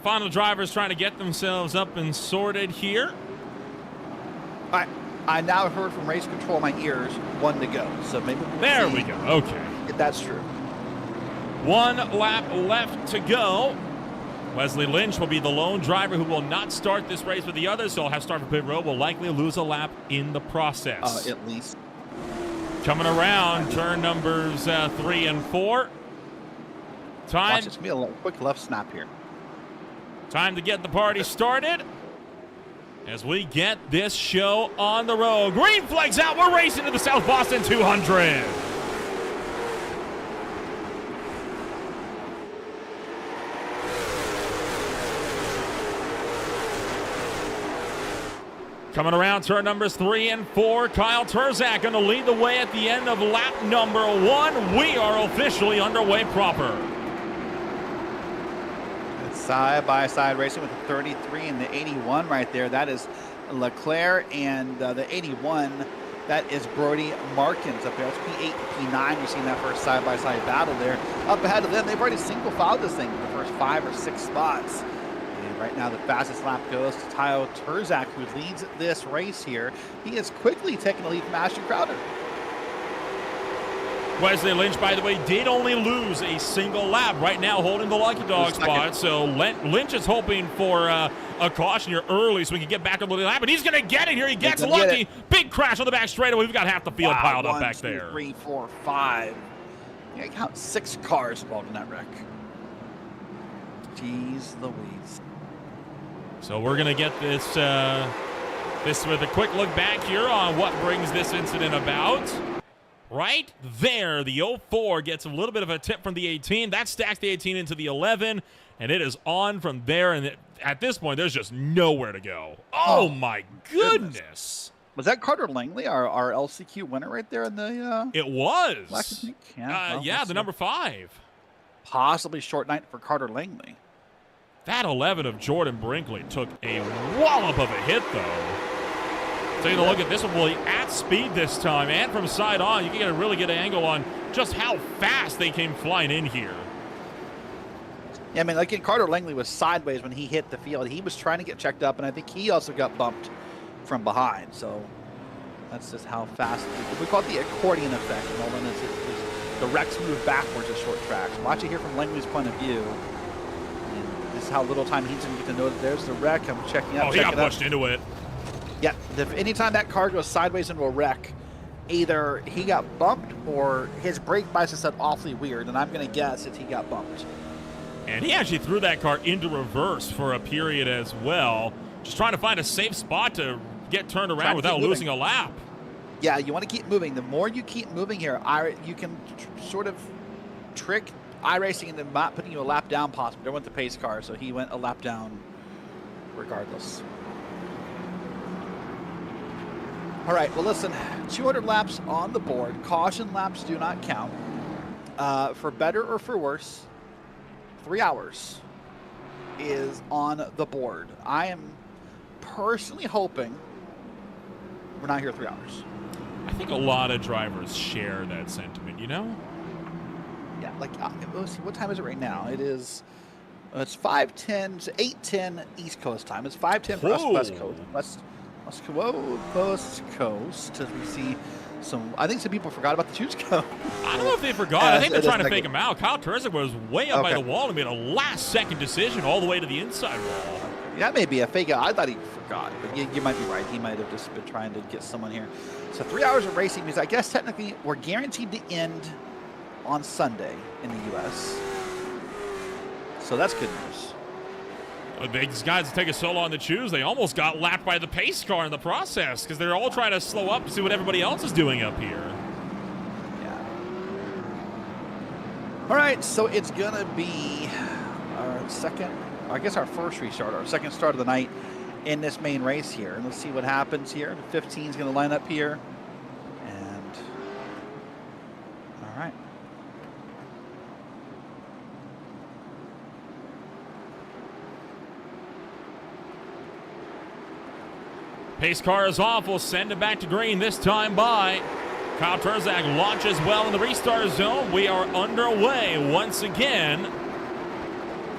Final drivers trying to get themselves up and sorted here. I now heard from race control in my ears, 1 to go. So maybe there we go. Okay. If that's true. 1 lap left to go. Wesley Lynch will be the lone driver who will not start this race with the others, so he'll have to start for pit road. Will likely lose a lap in the process. At least. Coming around, turn numbers 3 and 4. Time. Watch, it's going to be a quick left snap here. Time to get the party started as we get this show on the road. Green flag's out. We're racing to the South Boston 200. Coming around turn numbers 3 and 4. Kyle Turzak going to lead the way at the end of lap number 1. We are officially underway proper. Side-by-side racing with the 33 and the 81 right there. That is Leclerc, and the 81, that is Brody Markins up there. That's P8 and P9. You've seen that first side-by-side battle there. Up ahead of them, they've already single-filed this thing in the first 5 or 6 spots. And right now, the fastest lap goes to Kyle Turzak, who leads this race here. He is quickly taking the lead from Ashton Crowder. Wesley Lynch, by the way, did only lose a single lap. Right now, holding the lucky dog spot. So Lynch is hoping for a caution here early so we can get back on the lap. And he's going to get it here. He gets lucky. Big crash on the back straightaway. We've got half the field piled up back there. 1, 2, 3, 4, 5. I count 6 cars involved in that wreck. Jeez Louise. So we're going to get this with a quick look back here on what brings this incident about. Right there, the 04 gets a little bit of a tip from the 18. That stacks the 18 into the 11, and it is on from there. And at this point, there's just nowhere to go. Oh my goodness. Was that Carter Langley, our LCQ winner right there in the... It was. Black and pink? Yeah, the number 5. Possibly short night for Carter Langley. That 11 of Jordan Brinkley took a wallop of a hit, though. Taking a look at this one, will he at speed this time? And from side on, you can get a really good angle on just how fast they came flying in here. Yeah, I mean, like Carter Langley was sideways when he hit the field. He was trying to get checked up, and I think he also got bumped from behind. So that's just how fast. We call it the accordion effect. Nolan, is the wrecks move backwards at short tracks. Watch it here from Langley's point of view. And this is how little time he's going to get to know that there's the wreck. I'm checking out. Oh, he got pushed into it. Yeah, anytime that car goes sideways into a wreck, either he got bumped or his brake bias said awfully weird, and I'm going to guess that he got bumped. And he actually threw that car into reverse for a period as well, just trying to find a safe spot to get turned around without losing a lap. Yeah, you want to keep moving. The more you keep moving here, you can sort of trick iRacing into not putting you a lap down possibly. There went the pace car, so he went a lap down regardless. All right, well, listen, 200 laps on the board. Caution laps do not count. For better or for worse, 3 hours is on the board. I am personally hoping we're not here 3 hours. I think a lot of drivers share that sentiment, you know? Yeah, like, let's see, what time is it right now? It is, it's 5:10, 8:10 East Coast time. It's 5:10 for us West Coast. West Coast, as we see I think some people forgot about the juice cone. I don't know if they forgot. I think they're it trying to doesn't fake him out. Kyle Turzik was way up by the wall and made a last-second decision all the way to the inside wall. That may be a fake out. I thought he forgot, but you might be right. He might have just been trying to get someone here. So 3 hours of racing means I guess technically we're guaranteed to end on Sunday in the U.S. So that's good news. These guys take a so long to choose, they almost got lapped by the pace car in the process because they're all trying to slow up to see what everybody else is doing up here. Yeah. All right, so it's going to be our first restart, our second start of the night in this main race here. And let's see what happens here. The 15 is going to line up here. And, all right. Pace car is off. We'll send it back to green, this time by Kyle Turzik. Launches well in the restart zone. We are underway once again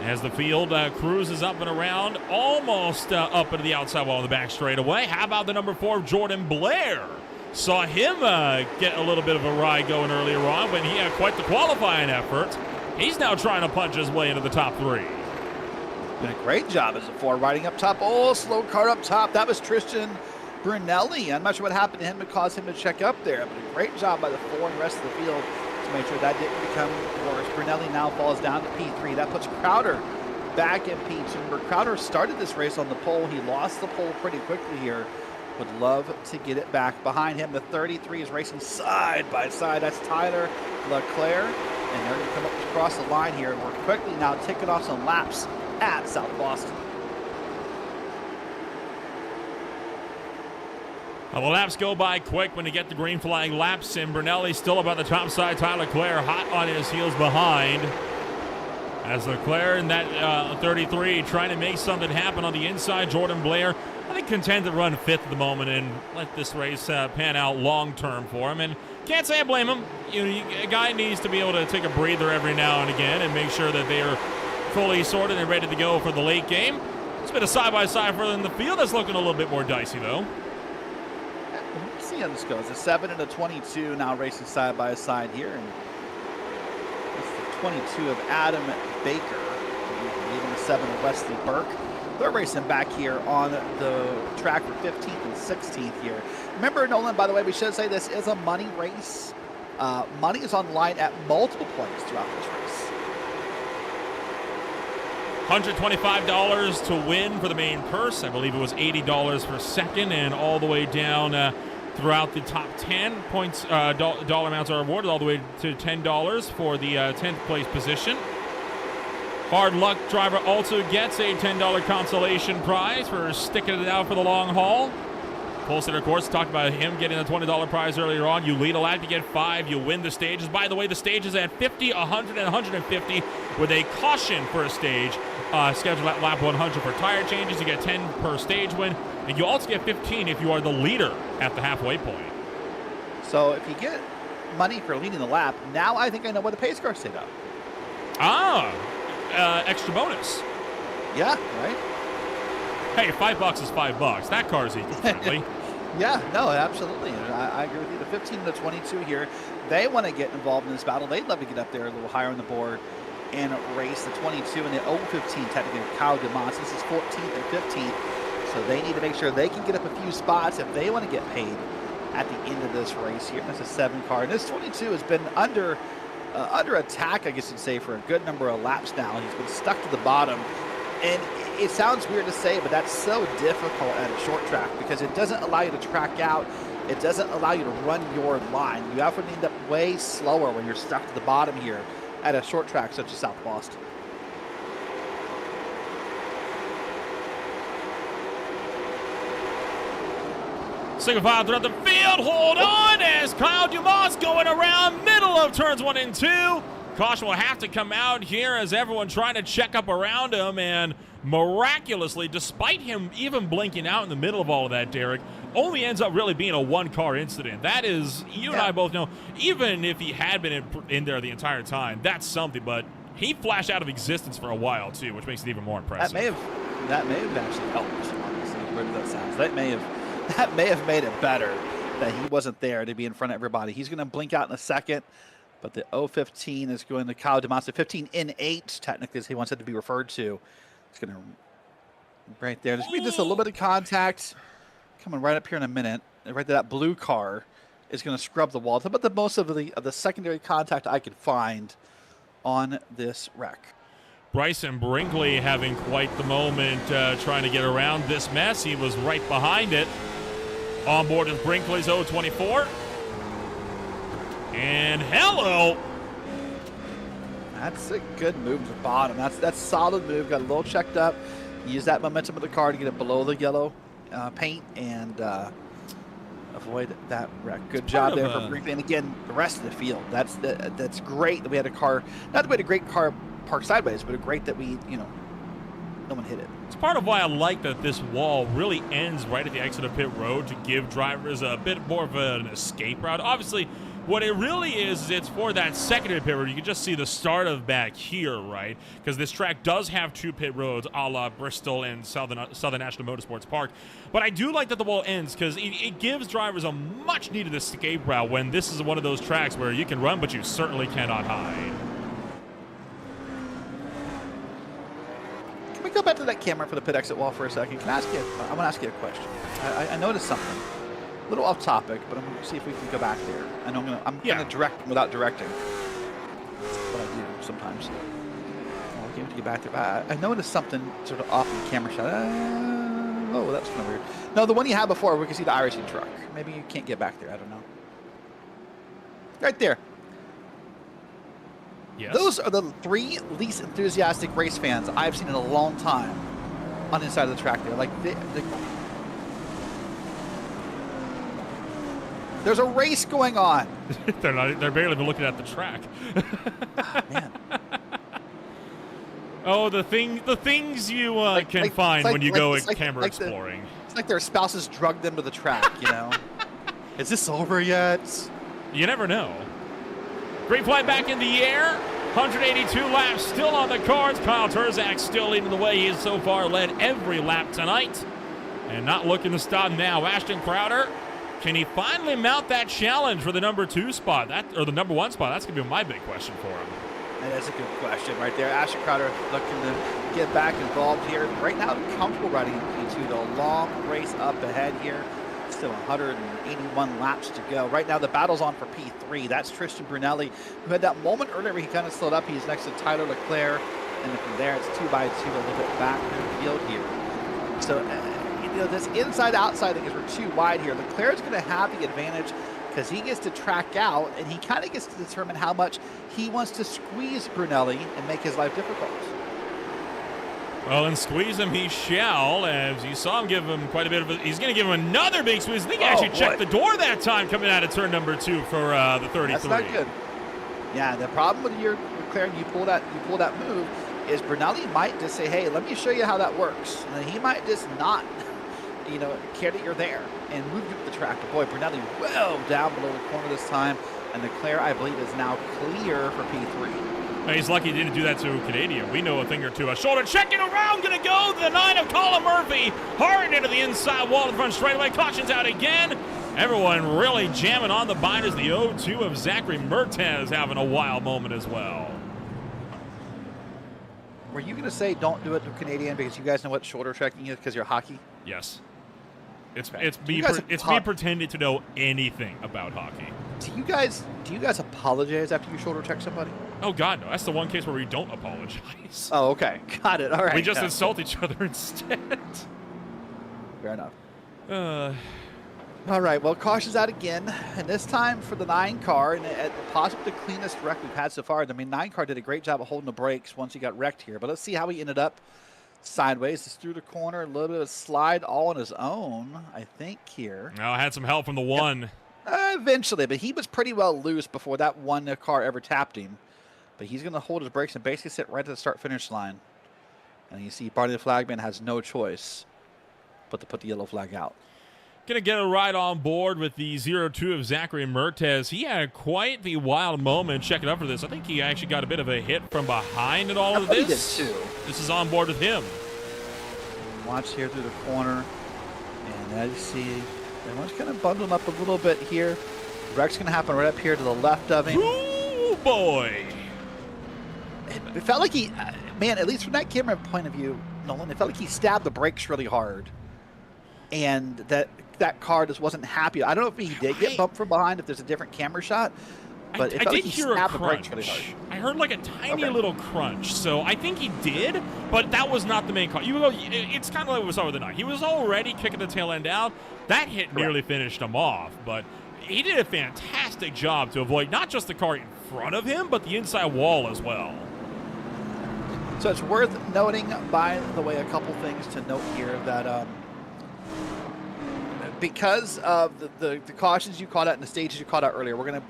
as the field cruises up and around, almost up into the outside wall of the back straightaway. How about the number 4, Jordan Blair? Saw him get a little bit of a ride going earlier on when he had quite the qualifying effort. He's now trying to punch his way into the top 3. Been a great job as a 4 riding up top. Oh, slow car up top. That was Tristan Brunelli. I'm not sure what happened to him to cause him to check up there, but a great job by the 4 and the rest of the field to make sure that didn't become worse. Brunelli now falls down to P3. That puts Crowder back in P2. Remember, Crowder started this race on the pole. He lost the pole pretty quickly here. Would love to get it back. Behind him, the 33 is racing side by side. That's Tyler Leclerc, and they're going to come up across the line here. And we're quickly now ticking off some laps at South Boston. Well, the laps go by quick when you get the green flag laps, and Brunelli still about the top side. Tyler Leclerc hot on his heels behind. As Leclerc in that 33 trying to make something happen on the inside. Jordan Blair, I think, content to run 5th at the moment and let this race pan out long term for him. And can't say I blame him. A guy needs to be able to take a breather every now and again and make sure that they are fully sorted and ready to go for the late game. It's been a side-by-side further in the field. That's looking a little bit more dicey, though. Let's see how this goes. A 7 and a 22 now racing side-by-side here. And it's the 22 of Adam Baker, leaving the 7 of Wesley Burke. They're racing back here on the track for 15th and 16th here. Remember, Nolan, by the way, we should say this is a money race. Money is on the line at multiple points throughout this race. $125 to win for the main purse. I believe it was $80 for second, and all the way down throughout the top 10 points. Dollar amounts are awarded all the way to $10 for the 10th place position. Hard Luck driver also gets a $10 consolation prize for sticking it out for the long haul. Colson, of course, talked about him getting a $20 prize earlier on. You lead a lap, you get 5, you win the stages. By the way, the stages at 50, 100, and 150 with a caution for a stage. Scheduled at lap 100 for tire changes. You get 10 per stage win, and you also get 15 if you are the leader at the halfway point. So if you get money for leading the lap, now I think I know what the pace car set up. Extra bonus. Yeah, right? Hey, $5 is $5. That car is eco-friendly. Yeah, no, absolutely. I agree with you. The 15 and the 22 here, they want to get involved in this battle. They'd love to get up there a little higher on the board and race. The 22 and the 015 technically Kyle DeMont. This is 14th and 15th. So they need to make sure they can get up a few spots if they want to get paid at the end of this race here. That's a 7 car. And this 22 has been under attack, I guess you'd say, for a good number of laps now. He's been stuck to the bottom. And it sounds weird to say, but that's so difficult at a short track because it doesn't allow you to track out. It doesn't allow you to run your line. You often end up way slower when you're stuck to the bottom here at a short track such as South Boston. Single file throughout the field. Hold on as Kyle Dumas going around middle of turns 1 and 2. Caution will have to come out here as everyone trying to check up around him, and miraculously, despite him even blinking out in the middle of all of that, Derek, only ends up really being a 1-car incident. That is, you and I both know, even if he had been in there the entire time, that's something, but he flashed out of existence for a while too, which makes it even more impressive. That may have actually helped, honestly, as weird as that sounds. That may have made it better that he wasn't there to be in front of everybody. He's going to blink out in a second, but the 015 is going to Kyle DeMassa. 15 in 8, technically, as he wants it to be referred to. It's going to right there. There's going to be just a little bit of contact coming right up here in a minute. And right there, that blue car is going to scrub the wall. How about the most of the secondary contact I could find on this wreck? Bryson Brinkley having quite the moment trying to get around this mess. He was right behind it. On board with Brinkley's 024. And hello. That's a good move to the bottom. That's solid move. Got a little checked up. Use that momentum of the car to get it below the yellow paint and avoid that wreck. Good job there for Brinkley. And again, the rest of the field. That's great that we had a car. Not that we had a great car parked sideways, but great that we, no one hit it. It's part of why I like that this wall really ends right at the exit of pit road to give drivers a bit more of an escape route. Obviously, what it really is it's for that secondary pit road. You can just see the start of back here, right? Because this track does have 2 pit roads, a la Bristol and Southern National Motorsports Park. But I do like that the wall ends because it gives drivers a much-needed escape route when this is one of those tracks where you can run, but you certainly cannot hide. Can we go back to that camera for the pit exit wall for a second? I want to ask you a question. I noticed something. A little off topic, but I'm going to see if we can go back there. I know I'm going to direct without directing. That's what I do sometimes. I can't get back there. But I noticed something sort of off the camera shot. Oh, that's kind of weird. No, the one you had before, we can see the iRacing truck. Maybe you can't get back there. I don't know. Right there. Yes. Those are the 3 least enthusiastic race fans I've seen in a long time on the inside of the track there. Like, there's a race going on. They're barely even looking at the track. Man. Oh, the things you can find when you go camera exploring. It's like their spouses drugged them to the track, Is this over yet? You never know. Great fly back in the air. 182 laps still on the cards. Kyle Terzak still leading the way. He has so far led every lap tonight. And not looking to stop now. Ashton Crowder, can he finally mount that challenge for the number 2 spot? Or the number 1 spot? That's going to be my big question for him. That is a good question right there. Ashton Crowder looking to get back involved here. Right now, comfortable riding in P2. The long race up ahead here. Still 181 laps to go. Right now, the battle's on for P3. That's Tristan Brunelli, who had that moment earlier where he kind of slowed up. He's next to Tyler Leclerc. And then from there, it's 2 by 2 a little bit back in the field here. So, this inside-outside thing is we're too wide here. Leclerc's going to have the advantage because he gets to track out, and he kind of gets to determine how much he wants to squeeze Brunelli and make his life difficult. Well, and squeeze him he shall, as you saw him give him quite a bit of he's going to give him another big squeeze. I think he actually checked the door that time coming out of turn number 2 for the 33. That's not good. Yeah, the problem with your Leclerc, you pull that move, is Brunelli might just say, hey, let me show you how that works. And he might just not, care that you're there and move you up the track. But boy, Brunelli well down below the corner this time. And Leclerc, I believe, is now clear for P3. He's lucky he didn't do that to Canadian. We know a thing or two. A shoulder checking around, going to go. The 9 of Colin Murphy. Hard into the inside wall in front straightaway. Cautions out again. Everyone really jamming on the binders. The 0-2 of Zachary Mertens having a wild moment as well. Were you going to say don't do it to Canadian because you guys know what shoulder checking is because you're hockey? Yes. Okay. It's me pretending to know anything about hockey. Do you guys apologize after you shoulder check somebody? Oh God, no! That's the one case where we don't apologize. Oh, okay, got it. All right. We just insult each other instead. Fair enough. All right. Well, caution's out again, and this time for the 9 car, and at possibly the cleanest wreck we've had so far. I mean, 9 car did a great job of holding the brakes once he got wrecked here. But let's see how he ended up. Sideways, just through the corner, a little bit of a slide all on his own, I think, here. Now I had some help from the 1. Yep. Eventually, but he was pretty well loose before that 1 car ever tapped him. But he's going to hold his brakes and basically sit right at the start-finish line. And you see Barney the Flagman has no choice but to put the yellow flag out. Going to get a ride on board with the 0-2 of Zachary Mertens. He had quite the wild moment checking up for this. I think he actually got a bit of a hit from behind in all of this. He did too. This is on board with him. Watch here through the corner. And as you see, Everyone's kind of bundling up a little bit here. Wreck's going to happen right up here to the left of him. Ooh, boy. It felt like he, man, at least from that camera point of view, Nolan, it felt like he stabbed the brakes really hard. And that car just wasn't happy. I don't know if he did get bumped from behind, if there's a different camera shot. But it I felt did like he hear a stabbed the brakes crunch. really hard. I heard like a tiny Okay. little crunch, so I think he did, but that was not the main cause. It's kind of like what we saw with the night. He was already kicking the tail end out. That hit nearly finished him off, but he did a fantastic job to avoid not just the car in front of him, but the inside wall as well. So it's worth noting, by the way, a couple things to note here that because of the cautions you called out and the stages you called out earlier, we're gonna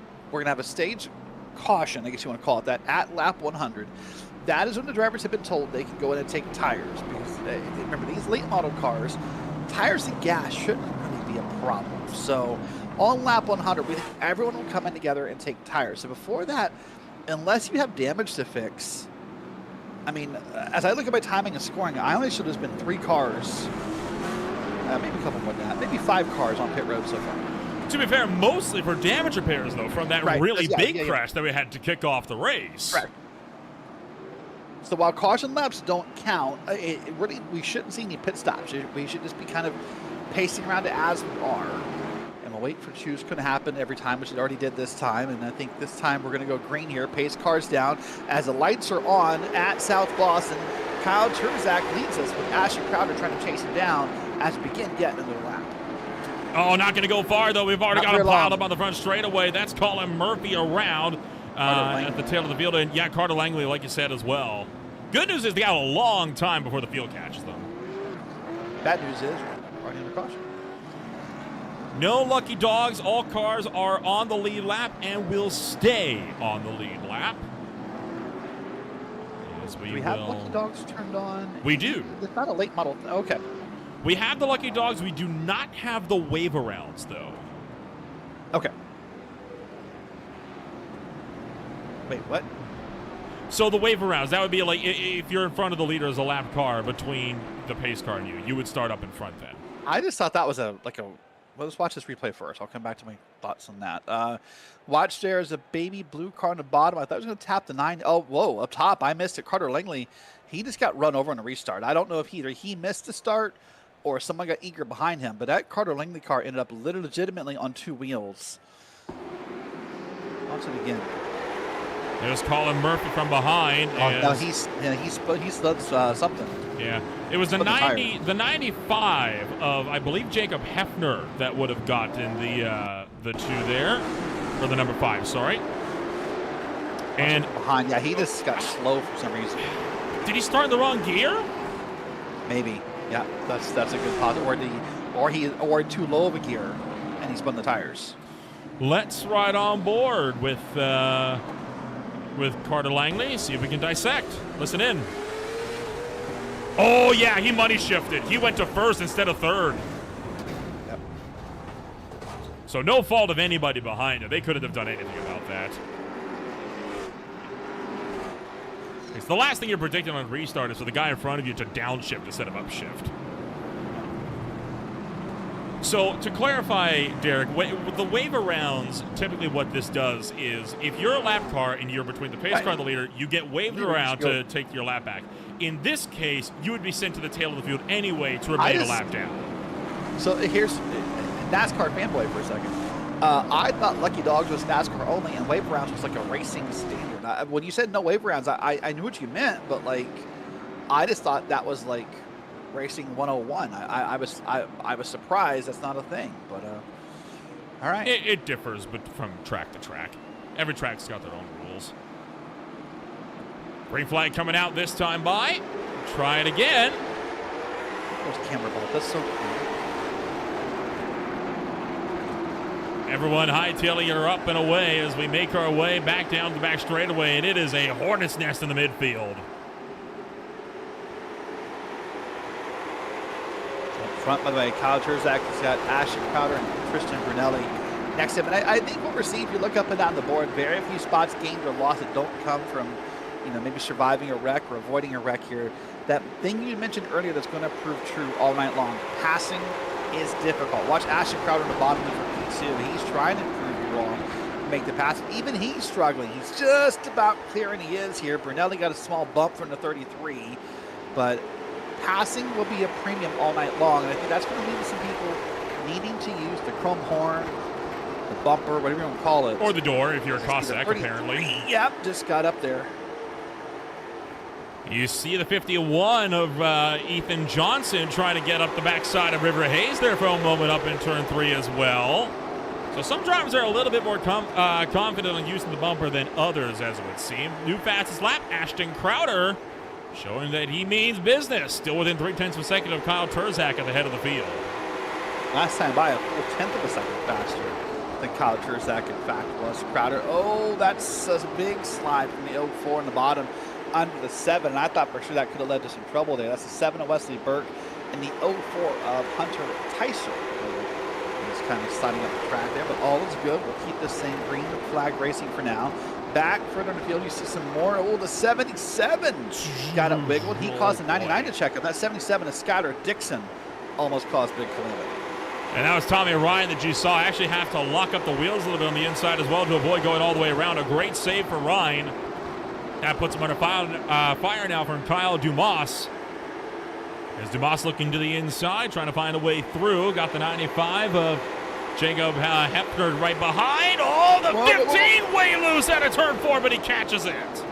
have a stage caution, I guess you want to call it that, at lap 100. That is when the drivers have been told they can go in and take tires, because remember, these late model cars, tires and gas shouldn't really be a problem. So on lap 100, we think everyone will come in together and take tires. So before that, unless you have damage to fix, I mean, as I look at my timing and scoring, I only should have been 3 cars, maybe a couple more than that, maybe 5 cars on pit road so far. To be fair, mostly for damage repairs, though, from that Right, really yeah, big yeah. crash that we had to kick off the race. Correct. So while caution laps don't count, it really, we shouldn't see any pit stops. We should just be kind of pacing around as we are. And we'll wait for choose could happen every time, which it already did this time. And I think this time we're going to go green here, pace cars down. As the lights are on at South Boston, Kyle Turzak leads us with Ashton Crowder trying to chase him down as we begin getting into the lap. Oh, not going to go far, though. We've already Not got him very piled long. up on the front straightaway. That's Colin Murphy around at the tail of the field. And, yeah, Carter Langley, like you said, as well. Good news is they got a long time before the field catches them. Bad news is we're already under caution. No lucky dogs. All cars are on the lead lap and will stay on the lead lap. As Do we have lucky dogs turned on? We do. It's not a late model. Okay. We have the lucky dogs. We do not have the wave arounds, though. Okay. Wait, what? So the wave arounds, that would be like if you're in front of the leader as a lap car between the pace car and you would start up in front then. I just thought that was well, let's watch this replay first. I'll come back to my thoughts on that. Watch, there's a baby blue car on the bottom. I thought I was going to tap the 9. Oh, whoa, up top. I missed it. Carter Langley, he just got run over on a restart. I don't know if either he missed the start or someone got eager behind him, but that Carter Langley car ended up legitimately on 2 wheels. Watch it again. There's Colin Murphy from behind. No, he slid something. Yeah, it was the Split the 95 of, I believe, Jacob Hefner that would have gotten the 2 there, or the number 5, sorry. And Behind, yeah, he just got slow for some reason. did he start in the wrong gear? Maybe. Yeah, that's a good possibility. Or too low of a gear, and he spun the tires. Let's ride on board with Carter Langley. See if we can dissect. Listen in. Oh yeah, he money shifted. He went to first instead of third. Yep. So no fault of anybody behind him. They couldn't have done anything about that. It's the last thing you're predicting on restart is for the guy in front of you to downshift instead of upshift. So to clarify, Derek, the wave arounds, typically what this does is if you're a lap car and you're between the pace car and the leader, you get waved around to take your lap back. In this case, you would be sent to the tail of the field anyway to remain a lap down. So here's NASCAR fanboy for a second. I thought Lucky Dogs was NASCAR only, and wave arounds was like a racing standard. When you said no wave arounds, I knew what you meant, but like, I just thought that was like Racing 101. I was surprised that's not a thing, but all right. It differs, but from track to track. Every track's got their own rules. Green flag coming out this time by. Try it again. There's camera bolt. That's so cool. Everyone hightailing her up and away as we make our way back down the back straightaway, and it is a hornet's nest in the midfield. Front, by the way, Kyle Turzak has got Ashton Crowder and Christian Brunelli next to him. And I think what we're seeing, if you look up and down the board, very few spots gained or lost that don't come from, maybe surviving a wreck or avoiding a wreck here. That thing you mentioned earlier that's going to prove true all night long, passing is difficult. Watch Ashton Crowder on the bottom of the P2. He's trying to prove you wrong, make the pass. Even he's struggling. He's just about clearing. He is here. Brunelli got a small bump from the 33, but passing will be a premium all night long, and I think that's going to lead to some people needing to use the chrome horn, the bumper, whatever you want to call it. Or the door if you're a Cossack, apparently. Yep, just got up there. You see the 51 of Ethan Johnson trying to get up the backside of River Hayes there for a moment up in turn 3 as well. So some drivers are a little bit more confident on using the bumper than others, as it would seem. New fastest lap, Ashton Crowder, showing that he means business. Still within 0.3 of a second of Kyle Turzak at the head of the field. Last time by a full 1/10 of a second faster than Kyle Turzak, in fact, was. Crowder, oh, that's a big slide from the 04 in the bottom under the 7, and I thought for sure that could have led to some trouble there. That's the 7 of Wesley Burke and the 04 of Hunter Tyser. He's kind of sliding up the track there, but all is good. We'll keep this thing green flag racing for now. Back further in the field, you see some more. Oh, the 77 got it wiggled. He caused the 99 to check up. That 77 of Skylar Dixon almost caused big calamity. And that was Tommy Ryan that you saw actually have to lock up the wheels a little bit on the inside as well to avoid going all the way around. A great save for Ryan. That puts him under fire now from Kyle Dumas. As Dumas looking to the inside, trying to find a way through. Got the 95 of Jacob Hepner right behind. Oh, the 15 way loose out of turn 4, but he catches it.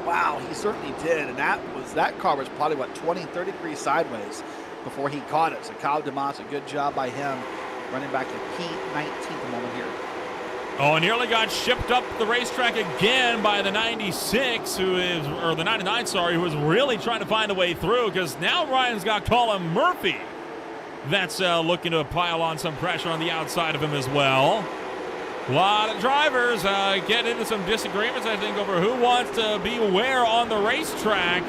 Wow, he certainly did. And that car was probably, 20, 30 degrees sideways before he caught it. So Kyle Dumas, a good job by him, running back to P19 moment here. Oh, nearly got shipped up the racetrack again by the 96, or the 99, sorry, who was really trying to find a way through, because now Ryan's got Colin Murphy that's looking to pile on some pressure on the outside of him as well. A lot of drivers get into some disagreements, I think, over who wants to be where on the racetrack.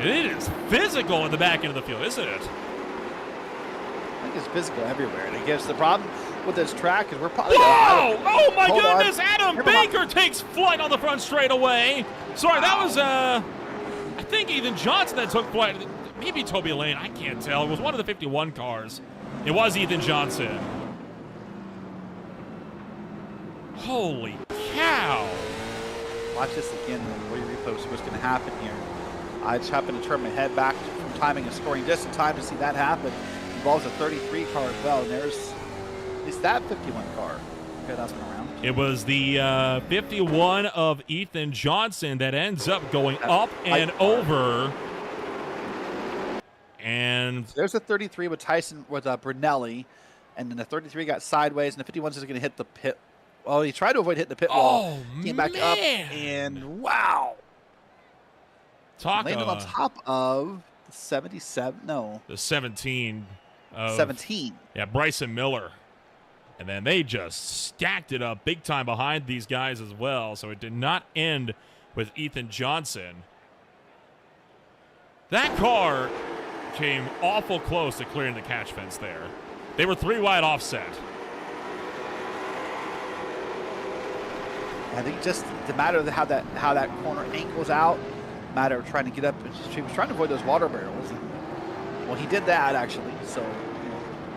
It is physical in the back end of the field, isn't it? I think it's physical everywhere, and it gives the problem with this track is we're probably whoa! Oh my goodness! Adam Baker takes flight on the front straightaway. Sorry, that was I think Ethan Johnson that took flight. Maybe Toby Lane. I can't tell. It was one of the 51 cars. It was Ethan Johnson. Holy cow! Watch this again. Where you repost what's going to happen here. I just happened to turn my head back from timing and scoring just in time to see that happen. Involves a 33 car as well, and there's at least that 51 car. Good up and around. It was the 51 of Ethan Johnson that ends up going up and over. And there's a 33 with Tyson with Brunelli, and then the 33 got sideways, and the 51 is going to hit the pit. Well, he tried to avoid hitting the pit wall. Came back up, and wow. Landed on top of the 77. No. The 17. 17. Yeah, Bryson Miller. And then they just stacked it up big time behind these guys as well. So it did not end with Ethan Johnson. That car came awful close to clearing the catch fence there. They were 3 wide offset. I think just the matter of how that corner ankles out, matter of trying to get up. He was trying to avoid those water barrels. And, well, he did that actually. So,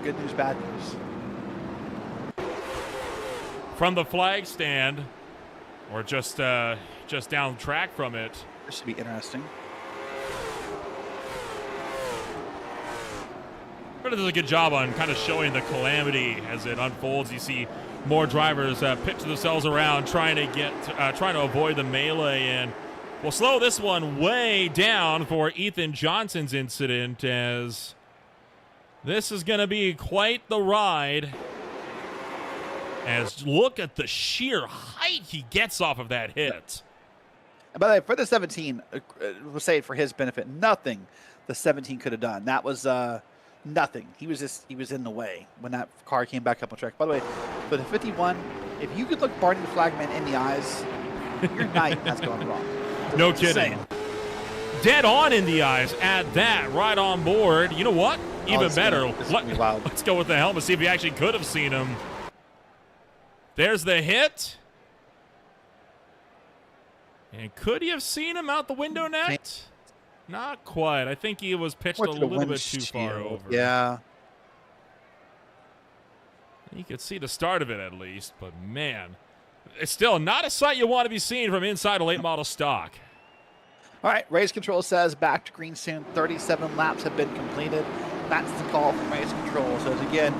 good news, bad news. From the flag stand, or just down the track from it. This should be interesting. But it does a good job on kind of showing the calamity as it unfolds. You see more drivers pitch themselves around trying to avoid the melee, and we'll slow this one way down for Ethan Johnson's incident, as this is going to be quite the ride. As look at the sheer height he gets off of that hit. And by the way, for the 17, we'll say it for his benefit, nothing the 17 could have done. That was nothing. He was in the way when that car came back up on track. By the way, for the 51, if you could look Barney the Flagman in the eyes, your night has gone wrong. No kidding. Dead on in the eyes at that, right on board. You know what? Even better. Let's go with the helmet, see if he actually could have seen him. There's the hit. And could he have seen him out the window net? Not quite. I think he was pitched a little bit too far over. Yeah. You could see the start of it at least, but man, it's still not a sight you want to be seeing from inside a late model stock. All right, race control says back to green soon. 37 laps have been completed. That's the call from race control. Says again,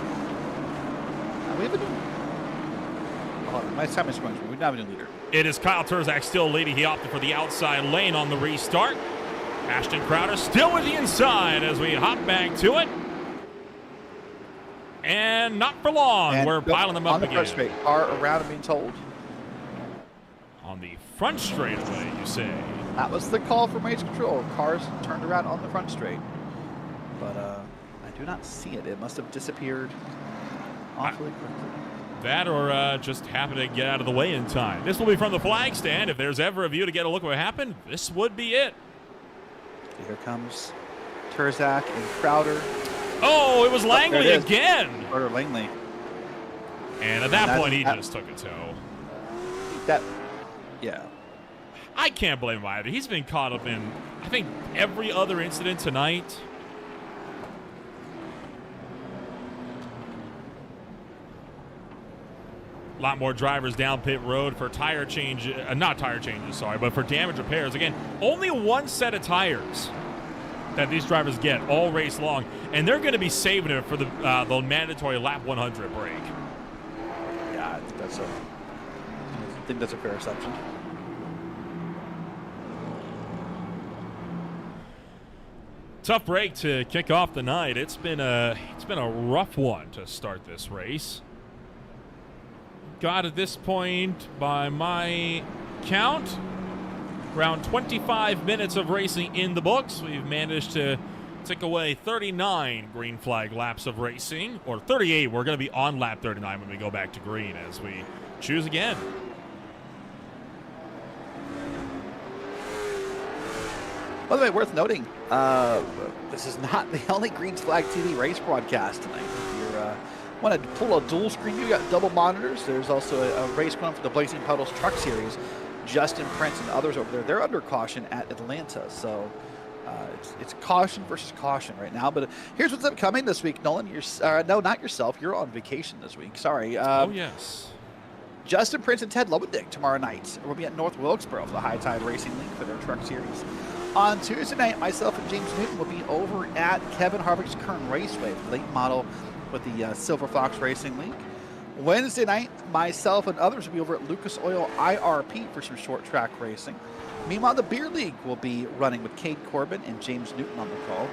we have a new. Hold on, my time is going. We don't have a new leader. It is Kyle Turzak still leading. He opted for the outside lane on the restart. Ashton Crowder still with the inside as we hop back to it. And not for long. And we're piling them up on the again. front straight. Car around and being told. On the front straightaway, you say? That was the call from race control. Cars turned around on the front straight. But I do not see it. It must have disappeared awfully quickly. That or just happened to get out of the way in time. This will be from the flag stand. If there's ever a view to get a look at what happened, this would be it. Here comes Turzak and Crowder. Oh, it was Langley there it is. again. Or Langley. And at that point, he just took a tow. That, yeah. I can't blame him either. He's been caught up in, I think, every other incident tonight. A lot more drivers down pit road for tire change, not tire changes, sorry, but for damage repairs. Again, only one set of tires that these drivers get all race long, and they're going to be saving it for the mandatory lap 100 break. Yeah, I think that's a fair assumption. Tough break to kick off the night. It's been a rough one to start this race. Got at this point, by my count, around 25 minutes of racing in the books. We've managed to take away 39 green flag laps of racing, or 38. We're going to be on lap 39 when we go back to green as we choose again. By the way, worth noting, this is not the only Green Flag TV race broadcast tonight. If you want to pull a dual screen, you got double monitors. There's also a race going for the Blazing Puddles Truck Series. Justin Prince and others over there, they're under caution at Atlanta. So it's caution versus caution right now. But here's what's upcoming this week, Nolan. No, not yourself. You're on vacation this week. Sorry. Oh, yes. Justin Prince and Ted Lobendick tomorrow night. We'll be at North Wilkesboro for the High Tide Racing League for their Truck Series. On Tuesday night, myself and James Newton will be over at Kevin Harvick's Kern Raceway, late model with the Silver Fox Racing League. Wednesday night, myself and others will be over at Lucas Oil IRP for some short track racing. Meanwhile, the Beer League will be running with Cade Corbin and James Newton on the call.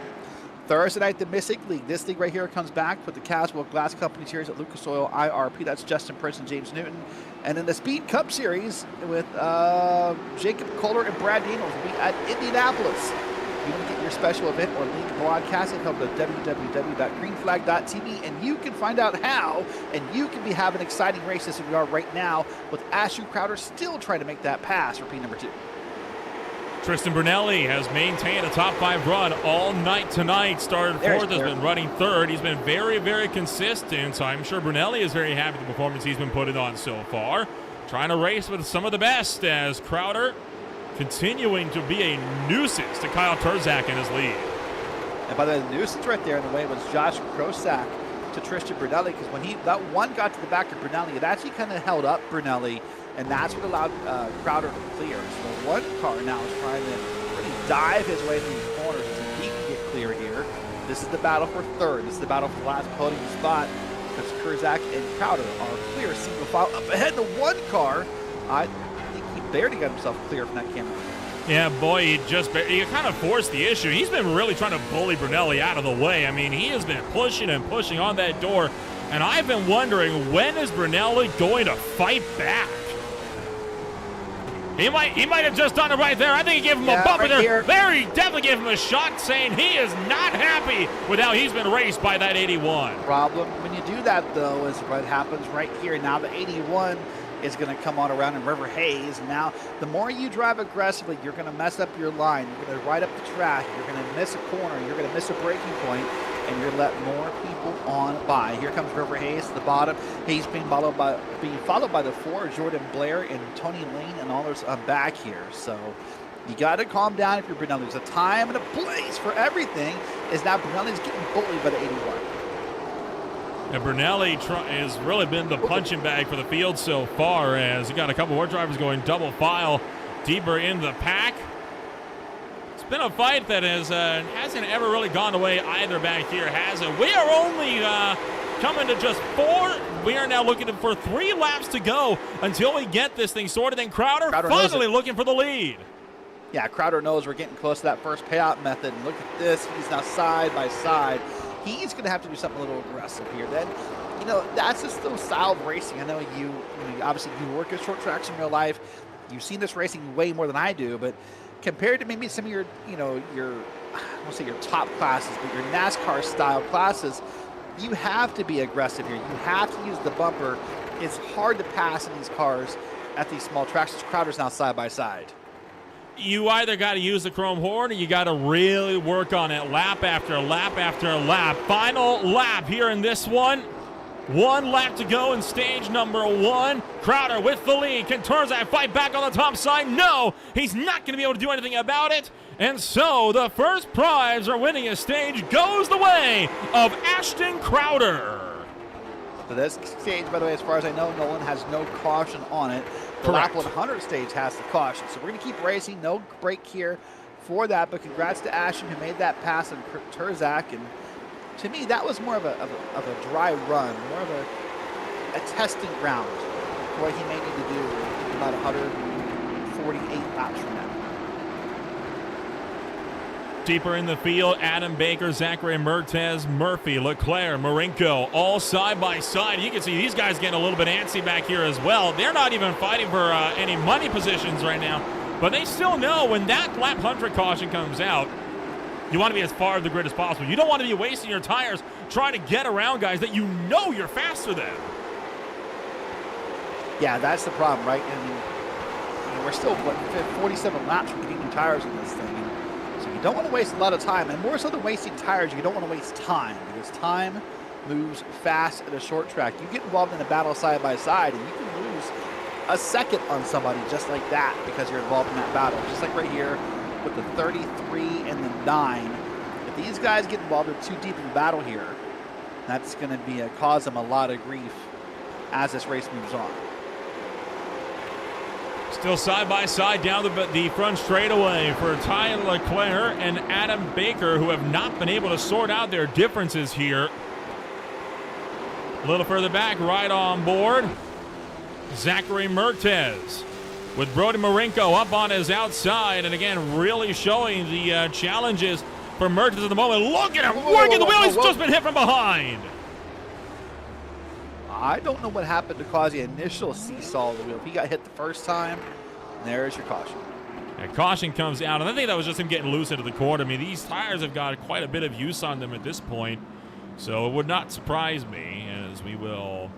Thursday night, the Mystic League. This league right here comes back with the Caswell Glass Company Series at Lucas Oil IRP. That's Justin Prince and James Newton. And then the Speed Cup Series with Jacob Kohler and Brad Daniels will be at Indianapolis. If you want to get your special event or link broadcasting, come to www.greenflag.tv and you can find out how, and you can be having exciting races as we are right now with Ashton Crowder still trying to make that pass for P number 2. Tristan Brunelli has maintained a top 5 run all night tonight. Started fourth, has been running third. He's been very, very consistent, so I'm sure Brunelli is very happy with the performance he's been putting on so far. Trying to race with some of the best as Crowder continuing to be a nuisance to Kyle Turzak in his lead. And by the nuisance right there in the way was Josh Krosak to Tristan Brunelli, because when that one got to the back of Brunelli, it actually kind of held up Brunelli, and that's what allowed Crowder to clear. So one car now is trying to really dive his way through the corners so he can get clear here. This is the battle for third. This is the battle for the last podium spot, because Turzak and Crowder are clear single file up ahead. The one car, I think he barely got himself clear from that camera. Yeah, boy, he kind of forced the issue. He's been really trying to bully Brunelli out of the way. I mean, he has been pushing and pushing on that door, and I've been wondering, when is Brunelli going to fight back? He might have just done it right there. I think he gave him a bumper right there. here. There, he definitely gave him a shot, saying he is not happy with how he's been raced by that 81. Problem when you do that, though, is what happens right here. Now the 81 is going to come on around in River Hayes. Now, the more you drive aggressively, you're going to mess up your line. You're going to ride up the track. You're going to miss a corner. You're going to miss a braking point, and you're going to let more people on by. Here comes River Hayes to the bottom. He's being followed by the 4, Jordan Blair and Tony Lane, and all those back here. So you got to calm down if you're Brunelli. There's a time and a place for everything. Is now Brunelli's getting bullied by the 81. And Brunelli has really been the punching bag for the field so far, as you got a couple more drivers going double file deeper in the pack. It's been a fight that hasn't ever really gone away either back here, has it? We are only coming to just 4. We are now looking for 3 laps to go until we get this thing sorted. And Crowder finally looking for the lead. Yeah, Crowder knows we're getting close to that first payout method. And look at this. He's now side by side. He's going to have to do something a little aggressive here. Then, that's just the style of racing. I know you obviously you work at short tracks in real life. You've seen this racing way more than I do, but compared to maybe some of your, I won't say your top classes, but your NASCAR style classes, you have to be aggressive here. You have to use the bumper. It's hard to pass in these cars at these small tracks. Crowder's now side by side. You either got to use the chrome horn or you got to really work on it lap after lap after lap. Final lap here in this one. 1 lap to go in stage number 1. Crowder with the lead. Can Terzak fight back on the top side? No, he's not going to be able to do anything about it. And so the first prize or winning a stage goes the way of Ashton Crowder. So this stage, by the way, as far as I know, Nolan has no caution on it. The lap 100 stage has the caution. So we're going to keep racing. No break here for that. But congrats to Ashton who made that pass on Terzak. And to me, that was more of a dry run, more of a testing ground for what he may need to do about 148 laps from now. Deeper in the field, Adam Baker, Zachary Mertes, Murphy, Leclerc, Marinko, all side by side. You can see these guys getting a little bit antsy back here as well. They're not even fighting for any money positions right now, but they still know when that lap 100 caution comes out, you want to be as far of the grid as possible. You don't want to be wasting your tires trying to get around guys that you know you're faster than. Yeah, that's the problem, right? And we're still, 47 laps from getting new tires in this thing. So you don't want to waste a lot of time. And more so than wasting tires, you don't want to waste time. Because time moves fast at a short track. You get involved in a battle side by side, and you can lose a second on somebody just like that because you're involved in that battle. Just like right here with the 33 and the 9. If these guys get involved in too deep in the battle here, that's going to cause them a lot of grief as this race moves on. Still side by side down the front straightaway for Ty Leclerc and Adam Baker, who have not been able to sort out their differences here. A little further back, right on board, Zachary Mertes with Brody Marinko up on his outside, and again, really showing the challenges for Mertes at the moment. Look at him working the wheel. He's just been hit from behind. I don't know what happened to cause the initial seesaw of the wheel. If he got hit the first time, there's your caution. And caution comes out, and I think that was just him getting loose into the corner. I mean, these tires have got quite a bit of use on them at this point, so it would not surprise me as we will.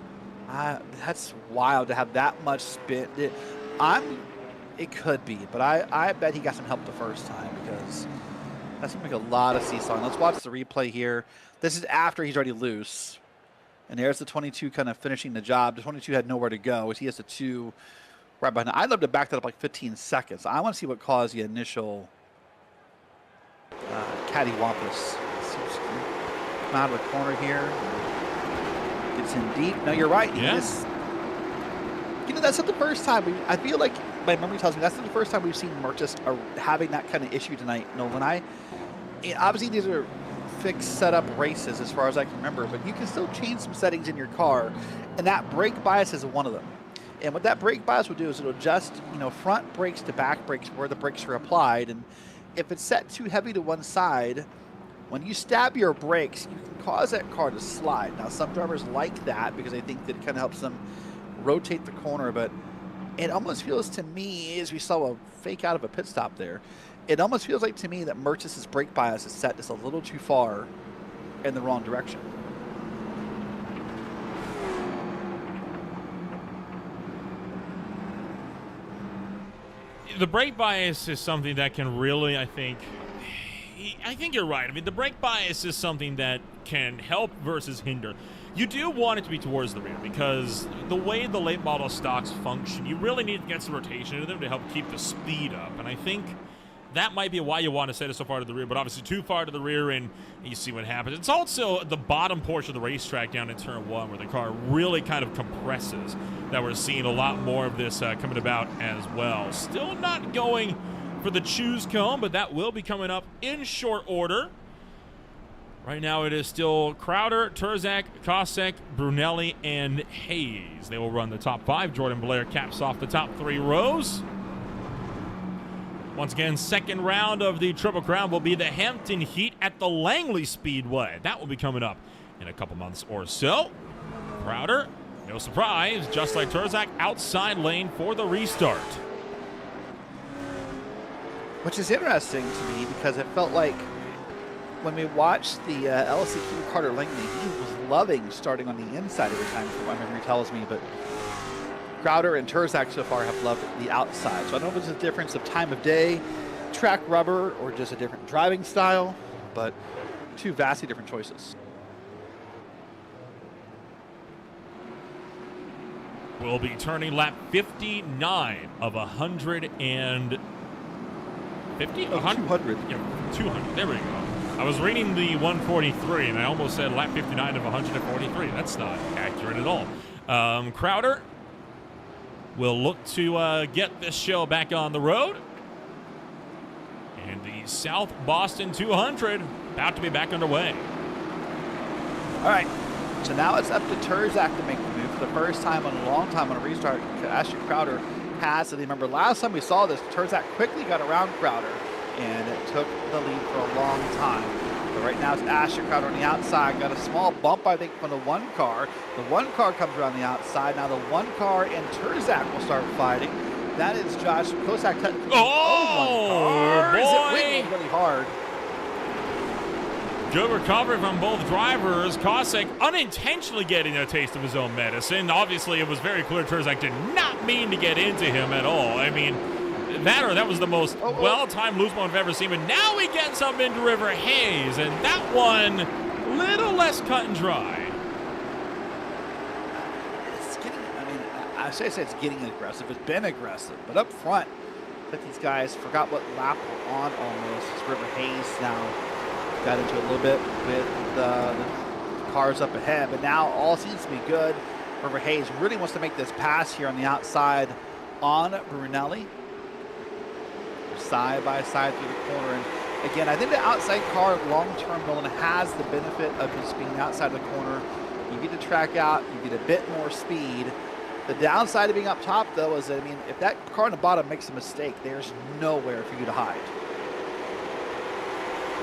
That's wild to have that much spin. It could be, but I bet he got some help the first time because that's going to make a lot of seesawing. Let's watch the replay here. This is after he's already loose. And there's the 22 kind of finishing the job. The 22 had nowhere to go. He has the 2 right behind. I'd love to back that up like 15 seconds. I want to see what caused the initial cattywampus. Come out of the corner here. Gets in deep. No, you're right. Yes. That's not the first time. I feel like my memory tells me that's not the first time we've seen Mertes having that kind of issue tonight. Obviously these are fixed setup races as far as I can remember, but you can still change some settings in your car, and that brake bias is one of them. And what that brake bias will do is it'll adjust front brakes to back brakes where the brakes are applied, and if it's set too heavy to one side, when you stab your brakes, you can cause that car to slide. Now some drivers like that because they think that it kind of helps them rotate the corner, but it almost feels to me, as we saw a fake out of a pit stop there, it almost feels like to me that Mertes' brake bias is set just a little too far in the wrong direction. The brake bias is something that can really, I think you're right. I mean, the brake bias is something that can help versus hinder. You do want it to be towards the rear because the way the late model stocks function, you really need to get some rotation into them to help keep the speed up. And I think that might be why you want to set it so far to the rear, but obviously too far to the rear, and you see what happens. It's also the bottom portion of the racetrack down in turn 1 where the car really kind of compresses, that we're seeing a lot more of this coming about as well. Still not going for the choose cone, but that will be coming up in short order. Right now it is still Crowder, Turzak, Kosek, Brunelli, and Hayes. They will run the top 5. Jordan Blair caps off the top 3 rows. Once again, second round of the Triple Crown will be the Hampton Heat at the Langley Speedway. That will be coming up in a couple months or so. Crowder, no surprise, just like Turzak, outside lane for the restart. Which is interesting to me because it felt like when we watched the LCQ Carter Langley, he was loving starting on the inside every time, from what my memory tells me, but Crowder and Turzak so far have loved the outside. So I don't know if it's a difference of time of day, track rubber, or just a different driving style, but two vastly different choices. We'll be turning lap 59 of 150? 200. Yeah, 200. There we go. I was reading the 143, and I almost said lap 59 of 143. That's not accurate at all. Crowder will look to get this show back on the road. And the South Boston 200 about to be back underway. All right, so now it's up to Turzak to make the move for the first time in a long time on a restart. Ashton Crowder has, and remember last time we saw this, Turzak quickly got around Crowder, and it took the lead for a long time. But right now it's Ashton Crowder on the outside. Got a small bump, I think, from the one car. The one car comes around the outside. Now the one car and Turzak will start fighting. That is Josh Kosak. Oh, boy! It went really hard. Good recovery from both drivers. Kosek unintentionally getting a taste of his own medicine. Obviously, it was very clear Turzak did not mean to get into him at all. I mean, that was the most well-timed loose one I've ever seen. But now we get something into River Hayes, and that one a little less cut and dry. It's getting, I mean, I say it's getting aggressive. It's been aggressive, but up front, I think these guys forgot what lap we're on almost. It's River Hayes now got into a little bit with the cars up ahead, but now all seems to be good. River Hayes really wants to make this pass here on the outside on Brunelli. Side by side through the corner, and again, I think the outside car long-term, Nolan, has the benefit of just being outside the corner. You get the track out, you get a bit more speed. The downside of being up top, though, is that, I mean, if that car on the bottom makes a mistake, there's nowhere for you to hide.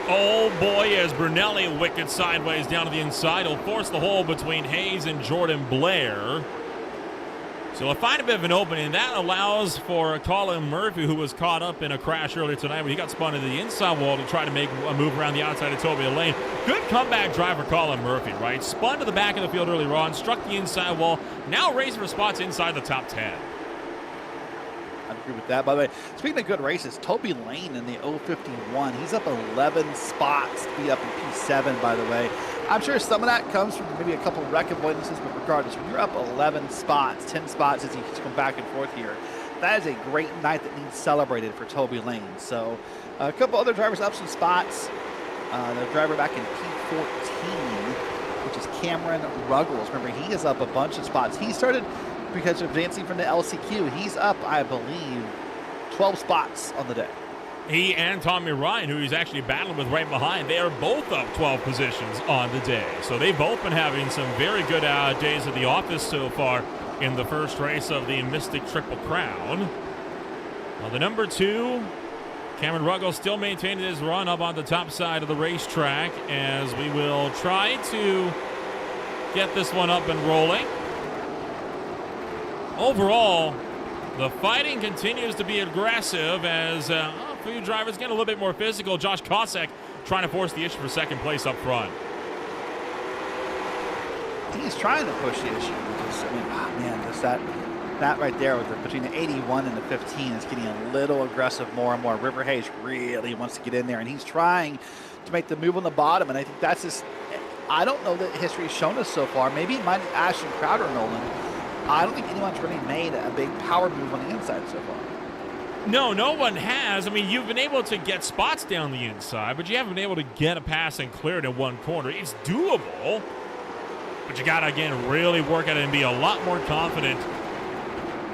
Oh boy, as Brunelli wicked sideways down to the inside, he'll force the hole between Hayes and Jordan Blair. So he'll find a bit of an opening. That allows for Colin Murphy, who was caught up in a crash earlier tonight when he got spun into the inside wall to try to make a move around the outside of Toby Lane. Good comeback drive for Colin Murphy, right? Spun to the back of the field earlier on, struck the inside wall, now racing for spots inside the top 10. I agree with that. By the way, speaking of good races, Toby Lane in the 051, he's up 11 spots to be up in P7, by the way. I'm sure some of that comes from maybe a couple of wreck avoidances, but regardless, when you're up 11 spots, 10 spots as he's going back and forth here, that is a great night that needs celebrated for Toby Lane. So a couple other drivers up some spots. The driver back in P14, which is Cameron Ruggles. Remember, he is up a bunch of spots. He started because of advancing from the LCQ. He's up, I believe, 12 spots on the day. He and Tommy Ryan, who he's actually battling with right behind, they are both up 12 positions on the day. So they've both been having some very good days at the office so far in the first race of the Mystic Triple Crown. Well, the number 2, Cameron Ruggles, still maintaining his run up on the top side of the racetrack as we will try to get this one up and rolling. Overall, the fighting continues to be aggressive as a few drivers get a little bit more physical. Josh Kosek trying to force the issue for second place up front. He's trying to push the issue. Just, I mean, man, just that right there with between the 81 and the 15 is getting a little aggressive more and more. River Hayes really wants to get in there, and he's trying to make the move on the bottom, and I think that's just, I don't know that history has shown us so far. Maybe it might be Ashton Crowder, Nolan. I don't think anyone's really made a big power move on the inside so far. No, no one has. I mean, you've been able to get spots down the inside, but you haven't been able to get a pass and clear it in one corner. It's doable, but you got to, again, really work at it and be a lot more confident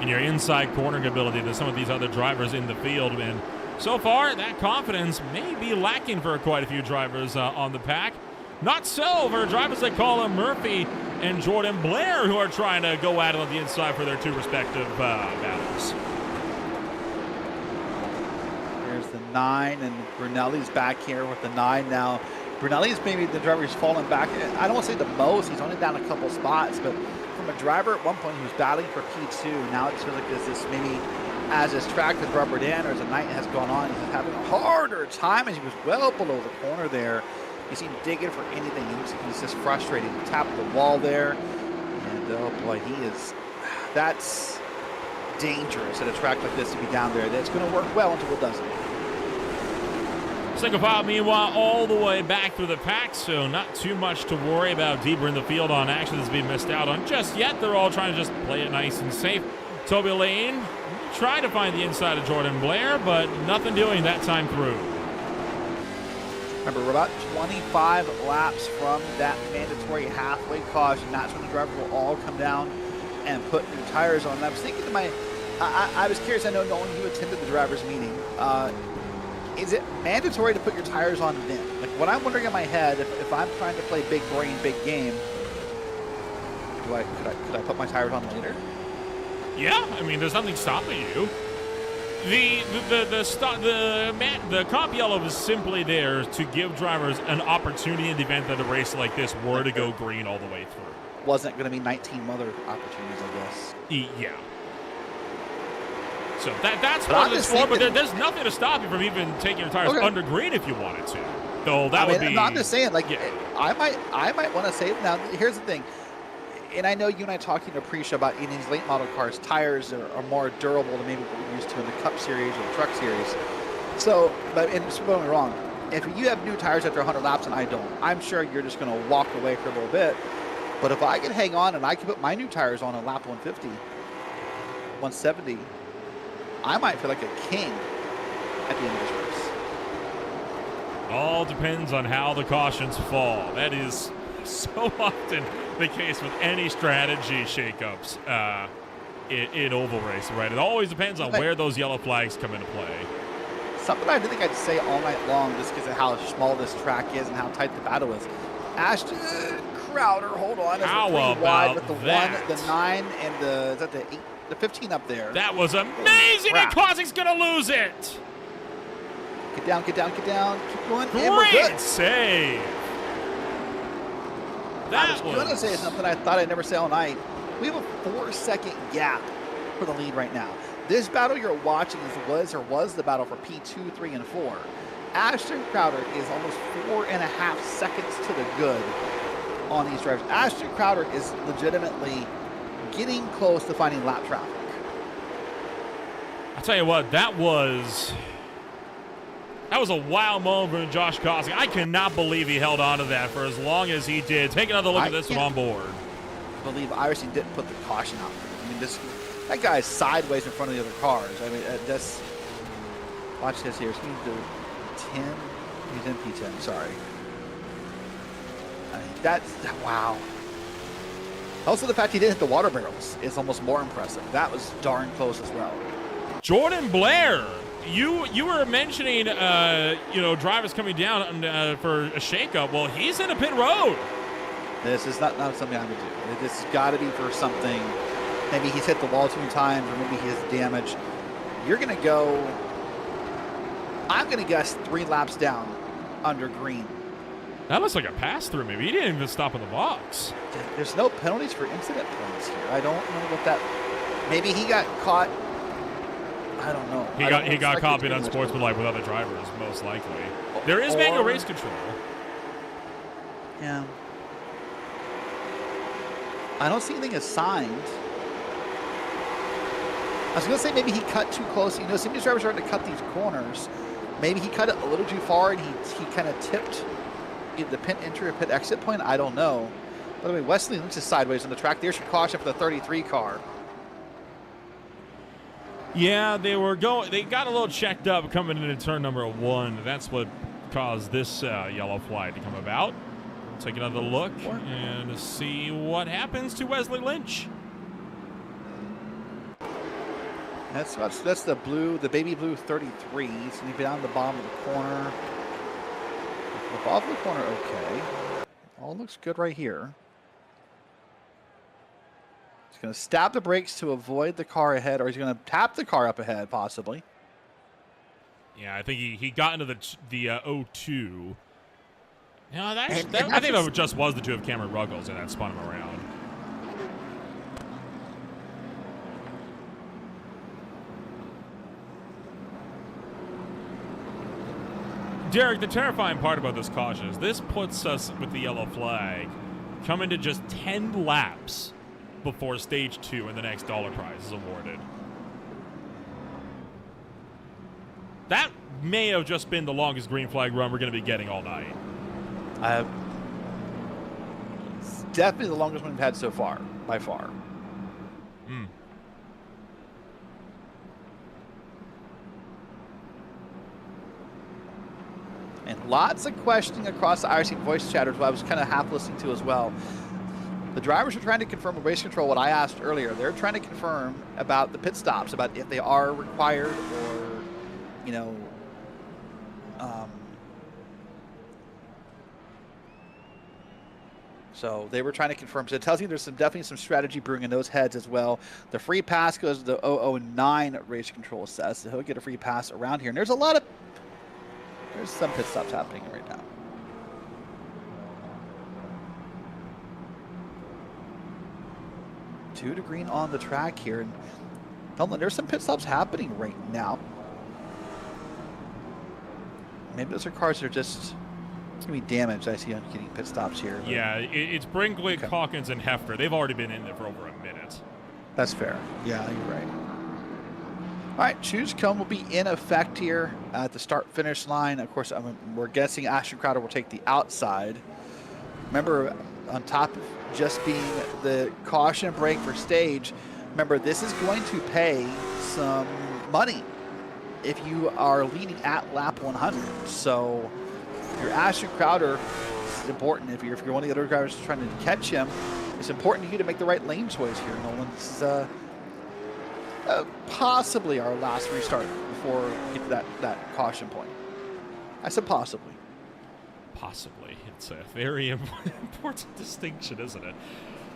in your inside cornering ability than some of these other drivers in the field. And so far, that confidence may be lacking for quite a few drivers on the pack. Not so for drivers like Colin Murphy and Jordan Blair, who are trying to go at it on the inside for their two respective battles. There's the 9, and Brunelli's back here with the 9 now. Brunelli's maybe the driver who's fallen back. I don't want to say the most. He's only down a couple spots, but from a driver at one point who was battling for P2, now it feels like there's this maybe as his track has rubbered in or as the night has gone on, he's having a harder time as he was well below the corner there. You see him digging for anything. He's just frustrated. He tapped the wall there, and oh boy, that's dangerous at a track like this to be down there. That's going to work well until it doesn't. Single file, meanwhile, all the way back through the pack, so not too much to worry about deeper in the field on action that's being missed out on just yet. They're all trying to just play it nice and safe. Toby Lane tried to find the inside of Jordan Blair, but nothing doing that time through. Remember, we're about 25 laps from that mandatory halfway caution. That's when the driver will all come down and put new tires on. And I was thinking to I was curious. I know, Nolan, you attended the drivers' meeting. Is it mandatory to put your tires on then? Like, what I'm wondering in my head, if I'm trying to play big brain, big game, could I put my tires on later? Yeah, I mean, there's nothing stopping you. The comp yellow is simply there to give drivers an opportunity in the event that a race like this were to go green all the way through. Wasn't going to be 19 other opportunities, I guess. Yeah. So that's what it's for, but there's nothing to stop you from even taking your tires under green if you wanted to. Though that would be. No, I'm just saying, like, yeah. I might want to say now. Here's the thing, and I know you and I talking to Prisha about in these late model cars, tires are more durable than maybe what we're used to in the Cup Series or the Truck Series. So, but and don't get me wrong, if you have new tires after 100 laps and I don't, I'm sure you're just going to walk away for a little bit. But if I can hang on and I can put my new tires on lap 150, 170. I might feel like a king at the end of this race. All depends on how the cautions fall. That is so often the case with any strategy shakeups in oval racing, right? It always depends on where those yellow flags come into play. Something I didn't think I'd say all night long just because of how small this track is and how tight the battle is. Ashton Crowder, hold on. How about wide with the that? 1, the 9, and the 8. The 15 up there. That was amazing, and Causing's going to lose it. Get down. Keep going. Great save. I was going to say something I thought I'd never say all night. We have a 4-second gap for the lead right now. This battle you're watching was the battle for P2, 3, and 4. Ashton Crowder is almost 4.5 seconds to the good on these drivers. Ashton Crowder is legitimately getting close to finding lap traffic. I'll tell you what, that was a wild moment for Josh Causing. I cannot believe he held on to that for as long as he did. Take another look at this one on board. I believe Iverson didn't put the caution out. I mean, that guy is sideways in front of the other cars. I mean, watch this here. He's the 10. He's in P10. Sorry. I mean, wow. Also, the fact he didn't hit the water barrels is almost more impressive. That was darn close as well. Jordan Blair, you were mentioning, drivers coming down for a shakeup. Well, he's in a pit road. This is not something I would do. This has got to be for something. Maybe he's hit the wall too many times, or maybe he has damage. You're going to go, I'm going to guess 3 laps down under green. That looks like a pass-through, maybe. He didn't even stop in the box. There's no penalties for incident points here. I don't know what that... Maybe he got caught... I don't know. He got caught being unsportsmanlike with other drivers, most likely. There is manual race control. Yeah. I don't see anything assigned. I was going to say maybe he cut too close. Some of these drivers are starting to cut these corners. Maybe he cut it a little too far and he kind of tipped the pit entry or pit exit point. I don't know. By the way, Wesley Lynch is sideways on the track. There's your caution for the 33 car. Yeah, they got a little checked up coming into turn number 1. That's what caused this yellow flag to come about. Take another look and see what happens to Wesley Lynch. That's the blue, the baby blue 33. It's going to be down the bottom of the corner. The bottom of the corner, okay. All looks good right here. He's going to stab the brakes to avoid the car ahead, or he's going to tap the car up ahead, possibly. Yeah, I think he got into the 02. No, I think that just was the two of Cameron Ruggles, and that spun him around. Derek, the terrifying part about this caution is this puts us with the yellow flag coming to just 10 laps before stage 2 and the next dollar prize is awarded. That may have just been the longest green flag run we're going to be getting all night. It's definitely the longest one we've had so far, by far. And lots of questioning across the IRC voice chatters, what I was kind of half listening to as well. The drivers are trying to confirm with race control what I asked earlier. They're trying to confirm about the pit stops, about if they are required or, you know, so they were trying to confirm. So it tells you there's definitely some strategy brewing in those heads as well. The free pass goes to the 009 race control says. So he'll get a free pass around here. And there's some pit stops happening right now. Two to green on the track here. And there's some pit stops happening right now. Maybe those are cars that are just... It's going to be damaged. I see I'm getting pit stops here. But... Yeah, it's Brinkley, okay. Hawkins, and Hefner. They've already been in there for over a minute. That's fair. Yeah, you're right. All right, choose cone will be in effect here at the start-finish line. Of course, we're guessing Ashton Crowder will take the outside. Remember, on top of just being the caution brake for stage, remember, this is going to pay some money if you are leading at lap 100. So if you're Ashton Crowder, it's important. If you're one of the other drivers trying to catch him, it's important to you to make the right lane choice here, Nolan. This is possibly our last restart before we get to that caution point. I said possibly. Possibly. It's a very important distinction, isn't it?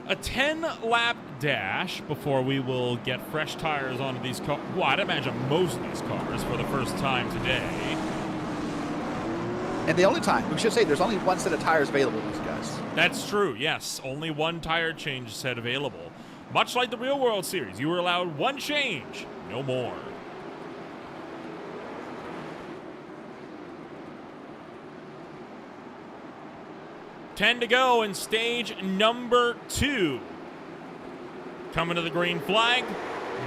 A 10-lap dash before we will get fresh tires onto these cars. Well, I'd imagine most of these cars for the first time today. And the only time, we should say, there's only one set of tires available to these guys. That's true, yes. Only one tire change set available. Much like the Real World Series, you were allowed one change, no more. $10 to go in stage number 2. Coming to the green flag.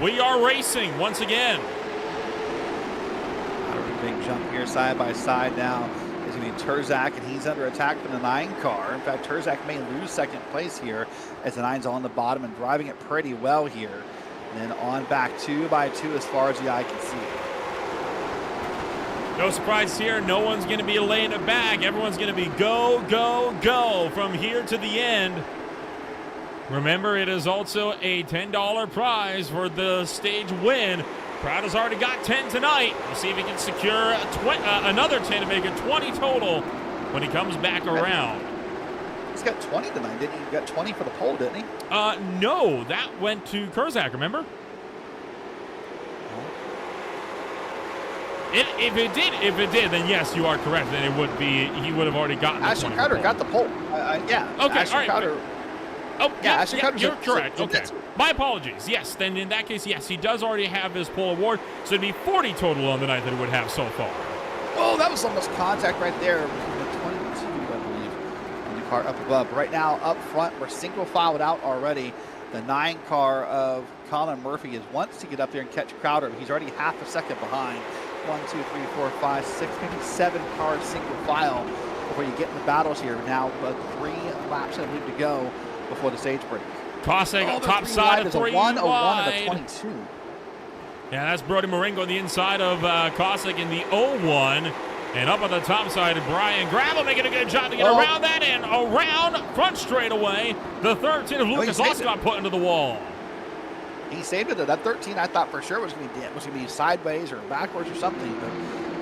We are racing once again. Big jump here side by side now. It's going to be Terzak, and he's under attack from the 9 car. In fact, Terzak may lose second place here as the 9's on the bottom and driving it pretty well here. And then on back 2 by 2 as far as the eye can see. No surprise here. No one's going to be laying it back. Everyone's going to be go, go, go from here to the end. Remember, it is also a $10 prize for the stage win. Proud has already got 10 tonight. We'll see if he can secure another 10 to make it 20 total when he comes back around. He's got 20 tonight, didn't he? He got 20 for the pole, didn't he? No, that went to Kurzak, remember? If it did, then yes, you are correct. Then it would be, he would have already gotten Ashton Crowder got the pole. Yeah. Okay, Ashton all right. Crowder. Oh, yeah, you're correct. So okay. My apologies. Yes, then in that case, yes, he does already have his pole award. So it'd be 40 total on the night that it would have so far. Oh, that was almost contact right there between the 22, I believe, and the car up above. Right now, up front, we're single filed out already. The 9 car of Colin Murphy wants to get up there and catch Crowder. He's already half a second behind. 1, 2, 3, 4, 5, 6, maybe 7 cars single file before you get in the battles here. Now, 3 laps I believe to go before the stage break. Cossack top side of 3 101 wide. and a 22. Yeah, that's Brody Marengo on the inside of Cossack in the 0-1. And up on the top side, Brian Gravel making a good job to get around that and around front straightaway. The 13 of Lucas also got put into the wall. He saved it. That 13 I thought for sure was going to be sideways or backwards or something, but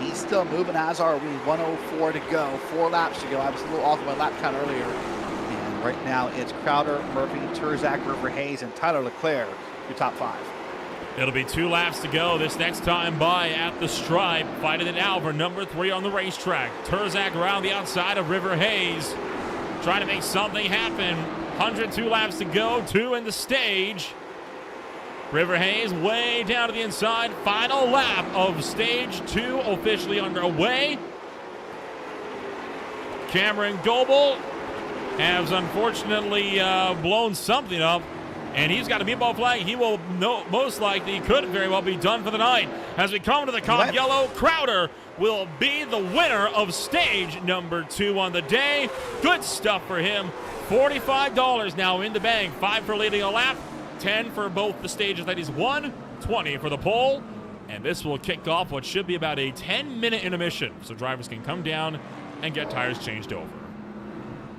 he's still moving, as are we. 104 to go, 4 laps to go. I was a little off my lap count earlier. And right now it's Crowder, Murphy, Turzak, River Hayes, and Tyler Leclerc, your top 5. It'll be 2 laps to go this next time by at the stripe. Fighting it out for number 3 on the racetrack. Turzak around the outside of River Hayes. Trying to make something happen. 102 laps to go, 2 in the stage. River Hayes way down to the inside. Final lap of stage 2 officially underway. Cameron Goebel has unfortunately blown something up. And he's got a meatball flag. He will most likely could very well be done for the night. As we come to the comp yellow, Crowder will be the winner of stage number 2 on the day. Good stuff for him. $45 now in the bank. 5 for leading a lap, 10 for both the stages that he's won, 20 for the pole. And this will kick off what should be about a 10-minute intermission, so drivers can come down and get tires changed over.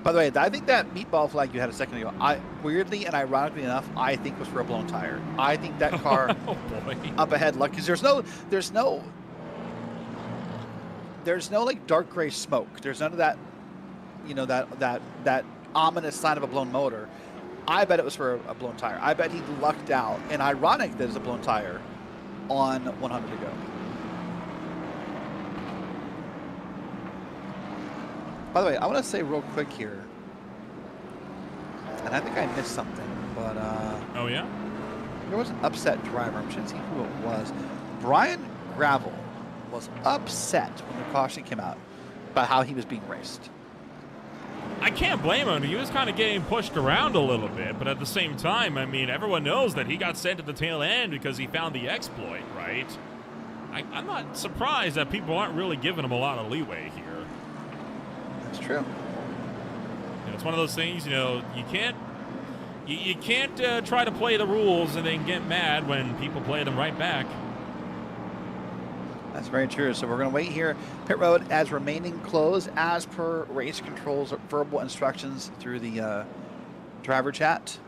By the way, I think that meatball flag you had a second ago, weirdly and ironically enough, I think was for a blown tire. I think that car up ahead, because there's no like dark gray smoke. There's none of that, that ominous sign of a blown motor. I bet it was for a blown tire. I bet he lucked out. And ironic that it's a blown tire on 100 to go. By the way, I want to say real quick here, and I think I missed something, but oh yeah, there was an upset driver. I'm trying to see who it was. Brian Gravel was upset when the caution came out about how he was being raced. I can't blame him. He was kind of getting pushed around a little bit, but at the same time, I mean, everyone knows that he got sent at the tail end because he found the exploit, right? I'm not surprised that people aren't really giving him a lot of leeway here. That's true. It's one of those things, you can't try to play the rules and then get mad when people play them right back. That's very true. So we're going to wait here. Pit road as remaining closed as per race control's verbal instructions through the driver chat.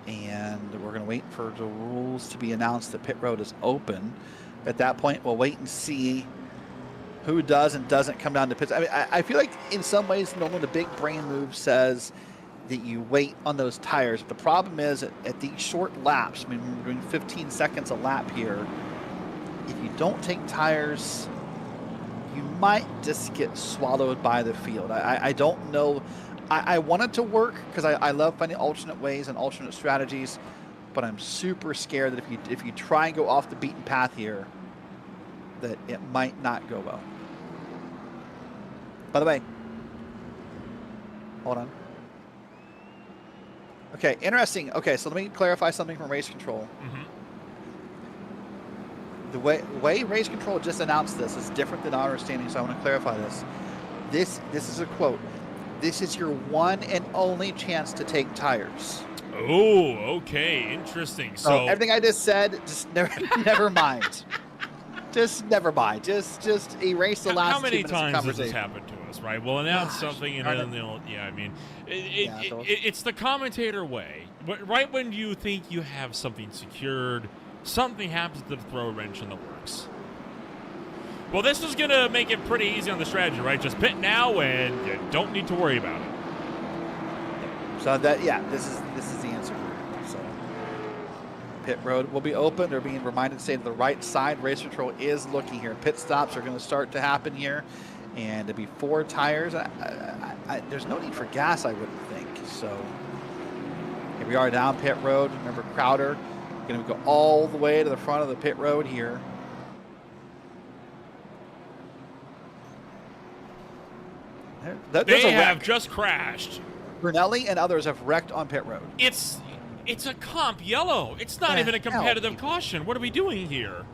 And we're going to wait for the rules to be announced that pit road is open. At that point, we'll wait and see who does and doesn't come down to pits. I mean, I feel like in some ways, normally the big brain move says that you wait on those tires. But the problem is at these short laps, I mean, we're doing 15 seconds a lap here. If you don't take tires, you might just get swallowed by the field. I don't know. I want it to work because I love finding alternate ways and alternate strategies, but I'm super scared that if you try and go off the beaten path here, that it might not go well. By the way, hold on. Okay, interesting. Okay, so let me clarify something from race control. Mm-hmm. The way race control just announced this is different than our understanding, so I want to clarify this. This is a quote. This is your one and only chance to take tires. Oh, okay, interesting. So everything I just said, just never mind. Just never mind. Just erase the last 2 minutes of conversation. How many times does this happen to us, right? We'll announce something and then they'll, I mean, it's the commentator way. Right when you think you have something secured, something happens to throw a wrench in the works. Well, this is going to make it pretty easy on the strategy, right? Just pit now and you don't need to worry about it. So this is the answer. So pit road will be open. They're being reminded to stay to the right side. Race control is looking here. Pit stops are going to start to happen here, and to be 4 tires. There's no need for gas, I wouldn't think. So here we are down pit road. Remember Crowder going to go all the way to the front of the pit road here. They have just crashed. Brunelli and others have wrecked on pit road. It's a comp yellow. It's not even a competitive caution. What are we doing here?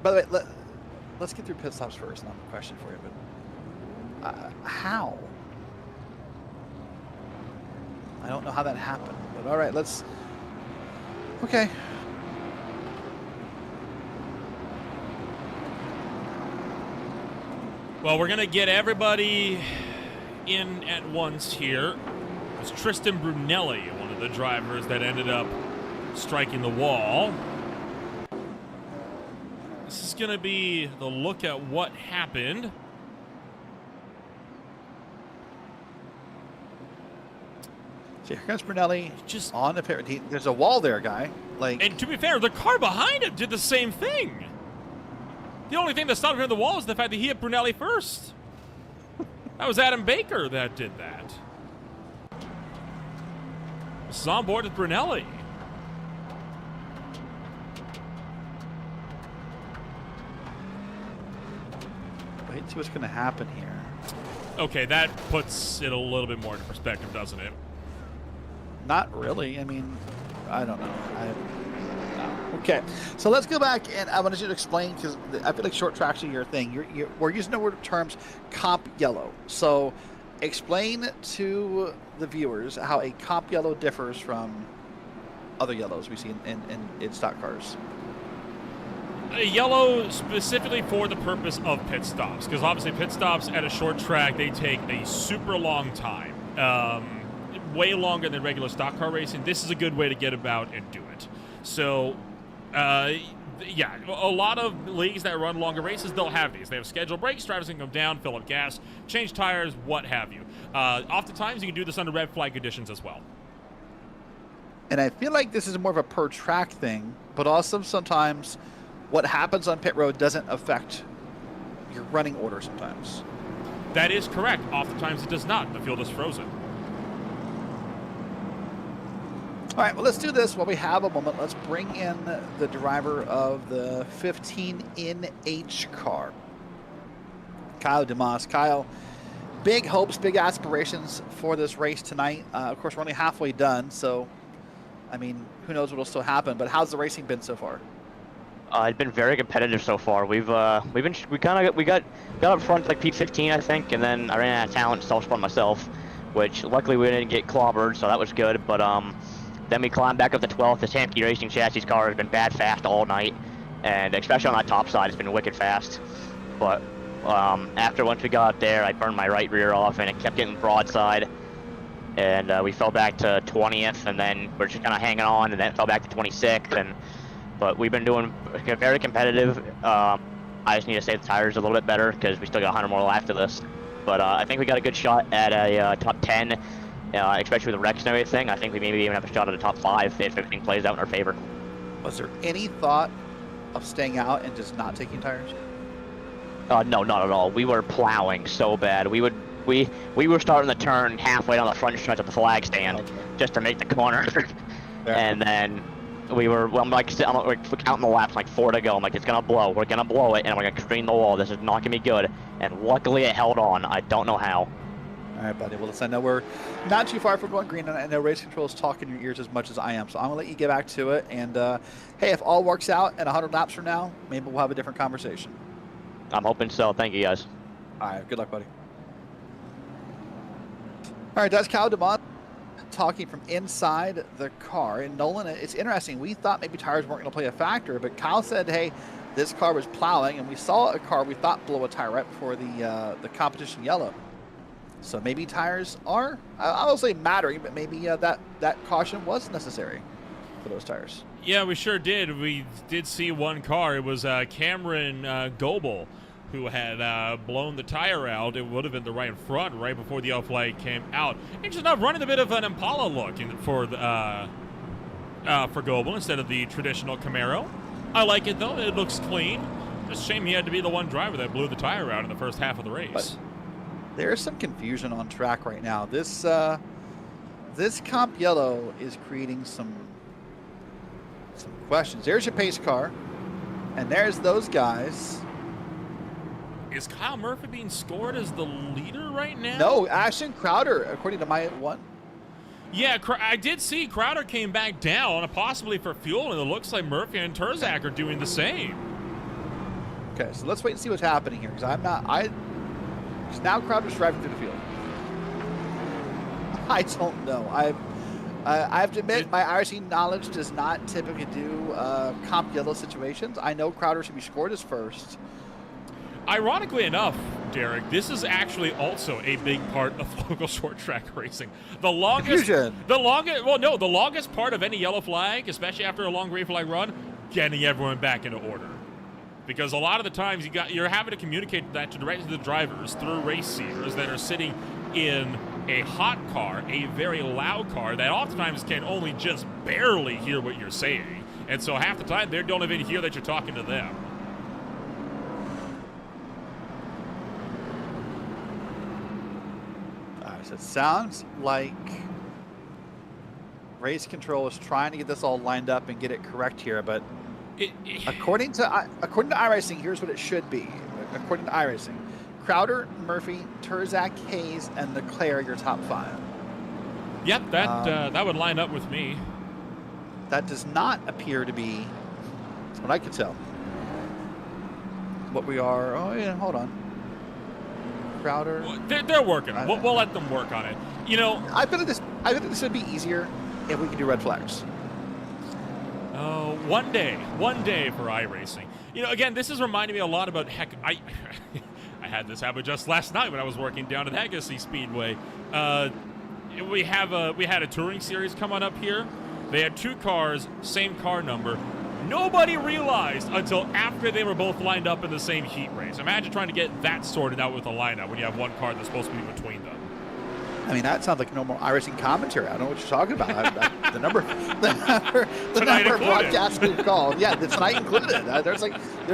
By the way, let's get through pit stops first. Not a question for you, but how? I don't know how that happened. But all right, let's Okay. Well, we're going to get everybody in at once here. It's Tristan Brunelli, one of the drivers that ended up striking the wall. This is going to be the look at what happened. So here comes Brunelli Just on the pit. There's a wall there, guy. Like, And to be fair, the car behind him did the same thing. The only thing that stopped him in the wall is the fact that he hit Brunelli first. That was Adam Baker that did that. This is on board with Brunelli. wait and see what's going to happen here. Okay, that puts it a little bit more into perspective, doesn't it? Not really. I mean, I don't know. No. Okay, so let's go back, and I want you to explain, because I feel like short tracks are your thing. We're using the word terms comp yellow. So explain to the viewers how a comp yellow differs from other yellows we see in stock cars. A yellow specifically for the purpose of pit stops, because obviously pit stops at a short track, they take a super long time. Way longer than regular stock car racing. This is a good way to get about and do it. So, yeah, a lot of leagues that run longer races, they'll have these. They have scheduled breaks, drivers can come down, fill up gas, change tires, what have you. Oftentimes, you can do this under red flag conditions as well. And I feel like this is more of a per track thing, but also sometimes what happens on pit road doesn't affect your running order sometimes. That is correct. Oftentimes, it does not. The field is frozen. All right, well, let's do this while we have a moment. Let's bring in the driver of the 15NH car, Kyle Demas. Kyle, big hopes, big aspirations for this race tonight. Of course, we're only halfway done, so, I mean, who knows what will still happen, but how's the racing been so far? It's been very competitive so far. We got up front like P15, I think, and then I ran out of talent, self-spun myself, which luckily we didn't get clobbered, so that was good. But then we climbed back up to 12th. The Samke Racing chassis car has been bad fast all night, and especially on that top side, it's been wicked fast. But once we got up there, I burned my right rear off, and it kept getting broadside, and we fell back to 20th, and then we're just kind of hanging on, and then it fell back to 26th, but we've been doing very competitive. I just need to save the tires a little bit better because we still got 100 more laps to this. But I think we got a good shot at a top 10, especially with the wrecks and everything. I think we maybe even have a shot at a top 5 if everything plays out in our favor. Was there any thought of staying out and just not taking tires? No, not at all. We were plowing so bad. We were starting the turn halfway down the front stretch of the flag stand just to make the corner, and then we were, well, I'm counting the laps, like 4 to go. I'm like, it's gonna blow. We're gonna blow it, and we're gonna screen the wall. This is not gonna be good. And luckily, it held on. I don't know how. All right, buddy. Well, listen, I know we're not too far from going green, and I know race control is talking in your ears as much as I am. So I'm gonna let you get back to it. And hey, if all works out at 100 laps from now, maybe we'll have a different conversation. I'm hoping so. Thank you, guys. All right. Good luck, buddy. All right, that's Kyle DeMont talking from inside the car. And Nolan, it's interesting. We thought maybe tires weren't going to play a factor, but Kyle said, hey, this car was plowing, and we saw a car we thought blow a tire right before the competition yellow. So maybe tires are, I won't say mattering, but maybe that caution was necessary for those tires. Yeah, we sure did. We did see one car. It was Cameron Goebel who had blown the tire out. It would have been the right front right before the yellow flag came out. Interesting enough, running a bit of an Impala look for Goebel instead of the traditional Camaro. I like it, though. It looks clean. Just a shame he had to be the one driver that blew the tire out in the first half of the race. But there's some confusion on track right now. This comp yellow is creating some questions. There's your pace car, and there's those guys. Is Kyle Murphy being scored as the leader right now? No, Ashton Crowder, according to my one. Yeah, I did see Crowder came back down, possibly for fuel, and it looks like Murphy and Terzak are doing the same. Okay, so let's wait and see what's happening here, because now Crowder's driving through the field. I don't know. I have to admit, my IRC knowledge does not typically do comp yellow situations. I know Crowder should be scored as first. Ironically enough, Derek, this is actually also a big part of local short track racing. The longest part of any yellow flag, especially after a long green flag run, getting everyone back into order. Because a lot of the times you're having to communicate that directly to the drivers through race seers that are sitting in a hot car, a very loud car that oftentimes can only just barely hear what you're saying. And so half the time they don't even hear that you're talking to them. So it sounds like race control is trying to get this all lined up and get it correct here, but according to iRacing, here's what it should be. According to iRacing, Crowder, Murphy, Turzak, Hayes, and Leclerc are your top 5. Yep, that would line up with me. That does not appear to be, that's what I could tell, what we are. Oh yeah, hold on. Crowder. Well, they're working on it. We'll let them work on it. You know, I feel like this would be easier if we could do red flags. Oh, one day for iRacing. You know, again, this is reminding me a lot about I had this happen just last night when I was working down at Hagacy Speedway. We had a touring series come on up here. They had 2 cars, same car number. Nobody realized until after they were both lined up in the same heat race. Imagine trying to get that sorted out with a lineup when you have one car that's supposed to be between them. I mean, that sounds like normal iRacing commentary. I don't know what you're talking about. The number of broadcasts we've called. Yeah, the tonight included. There's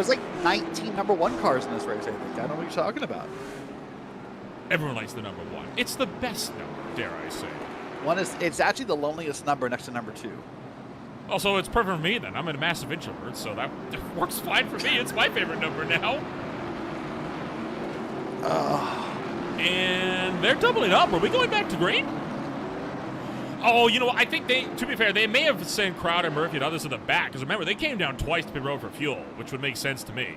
like 19 number 1 cars in this race, I think. I don't know what you're talking about. Everyone likes the number 1. It's the best number, dare I say. It's actually the loneliest number next to number 2. Also, it's perfect for me then. I'm a massive introvert, so that works fine for me. It's my favorite number now. And they're doubling up. Are we going back to green? Oh, you know what? I think to be fair, they may have sent Crowder, Murphy, and others to the back. Because remember, they came down twice to pit road for fuel, which would make sense to me.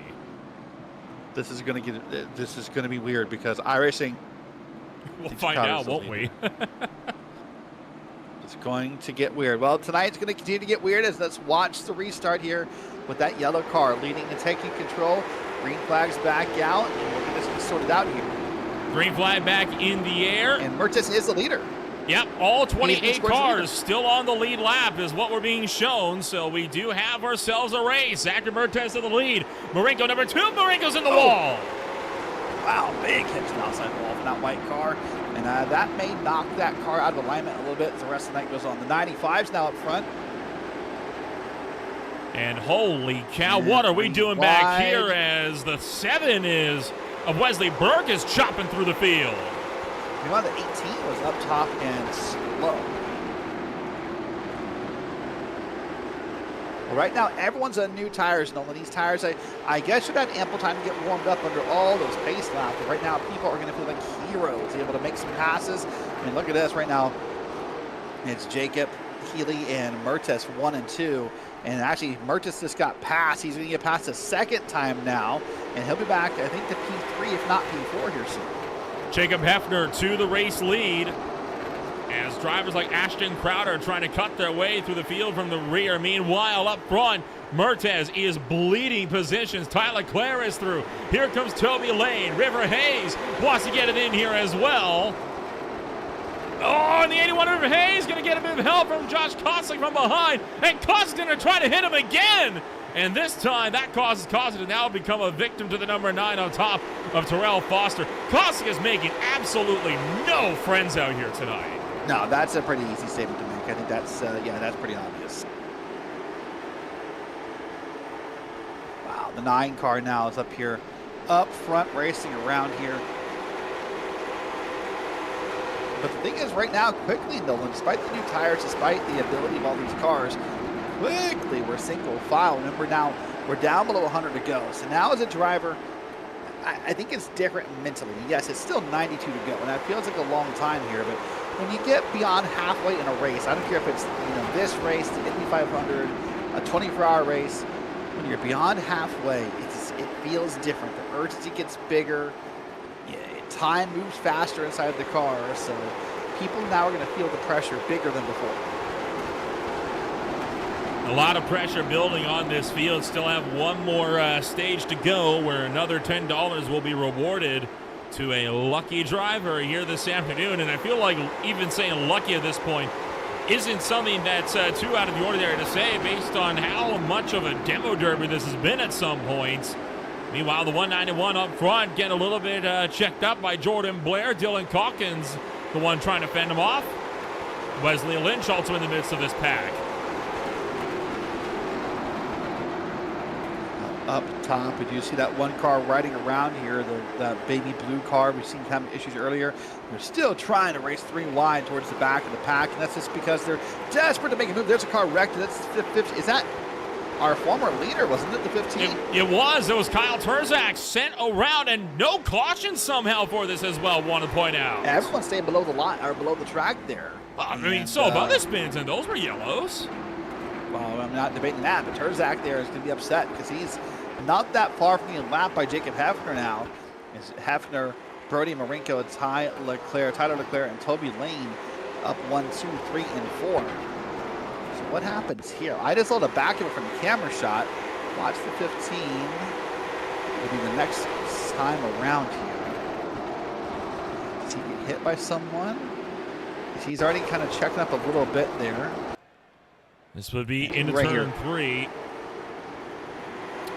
This is going to be weird because iRacing. We'll find out, won't we? It's going to get weird. Well, tonight's going to continue to get weird as let's watch the restart here with that yellow car leading and taking control. Green flag's back out, and we'll get this one sorted out here. Green flag back in the air. And Mertes is the leader. Yep, all 28 cars still on the lead lap is what we're being shown, so we do have ourselves a race. Zachary Mertes in the lead. Marinko number 2, Marinko's in the wall. Wow, big hit to the outside wall from that white car. And that may knock that car out of alignment a little bit as the rest of the night goes on. The 95's now up front. And holy cow, what are we doing back here as the 7 of Wesley Burke is chopping through the field. Meanwhile, the 18 was up top and slow. Well, right now, everyone's on new tires, and all these tires, I guess, should have ample time to get warmed up under all those pace laps. But right now, people are going to feel like heroes, able to make some passes. I mean, look at this right now. It's Jacob, Healy, and Mertes 1 and 2. And actually, Mertes just got passed. He's going to get past a second time now. And he'll be back, I think, to P3, if not P4 here soon. Jacob Hefner to the race lead as drivers like Ashton Crowder are trying to cut their way through the field from the rear. Meanwhile, up front, Mertes is bleeding positions. Tyler Clare is through. Here comes Toby Lane. River Hayes wants to get it in here as well. Oh, and the 81 River Hayes going to get a bit of help from Josh Koslick from behind. And Koslick's going to try to hit him again. And this time, that causes Koslick to now become a victim to the number 9 on top of Terrell Foster. Koslick is making absolutely no friends out here tonight. No, that's a pretty easy statement to make. I think that's, that's pretty obvious. Wow, the 9 car now is up here, up front, racing around here. But the thing is, right now, quickly, Nolan, despite the new tires, despite the ability of all these cars, quickly we're single file. Remember now, we're down below 100 to go. So now as a driver, I think it's different mentally. Yes, it's still 92 to go, and that feels like a long time here, but when you get beyond halfway in a race, I don't care if it's this race, the Indy 500, a 24-hour race, when you're beyond halfway, it feels different. The urgency gets bigger. Time moves faster inside the car, so people now are going to feel the pressure bigger than before. A lot of pressure building on this field. Still have one more stage to go where another $10 will be rewarded to a lucky driver here this afternoon. And I feel like even saying lucky at this point isn't something that's too out of the ordinary to say based on how much of a demo derby this has been at some points. Meanwhile, the 191 up front getting a little bit checked up by Jordan Blair. Dylan Calkins, the one trying to fend him off. Wesley Lynch also in the midst of this pack. Up top, we do see that one car riding around here, that baby blue car. We've seen kind of issues earlier. They're still trying to race 3 wide towards the back of the pack, and that's just because they're desperate to make a move. There's a car wrecked. That's the 50. Is that our former leader? Wasn't it the 15? It was. It was Kyle Turzak sent around, and no caution somehow for this as well, want to point out. Everyone stayed below the line or below the track there. I mean, so bonus spins, and those were yellows. Well, I'm not debating that, but Turzak there is going to be upset because he's not that far from being lapped by Jacob Hefner now. It's Hefner, Brody Marinko, it's Tyler Leclerc, and Toby Lane up 1, 2, 3, and 4. So what happens here? I just saw the back of it from the camera shot. Watch the 15. Will be the next time around here. Does he get hit by someone? He's already kind of checking up a little bit there. This would be into right turn here. 3.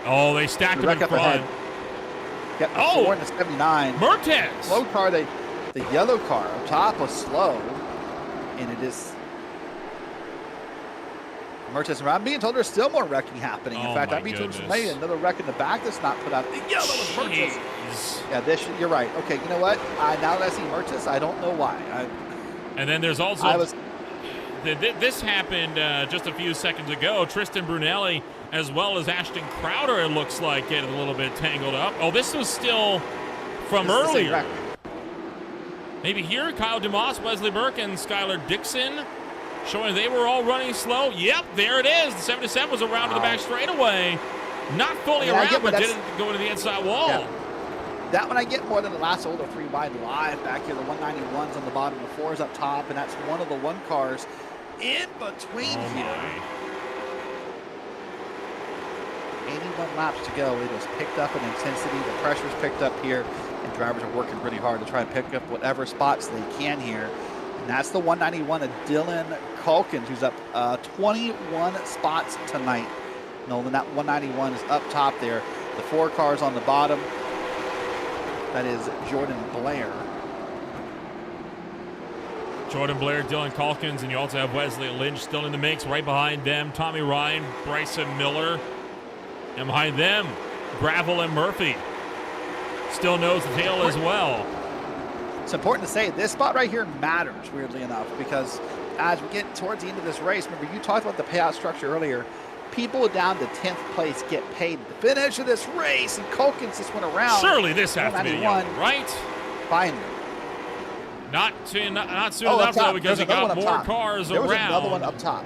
Oh, they stacked him in Up front. ahead. Yep, Oh! 4 and a 79. Mertens! Slow car, the yellow car up top was slow, and it is Mertens. I'm being told there's still more wrecking happening. In Oh fact, my I'm being told goodness. maybe another wreck in the back that's not put out. The yellow was Mertens. Jeez. Yeah, you're right. Okay, you know what? Now that I see Mertens, I don't know why. And then there's also I was this happened just a few seconds ago. Tristan Brunelli as well as Ashton Crowder, it looks like, getting a little bit tangled up. Oh, this was still from this is the same earlier. wreck. Maybe here, Kyle DeMoss, Wesley Burke, and Skylar Dixon showing they were all running slow. Yep, there it is. The 77 was around to the back straightaway. Not fully I around, get, but but didn't go into the inside wall. Yeah. That one I get more than the last older 3 wide live back here. The 191's on the bottom, the 4's up top, and that's one of the 1 cars in between Oh here. my. 81 laps to go. It has picked up in intensity. The pressure's picked up here, and drivers are working really hard to try and pick up whatever spots they can here. And that's the 191 of Dylan Calkins, who's up 21 spots tonight. Nolan, that 191 is up top there. The 4 cars on the bottom. That is Jordan Blair. Jordan Blair, Dylan Calkins, and you also have Wesley Lynch still in the mix. Right behind them, Tommy Ryan, Bryson Miller. And behind them, Gravel and Murphy. Still knows the tail as well. It's important to say this spot right here matters, weirdly enough, because as we get towards the end of this race, remember you talked about the payout structure earlier. People down to 10th place get paid at the finish of this race, and Calkins just went around. Surely this has to be a yellow, right? Finally. Not soon up enough, top. though, because There's you another got one up more top. cars There was around. another one up top.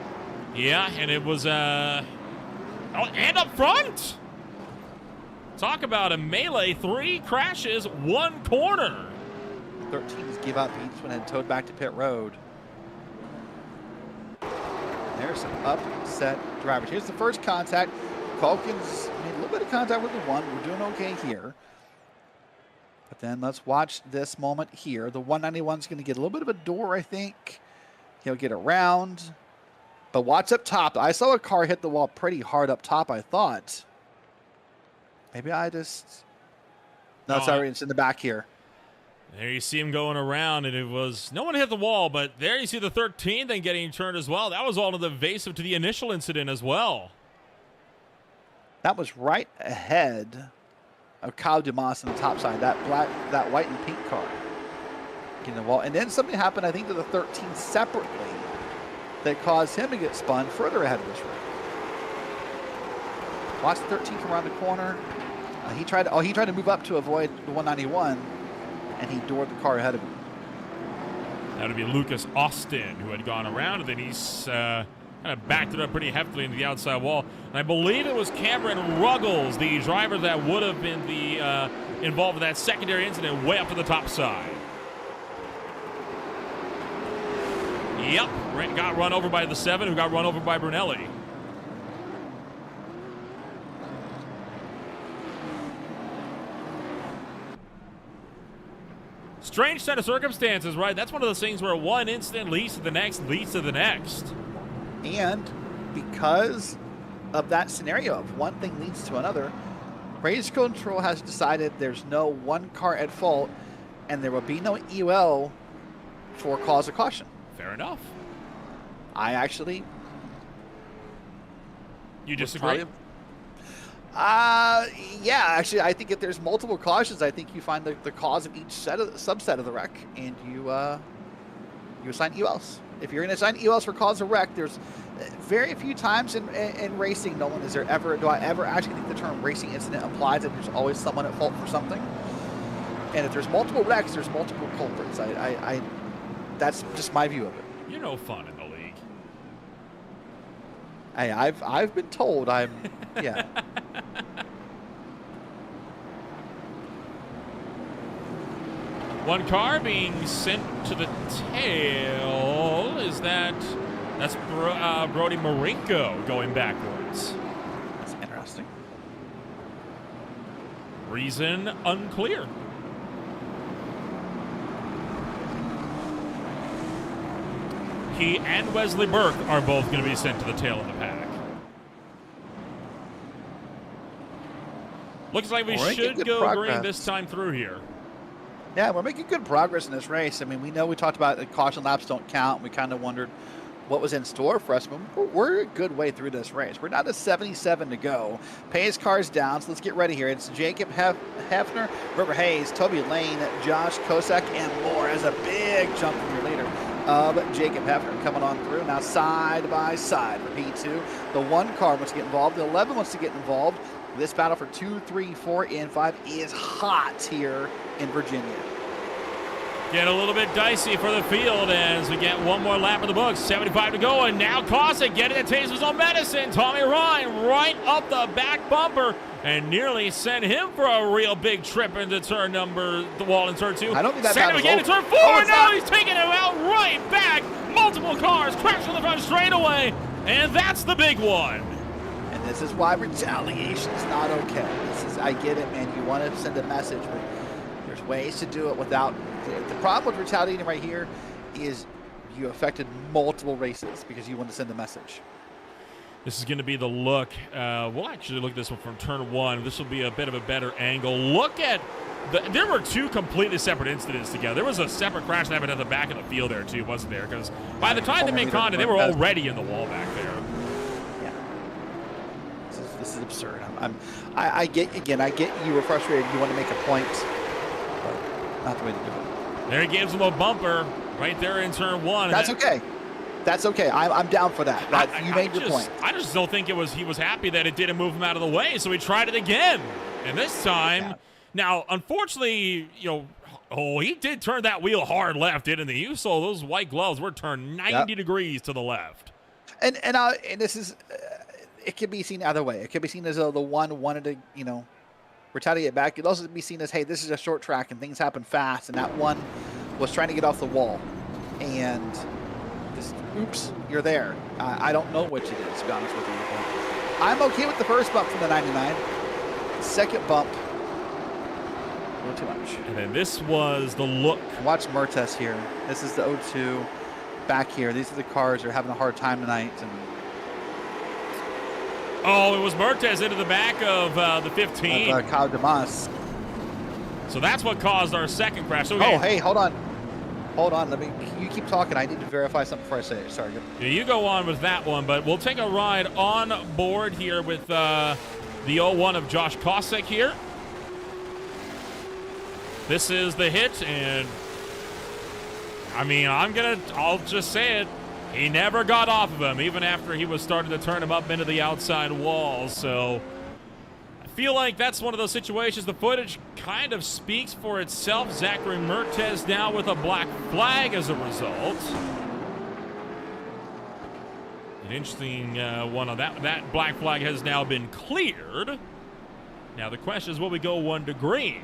Yeah, and it was, and up front. Talk about a melee. 3 crashes, 1 corner. 13s give up. Each one had towed back to pit road. There's some upset drivers. Here's the first contact. Calkins made a little bit of contact with the 1. We're doing okay here. But then let's watch this moment here. The 191's going to get a little bit of a door, I think. He'll get around. But watch up top. I saw a car hit the wall pretty hard up top, I thought. Maybe I just... No, sorry, it's in the back here. There you see him going around, and it was... No one hit the wall, but there you see the 13 then getting turned as well. That was all in the evasive to the initial incident as well. That was right ahead of Kyle DeMoss on the top side, that white and pink car getting the wall. And then something happened, I think, to the 13 separately that caused him to get spun further ahead of this wreck. Watch the 13 come around the corner. He tried to move up to avoid the 191, and he doored the car ahead of him. That would be Lucas Austin, who had gone around, and then he's kind of backed it up pretty heftily into the outside wall. And I believe it was Cameron Ruggles, the driver that would have been the involved in that secondary incident, way up to the top side. Yep, got run over by the 7, who got run over by Brunelli. strange set of circumstances, right? That's one of those things where one incident leads to the next, leads to the next. And because of that scenario of one thing leads to another, Race Control has decided there's no one car at fault, and there will be no EUL for cause of caution. Fair enough. I actually... You disagree? Yeah, actually, I think if there's multiple cautions, I think you find the cause of each subset of the wreck, and you assign EULs. If you're going to assign EULs for cause of wreck, there's very few times in racing, Nolan, do I ever actually think the term racing incident implies that there's always someone at fault for something. And if there's multiple wrecks, there's multiple culprits. That's just my view of it. You're no fun in the league. Hey, I've been told I'm, yeah. One car being sent to the tail. That's Brody Marinko going backwards. That's interesting. Reason unclear. He and Wesley Burke are both going to be sent to the tail of the pack. Looks like we should go green this time through here. Yeah, we're making good progress in this race. I mean, we talked about the caution laps don't count. We kind of wondered what was in store for us, but we're a good way through this race. We're down to 77 to go. pace car's down, so let's get ready here. It's Jacob Hefner, River Hayes, Toby Lane, Josh Kosak, and more. As a big jump from your leader of Jacob Hefner coming on through. Now side by side for P2. The 1 car wants to get involved. The 11 wants to get involved. This battle for 2, 3, 4, and 5 is hot here in Virginia. Get a little bit dicey for the field as we get one more lap of the books. 75 to go, and now Cossack getting the Taser's on medicine. Tommy Ryan right up the back bumper and nearly sent him for a real big trip into the wall in turn 2. I don't think that sent him again in turn 4, and now he's taking him out right back. Multiple cars crash on the front straightaway, and that's the big one. And this is why retaliation is not okay. I get it, man. You want to send a message, but there's ways to do it without. The problem with retaliating right here is you affected multiple races because you want to send a message. This is going to be the look. We'll actually look at this one from turn 1. This will be a bit of a better angle. Look at there were 2 completely separate incidents together. There was a separate crash that happened at the back of the field there too, wasn't there? Because by the time they made contact, they were already in the wall back there. Yeah, this is absurd. I get you were frustrated. You want to make a point, but not the way to do it. There he gives him a bumper right there in turn 1. That's okay. That's okay. I'm down for that. You made your point. I just don't think he was happy that it didn't move him out of the way, so he tried it again. And this time, now, unfortunately, he did turn that wheel hard left, didn't he? You saw those white gloves were turned 90 degrees to the left. And this is, it can be seen either way. It could be seen as the one wanted to, retaliate back. It could also be seen as, hey, this is a short track and things happen fast, and that one was trying to get off the wall. And just, oops, you're there. I don't know which it is, to be honest with you. But I'm okay with the first bump from the 99. Second bump, a little too much. And then this was the look. Watch Mertes here. This is the 02 back here. These are the cars that are having a hard time tonight. And it was Mertes into the back of the 15. Kyle Damas. So that's what caused our second crash. Okay. Oh, hey, hold on. You keep talking. I need to verify something before I say it. Sorry. Yeah, you go on with that one, but we'll take a ride on board here with the 01 of Josh Kosak here. This is the hit, and I'll just say it. He never got off of him, even after he was starting to turn him up into the outside wall. So I feel like that's one of those situations. The footage kind of speaks for itself. Zachary Mertes now with a black flag as a result. An interesting one on that. That black flag has now been cleared. Now the question is, will we go 1 to green?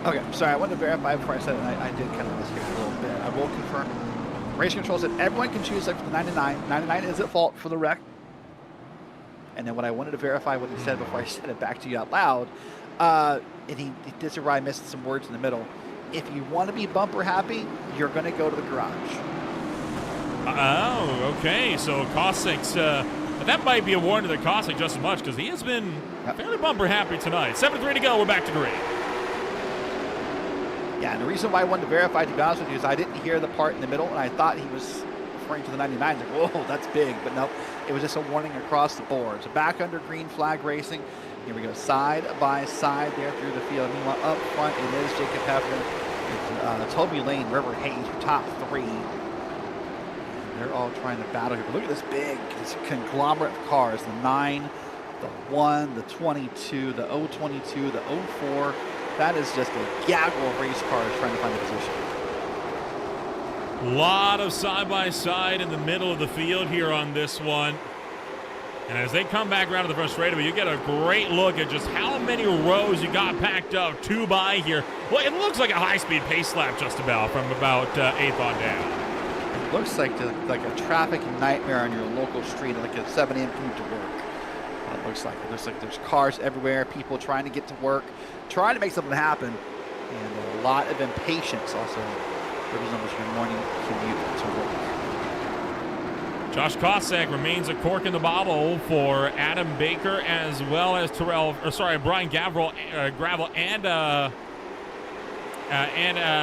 Okay, sorry, I wanted to verify before I said it, and I did kind of mishear a little bit. I will confirm. Race Control said everyone can choose like the 99. 99 is at fault for the wreck. And then when I wanted to verify what he said before I said it back to you out loud, and he did say I missed some words in the middle. If you want to be bumper happy, you're going to go to the garage. Oh, okay. So Cossack's, that might be a warning to Cossack just as much because he has been fairly bumper happy tonight. 7-3 to go. We're back to green. Yeah, and the reason why I wanted to verify, to be honest with you, is I didn't hear the part in the middle, and I thought he was referring to the 99. Like, whoa, that's big. But no, it was just a warning across the board. So back under green flag racing. Here we go, side by side there through the field. Meanwhile, up front, it is Jacob Hefner, Toby Lane, River Hayes, top three. They're all trying to battle here. But look at this this conglomerate of cars. The 9, the 1, the 22, the 022, the 04. That is just a gaggle of race cars trying to find a position. A lot of side-by-side in the middle of the field here on this one. And as they come back around to the front straightaway, you get a great look at just how many rows you got packed up 2 by here. Well, it looks like a high-speed pace lap just about from about 8th on down. It looks like a traffic nightmare on your local street, like a 7 a.m. commute to work. It looks like there's cars everywhere, people trying to get to work, trying to make something happen, and a lot of impatience also represents your morning commute to work. Josh Cossack remains a cork in the bottle for Adam Baker as well as Brian Gravel and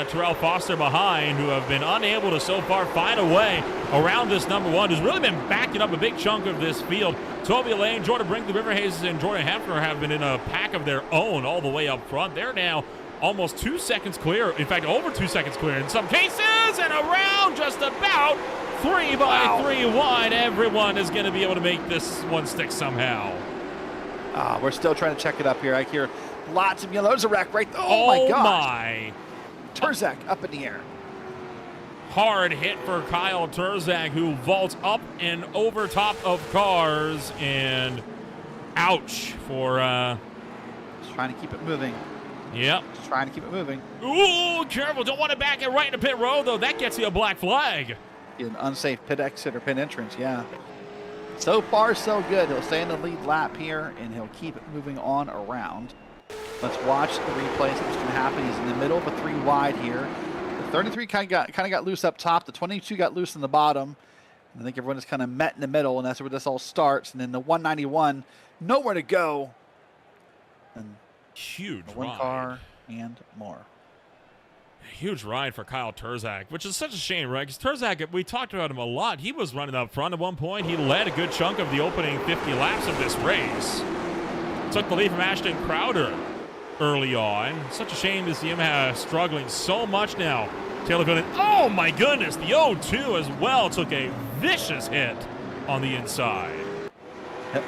Terrell Foster behind, who have been unable to so far find a way around this number 1, who's really been backing up a big chunk of this field. Toby Lane, Jordan Brinkley, River Hayes, and Jordan Hefner have been in a pack of their own all the way up front. They're now almost 2 seconds clear, in fact, over 2 seconds clear in some cases, and around just about 3 by 3 wide. Everyone is going to be able to make this one stick somehow. We're still trying to check it up here. I hear lots of yellow. There's a wreck right there. Oh my gosh. Turzak up in the air. Hard hit for Kyle Turzak, who vaults up and over top of cars, and ouch for Just trying to keep it moving. Yep. Just trying to keep it moving. Ooh, careful. Don't want to back it right into pit row, though. That gets you a black flag. An unsafe pit exit or pit entrance, yeah. So far, so good. He'll stay in the lead lap here, and he'll keep it moving on around. Let's watch the replay. See what's going to happen. He's in the middle of a 3 wide here. The 33 kind of got loose up top. The 22 got loose in the bottom. And I think everyone is kind of met in the middle, and that's where this all starts. And then the 191, nowhere to go. And huge one ride. car and more. Huge ride for Kyle Turzak, which is such a shame, right? Because Turzak, we talked about him a lot. He was running up front at one point. He led a good chunk of the opening 50 laps of this race. Took the lead from Ashton Crowder early on. Such a shame to see him struggling so much now. Taylor Gooden, oh my goodness, the 0-2 as well took a vicious hit on the inside. Yep.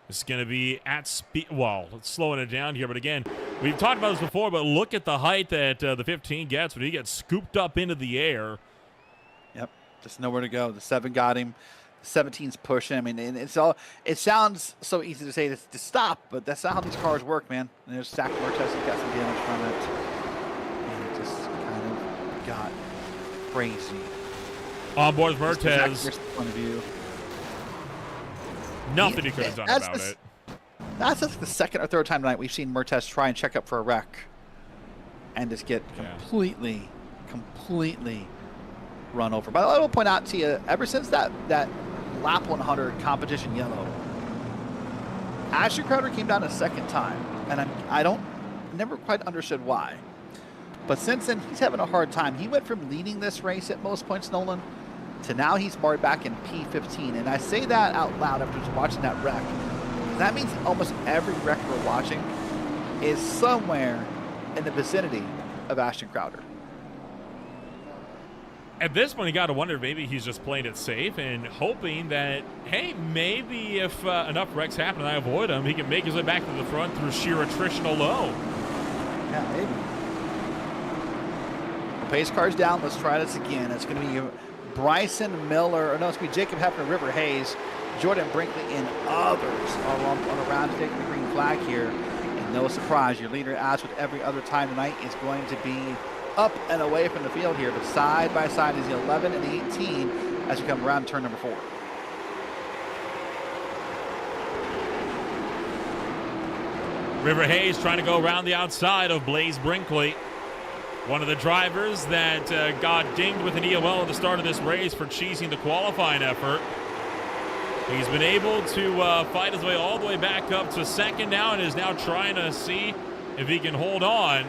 This is going to be at speed. Well, it's slowing it down here. But again, we've talked about this before, but look at the height that the 15 gets when he gets scooped up into the air. Yep, just nowhere to go. The 7 got him. The 17's pushing. I mean, and it sounds so easy to say to stop, but that's not how these cars work, man. And there's Zach Mertes, he got some damage from it. And it just kind of got crazy. On board with Mertes. Point of view. Nothing he could have done about it. That's just the second or third time tonight we've seen Mertes try and check up for a wreck and just get completely run over. But I will point out to you, ever since that lap 100 competition yellow, Ashton Crowder came down a second time, and I never quite understood why. But since then, he's having a hard time. He went from leading this race at most points, Nolan, to now he's barred back in P15. And I say that out loud after just watching that wreck. That means almost every wreck we're watching is somewhere in the vicinity of Ashton Crowder. At this point, you got to wonder if maybe he's just playing it safe and hoping that, hey, maybe if enough wrecks happen and I avoid him, he can make his way back to the front through sheer attrition alone. Yeah, maybe. The pace car's down. Let's try this again. It's going to be Bryson Miller, or no, it's going to be Jacob Hefner, River Hayes, Jordan Brinkley, and others on around taking the green flag here. And no surprise, your leader, as with every other time tonight, is going to be up and away from the field here, but side by side is the 11 and the 18 as we come around turn number 4. River Hayes trying to go around the outside of Blaze Brinkley. One of the drivers that got dinged with an EOL at the start of this race for cheesing the qualifying effort. He's been able to fight his way all the way back up to second now and is now trying to see if he can hold on.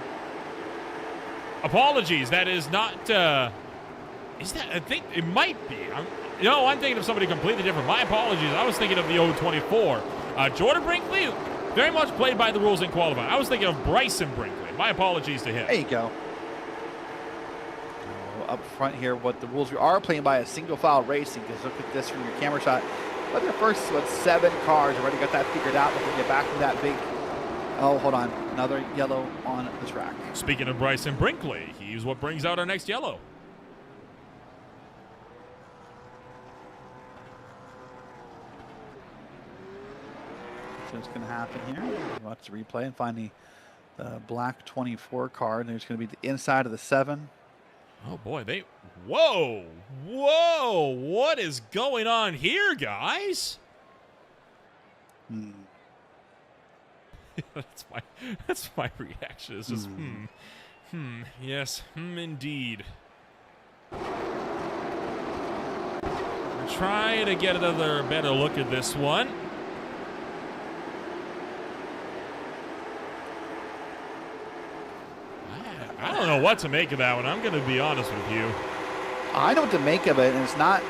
Apologies, that is not, is that, I think it might be. I'm thinking of somebody completely different. My apologies, I was thinking of the 024. Jordan Brinkley, very much played by the rules in qualifying. I was thinking of Bryson Brinkley. My apologies to him. There you go. Up front here, what the rules, we are playing by a single file racing, because look at this from your camera shot. But the first 7 cars already got that figured out before we get back to that big. Oh, hold on. Another yellow on the track. Speaking of Bryson Brinkley, he's what brings out our next yellow. So what's going to happen here? We'll watch the replay and find the black 24 car. And there's going to be the inside of the 7. Oh boy, whoa, what is going on here, guys? That's my reaction. It's just yes, indeed. I'll try to get another better look at this one. I don't know what to make of that one. I'm going to be honest with you. I know what to make of it, and it's not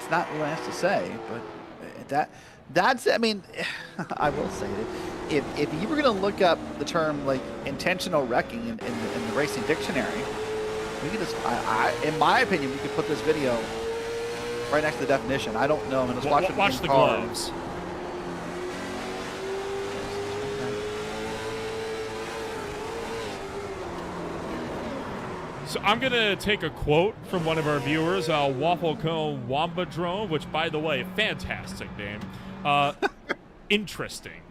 what I have to say, but that's, I mean, I will say that if you were going to look up the term like intentional wrecking in the racing dictionary, we could just, in my opinion, we could put this video right next to the definition. I don't know. I mean, let's watch the gloves. So I'm going to take a quote from one of our viewers, Waffle Cone Wambadrone, which, by the way, fantastic name. Interesting.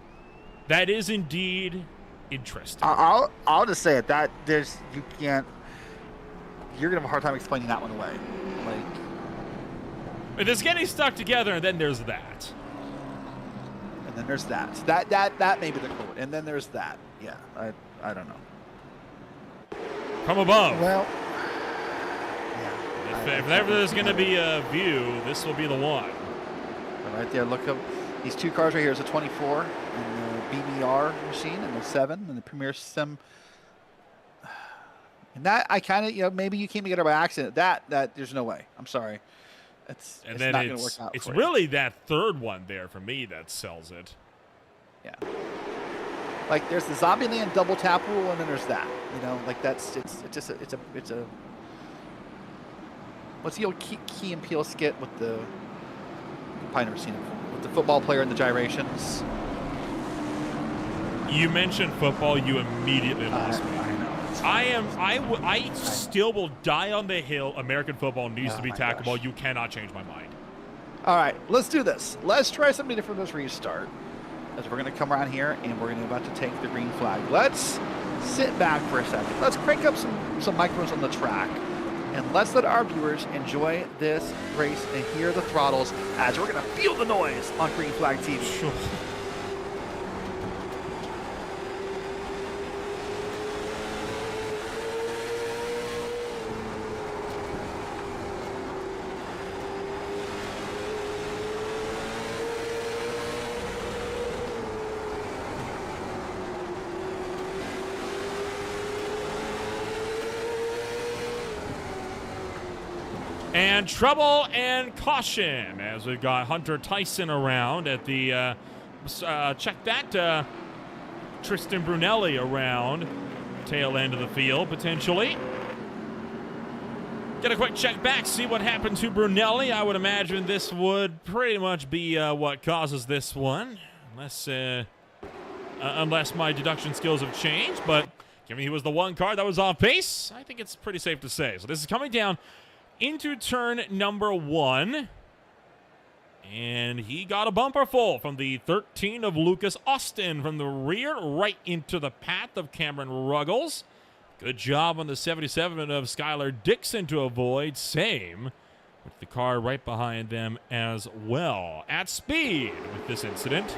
That is indeed interesting. I'll just say it. That you're gonna have a hard time explaining that one away. Like, there's getting stuck together, and then there's that. And then there's that. So that may be the quote. And then there's that. Yeah, I don't know. From above. Well, yeah. If ever there's going to be a view, this will be the one. Right there, look up these 2 cars right here. Is a 24 and the BBR machine and the 7 and the Premier Sim. And that I kind of, maybe you came together by accident. That there's no way. I'm sorry. It's not going to work out. It's really that third one there for me that sells it. Yeah. Like there's the Zombieland double tap rule, and then there's that. Like it's a what's the old Key and Peele skit with the, I've probably never seen it before, with the football player and the gyrations. You mentioned football, you immediately lost me. I know. I still will die on the hill. American football needs to be tackleable. Gosh. You cannot change my mind. All right, let's do this. Let's try something different. Let's restart. As we're going to come around here and we're going to about to take the green flag. Let's sit back for a second. Let's crank up some microphones on the track, and let's let our viewers enjoy this race and hear the throttles as we're going to feel the noise on Green Flag TV. Sure. And trouble and caution as we've got Hunter Tyson around at the, check that, Tristan Brunelli around tail end of the field, potentially. Get a quick check back, see what happened to Brunelli. I would imagine this would pretty much be what causes this one, unless my deduction skills have changed. But given he was the one car that was off pace, I think it's pretty safe to say. So this is coming down into turn number 1. And he got a bumper full from the 13 of Lucas Austin from the rear right into the path of Cameron Ruggles. Good job on the 77 of Skylar Dixon to avoid. Same with the car right behind them as well. At speed with this incident.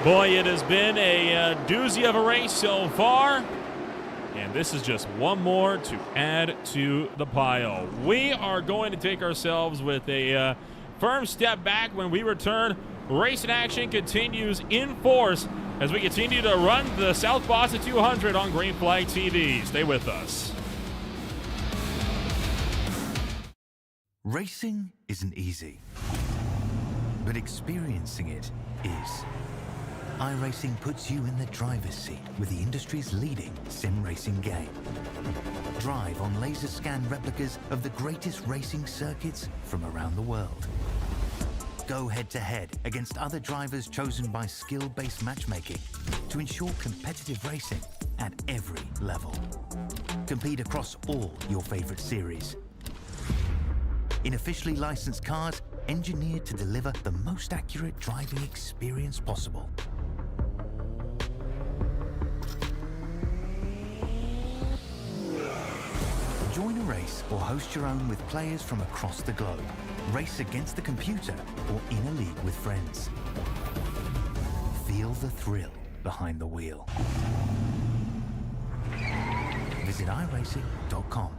Boy, it has been a doozy of a race so far. And this is just one more to add to the pile. We are going to take ourselves with a firm step back. When we return, racing action continues in force as we continue to run the South Boston 200 on Green Flag TV. Stay with us. Racing isn't easy, but experiencing it is. iRacing puts you in the driver's seat with the industry's leading sim racing game. Drive on laser scan replicas of the greatest racing circuits from around the world. Go head-to-head against other drivers chosen by skill-based matchmaking to ensure competitive racing at every level. Compete across all your favorite series. In officially licensed cars, engineered to deliver the most accurate driving experience possible. Join a race or host your own with players from across the globe. Race against the computer or in a league with friends. Feel the thrill behind the wheel. Visit iRacing.com.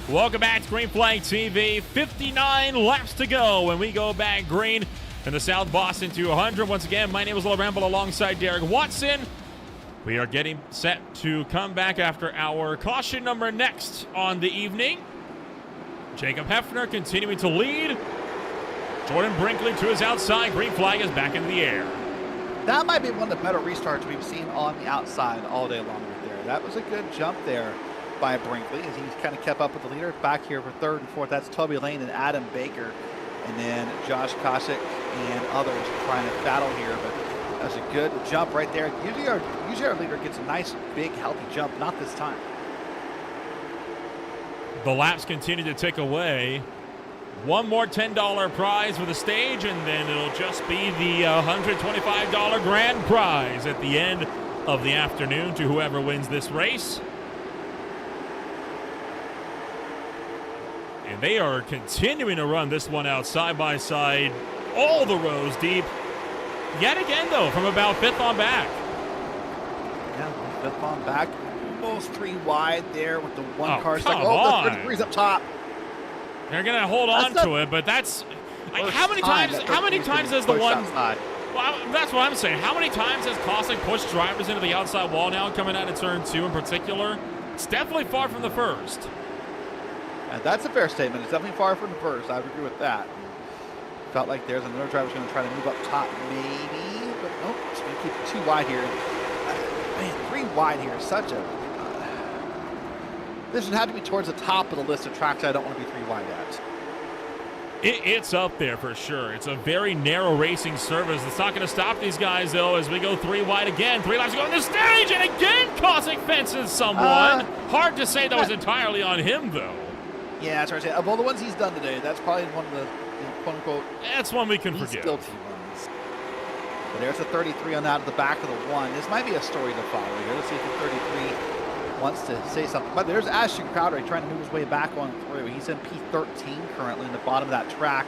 Welcome back to Green Flag TV. 59 laps to go when we go back green in the South Boston 200. Once again, my name is Will Ramble alongside Derek Watson. We are getting set to come back after our caution number next on the evening. Jacob Hefner continuing to lead. Jordan Brinkley to his outside. Green flag is back in the air. That might be one of the better restarts we've seen on the outside all day long right there. That was a good jump there by Brinkley as he's kind of kept up with the leader. Back here for third and fourth, that's Toby Lane and Adam Baker. And then Josh Kosick and others trying to battle here. But that's a good jump right there. Usually our leader gets a nice, big, healthy jump. Not this time. The laps continue to tick away. One more $10 prize for the stage, and then it'll just be the $125 grand prize at the end of the afternoon to whoever wins this race. And they are continuing to run this one out side by side, all the rows deep. Yet again, though, from about fifth on back. Yeah, fifth on back. Almost three wide there with the one car stuck. Come Oh, on. the 33's up top. They're going to hold on to it, but that's... How many times has the one... Outside. Well, that's what I'm saying. How many times has Kosick pushed drivers into the outside wall now coming out of turn 2 in particular? It's definitely far from the first. And that's a fair statement. It's definitely far from the first. I would agree with that. Felt like there's another driver who's going to try to move up top, maybe. But nope, it's going to keep it too wide here. Man, three wide here is such a... this would have to be towards the top of the list of tracks I don't want to be three wide at. It's up there for sure. It's a very narrow racing surface. It's not going to stop these guys, though, as we go three wide again. 3 laps to go on the stage, and again Kosick fences someone. Hard to say that was entirely on him, though. Yeah, that's what I say. Of all the ones he's done today, that's probably one of the quote-unquote... That's one we can least forgive. guilty ones. But there's a 33 on that at the back of the one. This might be a story to follow here. Let's see if the 33 wants to say something. But there's Ashton Crowder trying to move his way back on through. He's in P13 currently in the bottom of that track,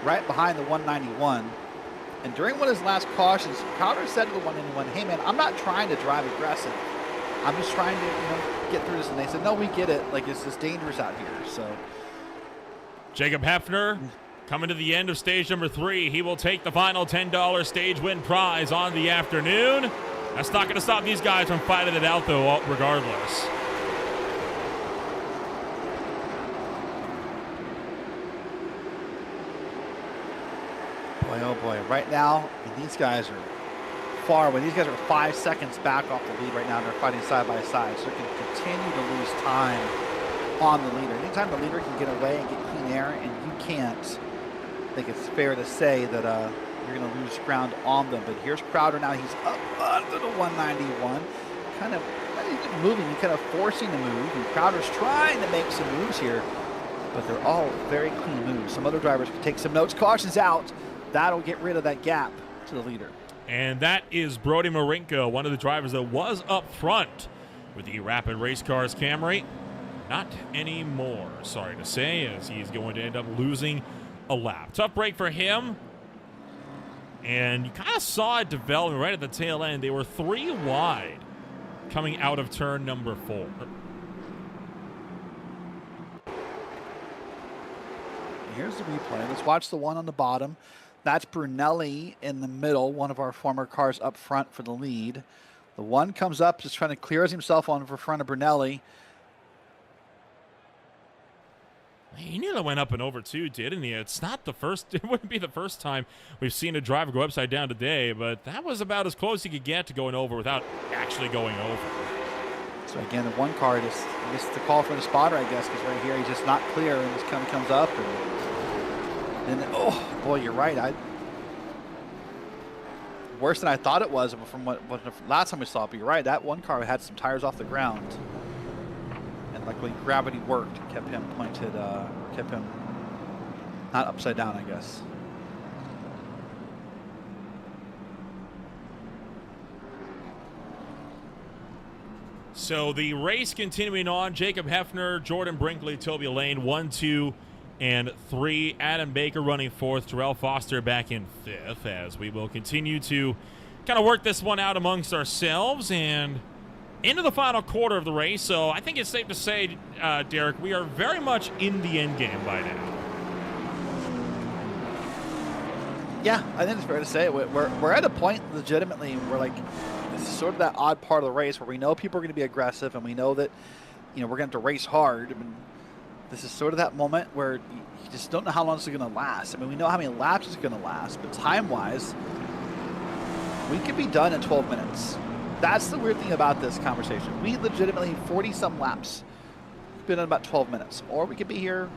right behind the 191. And during one of his last cautions, Crowder said to the 191, hey man, I'm not trying to drive aggressive. I'm just trying to, get through this. And they said, no, we get it. Like, it's just dangerous out here. So Jacob Hefner coming to the end of stage number 3. He will take the final $10 stage win prize on the afternoon. That's not going to stop these guys from fighting it out, though, regardless. boy, oh boy. Right now, these guys are far away. These guys are 5 seconds back off the lead right now. And they're fighting side by side. So they can continue to lose time on the leader. Anytime the leader can get away and get clean air and you can't, I think it's fair to say that you're going to lose ground on them. But here's Crowder now. He's up under the 191. Kind of isn't moving. He's kind of forcing the move, and Crowder's trying to make some moves here, but they're all very clean moves. Some other drivers can take some notes. Caution's out. That'll get rid of that gap to the leader. And that is Brody Marinko, one of the drivers that was up front with the Rapid Race Cars Camry. Not anymore, sorry to say, as he's going to end up losing a lap. Tough break for him. And you kind of saw it developing right at the tail end. They were 3 wide coming out of turn number 4. Here's the replay. Let's watch the one on the bottom. That's Brunelli in the middle, one of our former cars up front for the lead. The one comes up, just trying to clear himself on for front of Brunelli. He nearly went up and over too, didn't he? It's not the first, it wouldn't be the first time we've seen a driver go upside down today, but that was about as close as he could get to going over without actually going over. So again, the one car just missed the call from the spotter, I guess, because right here he's just not clear and just kind of comes up. And then, oh boy, you're right. Worse than I thought it was from what last time we saw it, but you're right. That one car had some tires off the ground. And luckily gravity worked, kept him pointed, kept him not upside down, I guess. So the race continuing on. Jacob Hefner, Jordan Brinkley, Toby Lane, 1, 2, and 3. Adam Baker running 4th. Terrell Foster back in 5th, as we will continue to kind of work this one out amongst ourselves and into the final quarter of the race. So I think it's safe to say, Derek, we are very much in the end game by now. Yeah, I think it's fair to say we're at a point legitimately where, like, this is sort of that odd part of the race where we know people are going to be aggressive and we know that, you know, we're going to have to race hard. I mean, this is sort of that moment where you just don't know how long this is going to last. I mean, we know how many laps it's going to last, but time-wise, we could be done in 12 minutes. That's the weird thing about this conversation. We legitimately 40-some laps. We've been in about 12 minutes. Or we could be here.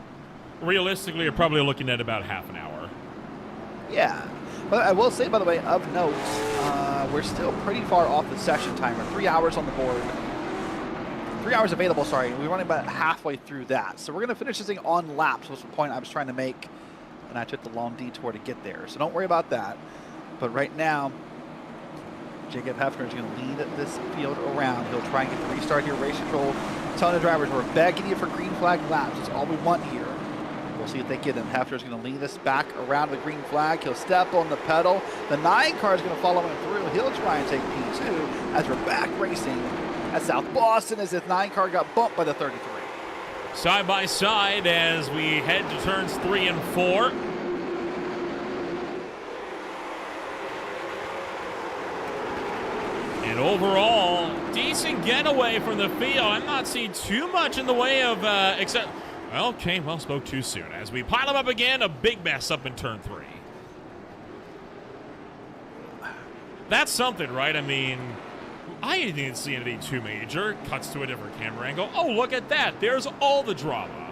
Realistically, you're probably looking at about half an hour. Yeah. But I will say, by the way, of note, we're still pretty far off the session timer. 3 hours on the board. 3 hours available, sorry. We're running about halfway through that. So we're going to finish this thing on laps, was the point I was trying to make. And I took the long detour to get there. So don't worry about that. But right now, Jacob Hefner is going to lead this field around. He'll try and get the restart here. Race control. A ton of drivers. We're begging you for green flag laps. That's all we want here. We'll see if they get him. Hefner's going to lead us back around the green flag. He'll step on the pedal. The 9 car is going to follow him through. He'll try and take P2 as we're back racing at South Boston as the 9 car got bumped by the 33. Side by side as we head to turns 3 and 4. And overall, decent getaway from the field. I'm not seeing too much in the way of, except, okay, well, spoke too soon. As we pile them up again, a big mess up in turn 3. That's something, right? I mean, I didn't see anything too major. Cuts to a different camera angle. Oh, look at that. There's all the drama.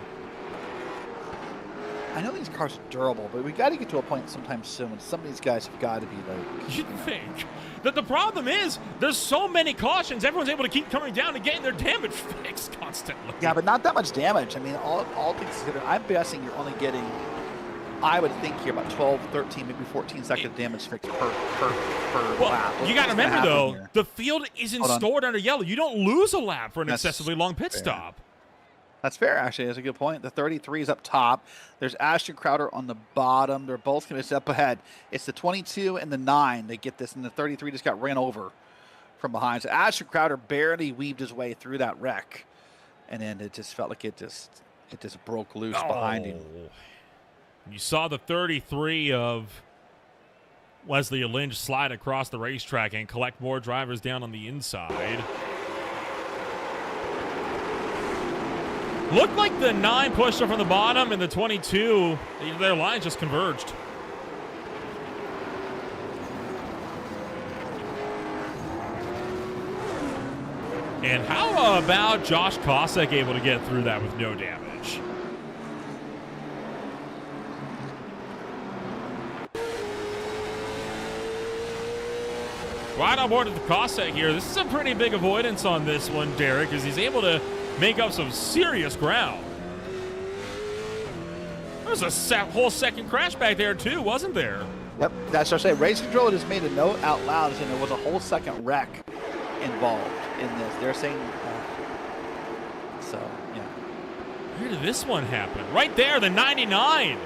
I know these cars are durable, but we got to get to a point sometime soon when some of these guys have got to be like... You'd think. That the problem is, there's so many cautions, everyone's able to keep coming down and getting their damage fixed constantly. Yeah, but not that much damage. I mean, all things considered, I'm guessing you're only getting, I would think here, about 12, 13, maybe 14 seconds of damage fixed per lap. You got to remember, though, the field isn't stored under yellow. You don't lose a lap for an excessively long pit stop. That's fair, actually. That's a good point. The 33 is up top. There's Ashton Crowder on the bottom. They're both going to step ahead. It's the 22 and the 9 that get this, and the 33 just got ran over from behind. So Ashton Crowder barely weaved his way through that wreck, and then it just felt like it just broke loose behind him. You saw the 33 of Leslie Lynch slide across the racetrack and collect more drivers down on the inside. Looked like the 9 pushed her from the bottom, and the 22, their lines just converged. And how about Josh Kosek able to get through that with no damage? Right on board with the Cossack here. This is a pretty big avoidance on this one, Derek, as he's able to make up some serious ground. There was a whole second crash back there, too, wasn't there? Yep, that's what I say. Race Control just made a note out loud saying there was a whole second wreck involved in this. They're saying, so, yeah. Where did this one happen? Right there, the 99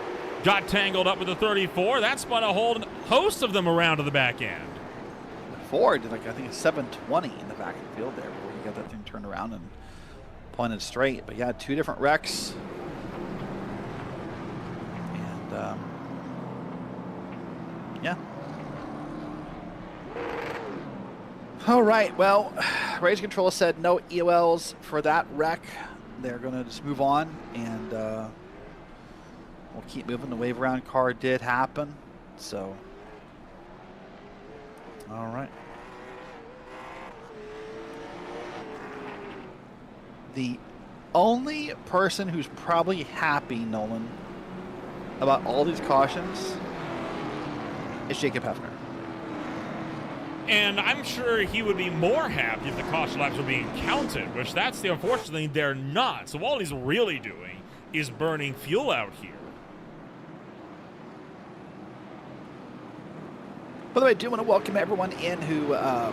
got tangled up with the 34. That spun a whole host of them around to the back end. Ford did, like, I think a 720 in the back of the field there before he got that thing turned around and pointed straight. But yeah, 2 different wrecks. And, yeah. All right, well, Race Control said no EOLs for that wreck. They're going to just move on, and we'll keep moving. The wave around car did happen, so. All right. The only person who's probably happy, Nolan, about all these cautions is Jacob Hefner. And I'm sure he would be more happy if the caution laps were being counted, which that's the unfortunate thing, they're not. So all he's really doing is burning fuel out here. By the way, I do want to welcome everyone in who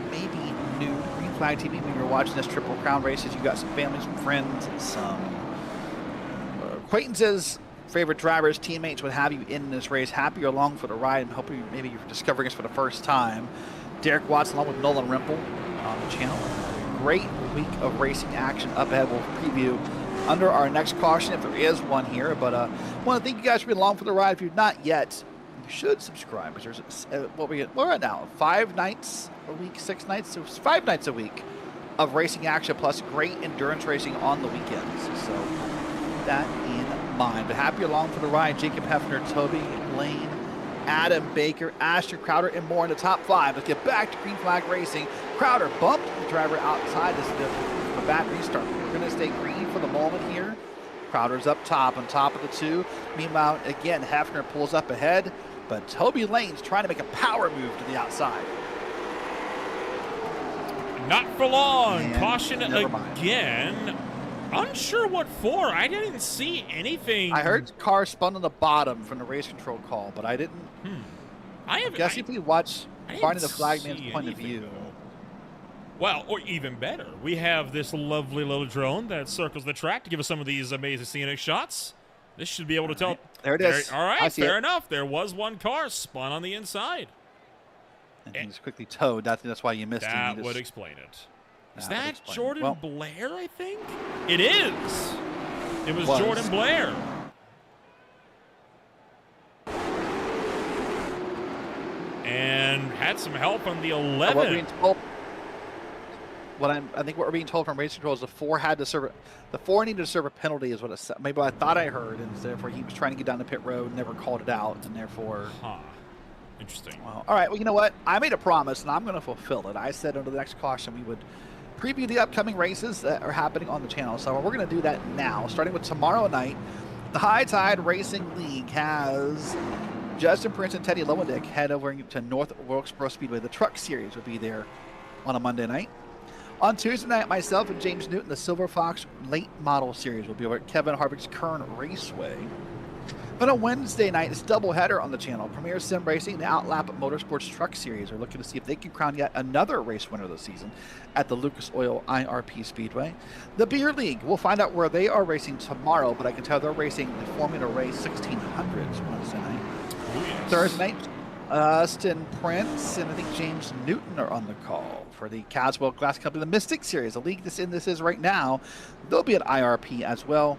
may be new to Green Flag TV. When you're watching this Triple Crown races, you've got some family, some friends, some acquaintances, favorite drivers, teammates, what have you in this race. Happy you're along for the ride, and hoping maybe you're discovering us for the first time. Derek Watson along with Nolan Rimple on the channel. Great week of racing action up ahead. We'll preview under our next caution if there is one here. But I want to thank you guys for being along for the ride. If you're not yet, you should subscribe. Because there's we're at now 5 nights a week, 6 nights, so 5 nights a week of racing action plus great endurance racing on the weekends. So that in mind. But happy along for the ride. Jacob Hefner, Toby Lane, Adam Baker, Ashton Crowder, and more in the top 5. Let's get back to Green Flag Racing. Crowder bumped the driver outside. This is the back restart. We're going to stay green for the moment here. Crowder's up top, on top of the 2. Meanwhile, again, Hefner pulls up ahead, but Toby Lane's trying to make a power move to the outside. Not for long. And Caution never mind. again. Unsure what for. I didn't see anything. I heard car spun on the bottom from the race control call, but I didn't. I guess if we watch finding the flagman's point of view. Though. Well, or even better, we have this lovely little drone that circles the track to give us some of these amazing scenic shots. This should be able to tell. Right. There it is. All right, I see fair it. enough. There was one car spun on the inside. And he was quickly towed. That's why you missed him. That You would just- explain it. Is That would that explain it. Jordan Well- Blair, I think? It is. It was Was. Jordan Blair. And had some help on the What we're 11. being told, I think what we're being told from race control is the 4 needed to serve a penalty is what it said. Maybe I thought I heard, and therefore he was trying to get down the pit road and never called it out, and therefore. Huh. Interesting. Well, all right. Well, you know what? I made a promise, and I'm going to fulfill it. I said under the next caution we would preview the upcoming races that are happening on the channel. So we're going to do that now, starting with tomorrow night. The High Tide Racing League has Justin Prince and Teddy Lowendick head over to North Wilkesboro Speedway. The Truck Series will be there on a Monday night. On Tuesday night, myself and James Newton, the Silver Fox Late Model Series will be over at Kevin Harvick's Kern Raceway. But on Wednesday night, it's doubleheader on the channel. Premier Sim Racing and the Outlap Motorsports Truck Series are looking to see if they can crown yet another race winner of the season at the Lucas Oil IRP Speedway. The Beer League, we'll find out where they are racing tomorrow, but I can tell they're racing the Formula Race 1600s Wednesday night. Oh, yes. Thursday night, Austin Prince and I think James Newton are on the call for the Caswell Glass Company, the Mystic Series, the league this is right now. They'll be at IRP as well.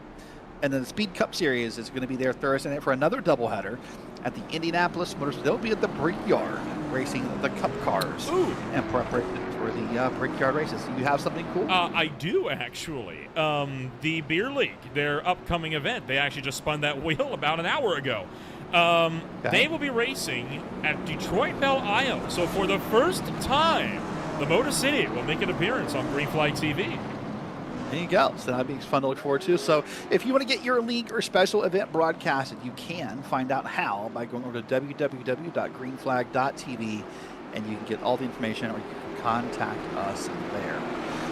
And then the Speed Cup Series is going to be there Thursday night for another doubleheader at the Indianapolis Motors. They'll be at the Brickyard racing the Cup cars and preparation for the Brickyard races. Do you have something cool? I do, actually. The Beer League, their upcoming event, they actually just spun that wheel about an hour ago. They will be racing at Detroit Belle Isle. So for the first time, the Motor City will make an appearance on Green Flag TV. There you go. So that'd be fun to look forward to. So if you want to get your league or special event broadcasted, you can find out how by going over to www.greenflag.tv and you can get all the information, or you can contact us there.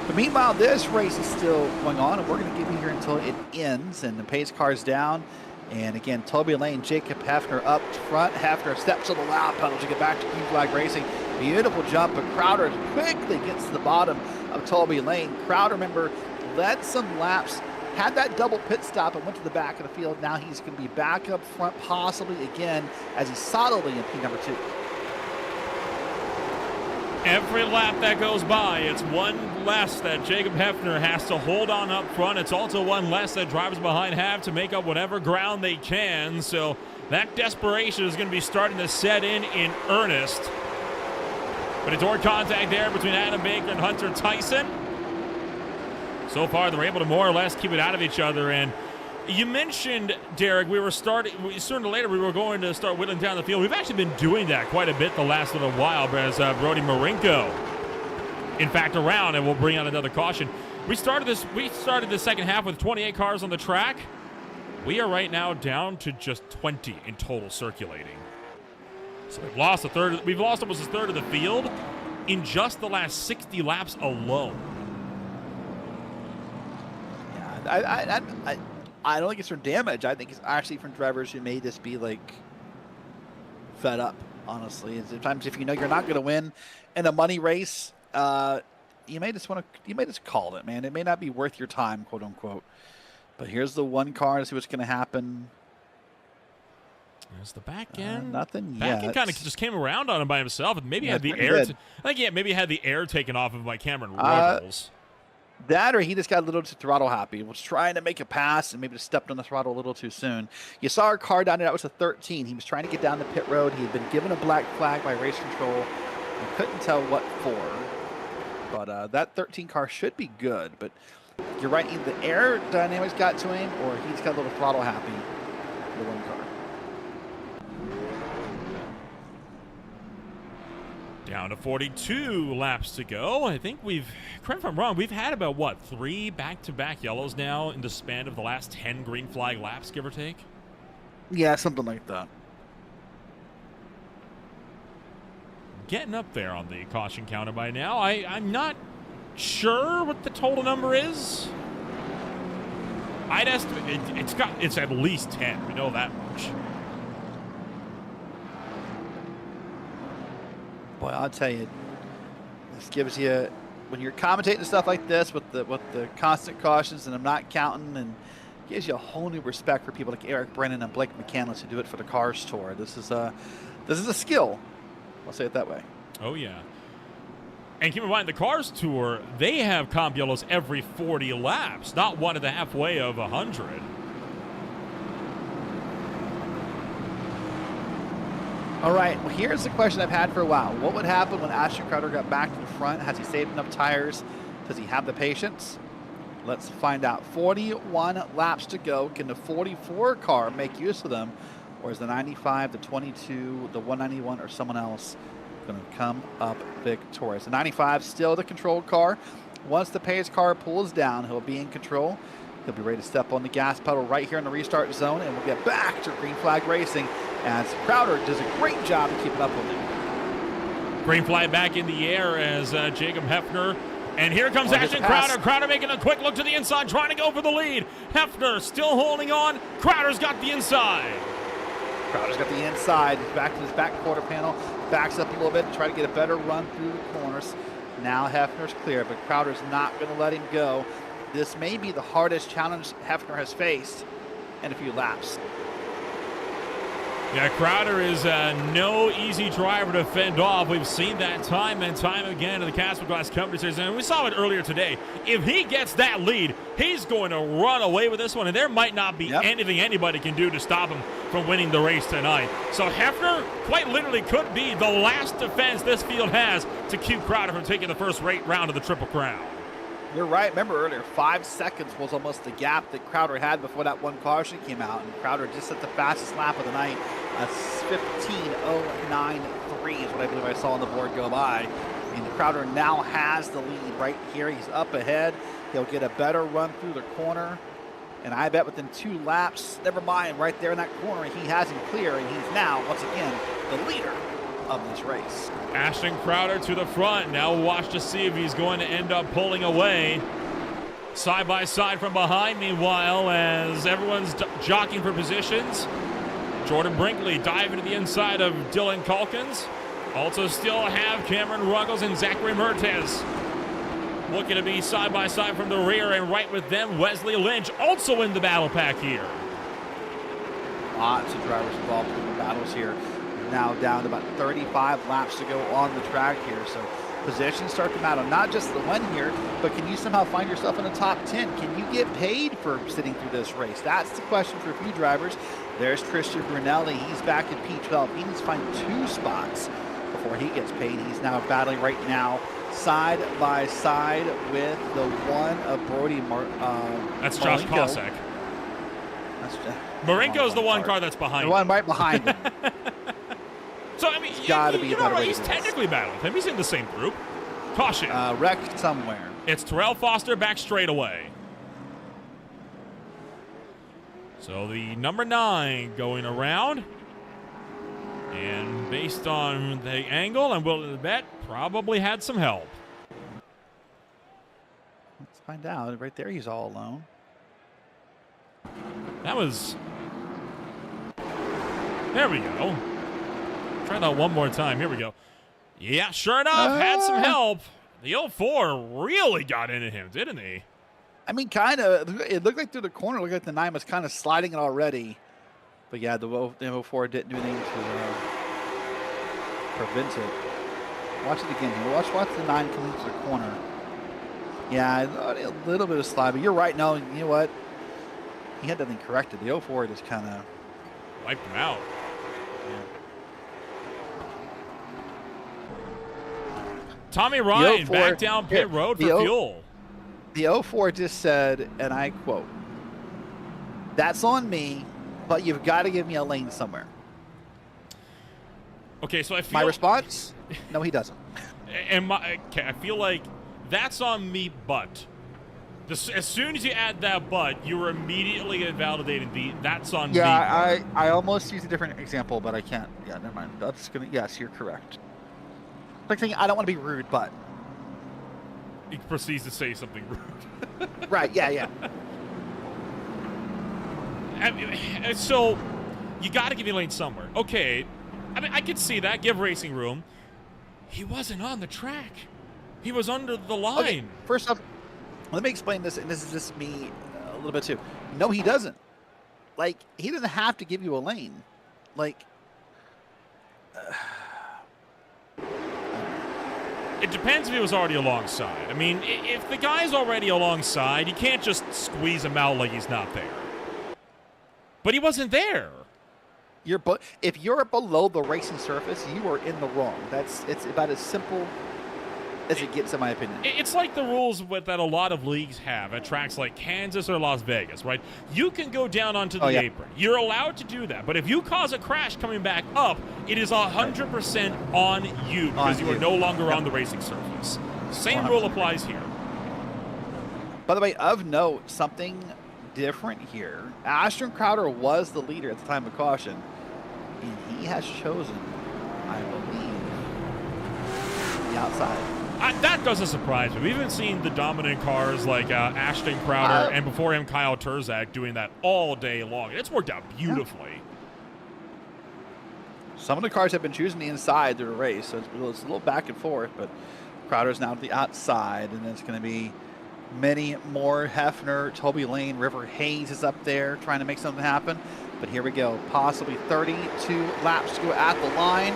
But meanwhile, this race is still going on, and we're going to give you here until it ends, and the pace car's down. And again, Toby Lane, Jacob Hefner up front. Hefner steps to the loud pedal to get back to Green Flag Racing. Beautiful jump, but Crowder quickly gets to the bottom of Toby Lane. Crowder, remember, led some laps, had that double pit stop and went to the back of the field. Now he's going to be back up front possibly again as he's solidly in P number 2. Every lap that goes by, it's one less that Jacob Hefner has to hold on up front. It's also one less that drivers behind have to make up whatever ground they can. So that desperation is going to be starting to set in earnest. But a door contact there between Adam Baker and Hunter Tyson. So far, they're able to more or less keep it out of each other. And you mentioned, Derek, sooner or later we were going to start whittling down the field. We've actually been doing that quite a bit the last little while, as Brody Marinko, in fact, around, and we'll bring out another caution. We started the second half with 28 cars on the track. We are right now down to just 20 in total circulating. So we've lost almost a third of the field in just the last 60 laps alone. Yeah, I don't think it's from damage. I think it's actually from drivers who may just be like fed up, honestly. And sometimes if you know you're not going to win in a money race, you may just call it, man. It may not be worth your time, quote unquote. But here's the one car to see what's going to happen. There's the back end. Nothing yet. Back end kind of just came around on him by himself, and maybe had the air. Maybe had the air taken off of my Cameron Ruggles. That, or he just got a little too throttle happy. Was trying to make a pass and maybe just stepped on the throttle a little too soon. You saw our car down there. That was a 13. He was trying to get down the pit road. He had been given a black flag by race control. You couldn't tell what for. But that 13 car should be good. But you're right. Either the aerodynamics got to him, or he's got a little throttle happy. The one car. Down to 42 laps to go. I think correct if I'm wrong, we've had about, 3 back-to-back yellows now in the span of the last 10 green flag laps, give or take? Yeah, something like that. Getting up there on the caution counter by now. I'm not sure what the total number is. I'd estimate it's at least 10. We know that much. Boy, I'll tell you, this gives you, when you're commentating stuff like this with the constant cautions, and I'm not counting, and gives you a whole new respect for people like Eric Brennan and Blake McCandless who do it for the Cars Tour. This is a skill. I'll say it that way. Oh yeah. And keep in mind, the Cars Tour, they have comp yellows every 40 laps, not one at the halfway of 100. All right, well, here's the question I've had for a while. What would happen when Ashton Crowder got back to the front? Has he saved enough tires? Does he have the patience? Let's find out. 41 laps to go. Can the 44 car make use of them? Or is the 95, the 22, the 191, or someone else going to come up victorious? The 95 still the controlled car. Once the pace car pulls down, he'll be in control. He'll be ready to step on the gas pedal right here in the restart zone, and we'll get back to Green Flag Racing as Crowder does a great job of keeping up with him. Green flag back in the air as Jacob Hefner. And here comes Ashton Crowder. Crowder making a quick look to the inside, trying to go for the lead. Hefner still holding on. Crowder's got the inside. Crowder's got the inside. He's back to his back quarter panel. Backs up a little bit to try to get a better run through the corners. Now Hefner's clear, but Crowder's not going to let him go. This may be the hardest challenge Hefner has faced in a few laps. Yeah, Crowder is no easy driver to fend off. We've seen that time and time again in the Casper Glass Company Series, and we saw it earlier today. If he gets that lead, he's going to run away with this one, and there might not be anything anybody can do to stop him from winning the race tonight. So Hefner quite literally could be the last defense this field has to keep Crowder from taking the first round of the Triple Crown. You're right. Remember earlier, 5 seconds was almost the gap that Crowder had before that one caution came out, and Crowder just at the fastest lap of the night. 15:09.3 is what I believe I saw on the board go by. And Crowder now has the lead right here. He's up ahead. He'll get a better run through the corner. And I bet within 2 laps, never mind, right there in that corner, he has him clear, and he's now, once again, the leader of this race. Ashton Crowder to the front. Now we'll watch to see if he's going to end up pulling away. Side by side from behind, meanwhile, as everyone's jockeying for positions. Jordan Brinkley diving to the inside of Dylan Calkins. Also still have Cameron Ruggles and Zachary Mertes. Looking to be side by side from the rear, and right with them, Wesley Lynch also in the battle pack here. Lots of drivers involved in the battles here. Now down to about 35 laps to go on the track here. So positions start to matter. Not just the win here, but can you somehow find yourself in the top 10? Can you get paid for sitting through this race? That's the question for a few drivers. There's Christian Brunelli. He's back in P12. He needs to find 2 spots before he gets paid. He's now battling right now side by side with the one of Brody That's Josh Malenko. Kosek. That's Marenko's the one car that's behind the one right behind him. So, I mean, gotta be a better way he's to do this. technically battling him. He's in the same group. Caution. Wrecked somewhere. It's Terrell Foster back straight away. So the number 9 going around. And based on the angle, I'm willing to bet, probably had some help. Let's find out. Right there, he's all alone. That was... There we go. Try that one more time. Here we go. Yeah, sure enough, had some help. The 04 really got into him, didn't he? I mean, kind of. It looked like through the corner, looked like the 9 was kind of sliding it already. But yeah, the 04 didn't do anything to prevent it. Watch it again here. Watch the 9 come into the corner. Yeah, a little bit of slide, but you're right. No, you know what? He had nothing corrected. The 04 just kind of wiped him out. Yeah. Tommy Ryan 04 back down pit road for fuel. The 04 just said, and I quote, "That's on me, but you've got to give me a lane somewhere." Okay, so I feel... My response? No, he doesn't. And I feel like that's on me, but... as soon as you add that but, you were immediately invalidating the that's on me. Yeah, I almost used a different example, but I can't. Yeah, never mind. That's gonna. Yes, you're correct. Like saying, I don't want to be rude, but. He proceeds to say something rude. Right, yeah. I mean, so, you got to give your lane somewhere. Okay, I mean, I could see that. Give racing room. He wasn't on the track. He was under the line. Okay, first off, let me explain this, and this is just me a little bit too. No, he doesn't. Like, he doesn't have to give you a lane. Like, it depends if he was already alongside. I mean, if the guy's already alongside, you can't just squeeze him out like he's not there. But he wasn't there. If you're below the racing surface, you are in the wrong. It's about as simple as it gets, in my opinion. It's like the rules that a lot of leagues have at tracks like Kansas or Las Vegas, right? You can go down onto the apron. You're allowed to do that. But if you cause a crash coming back up, it is 100% on you because you are no longer on the racing surface. Same rule applies here. By the way, of note, something different here. Ashton Crowder was the leader at the time of caution, and he has chosen, I believe, the outside. That doesn't surprise me. We've been seeing the dominant cars like Ashton Crowder and before him Kyle Turzak doing that all day long. It's worked out beautifully. Yeah. Some of the cars have been choosing the inside through the race, so it's a little back and forth, but Crowder's now to the outside, and it's going to be many more. Hefner, Toby Lane, River Hayes is up there trying to make something happen. But here we go. Possibly 32 laps to go at the line.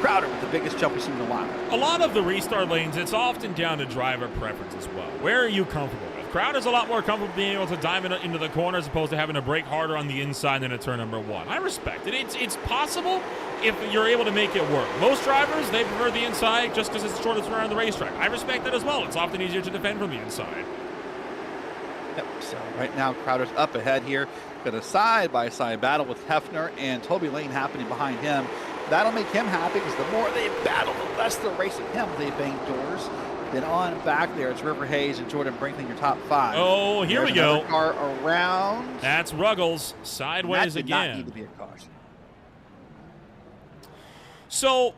Crowder with the biggest jump we've seen in a while. A lot of the restart lanes, it's often down to driver preference as well. Where are you comfortable with? Crowder's a lot more comfortable being able to dive into the corner as opposed to having to brake harder on the inside than at turn number 1. I respect it. It's possible if you're able to make it work. Most drivers, they prefer the inside just because it's the shortest around the racetrack. I respect that as well. It's often easier to defend from the inside. Yep, so right now Crowder's up ahead here. Got a side-by-side battle with Hefner and Toby Lane happening behind him. That'll make him happy because the more they battle, the less they're racing him. They bang doors. Then on back there, it's River Hayes and Jordan Brinkley in your top 5. Oh, here we go. Car around. That's Ruggles sideways that did again. Not need to be a caution. So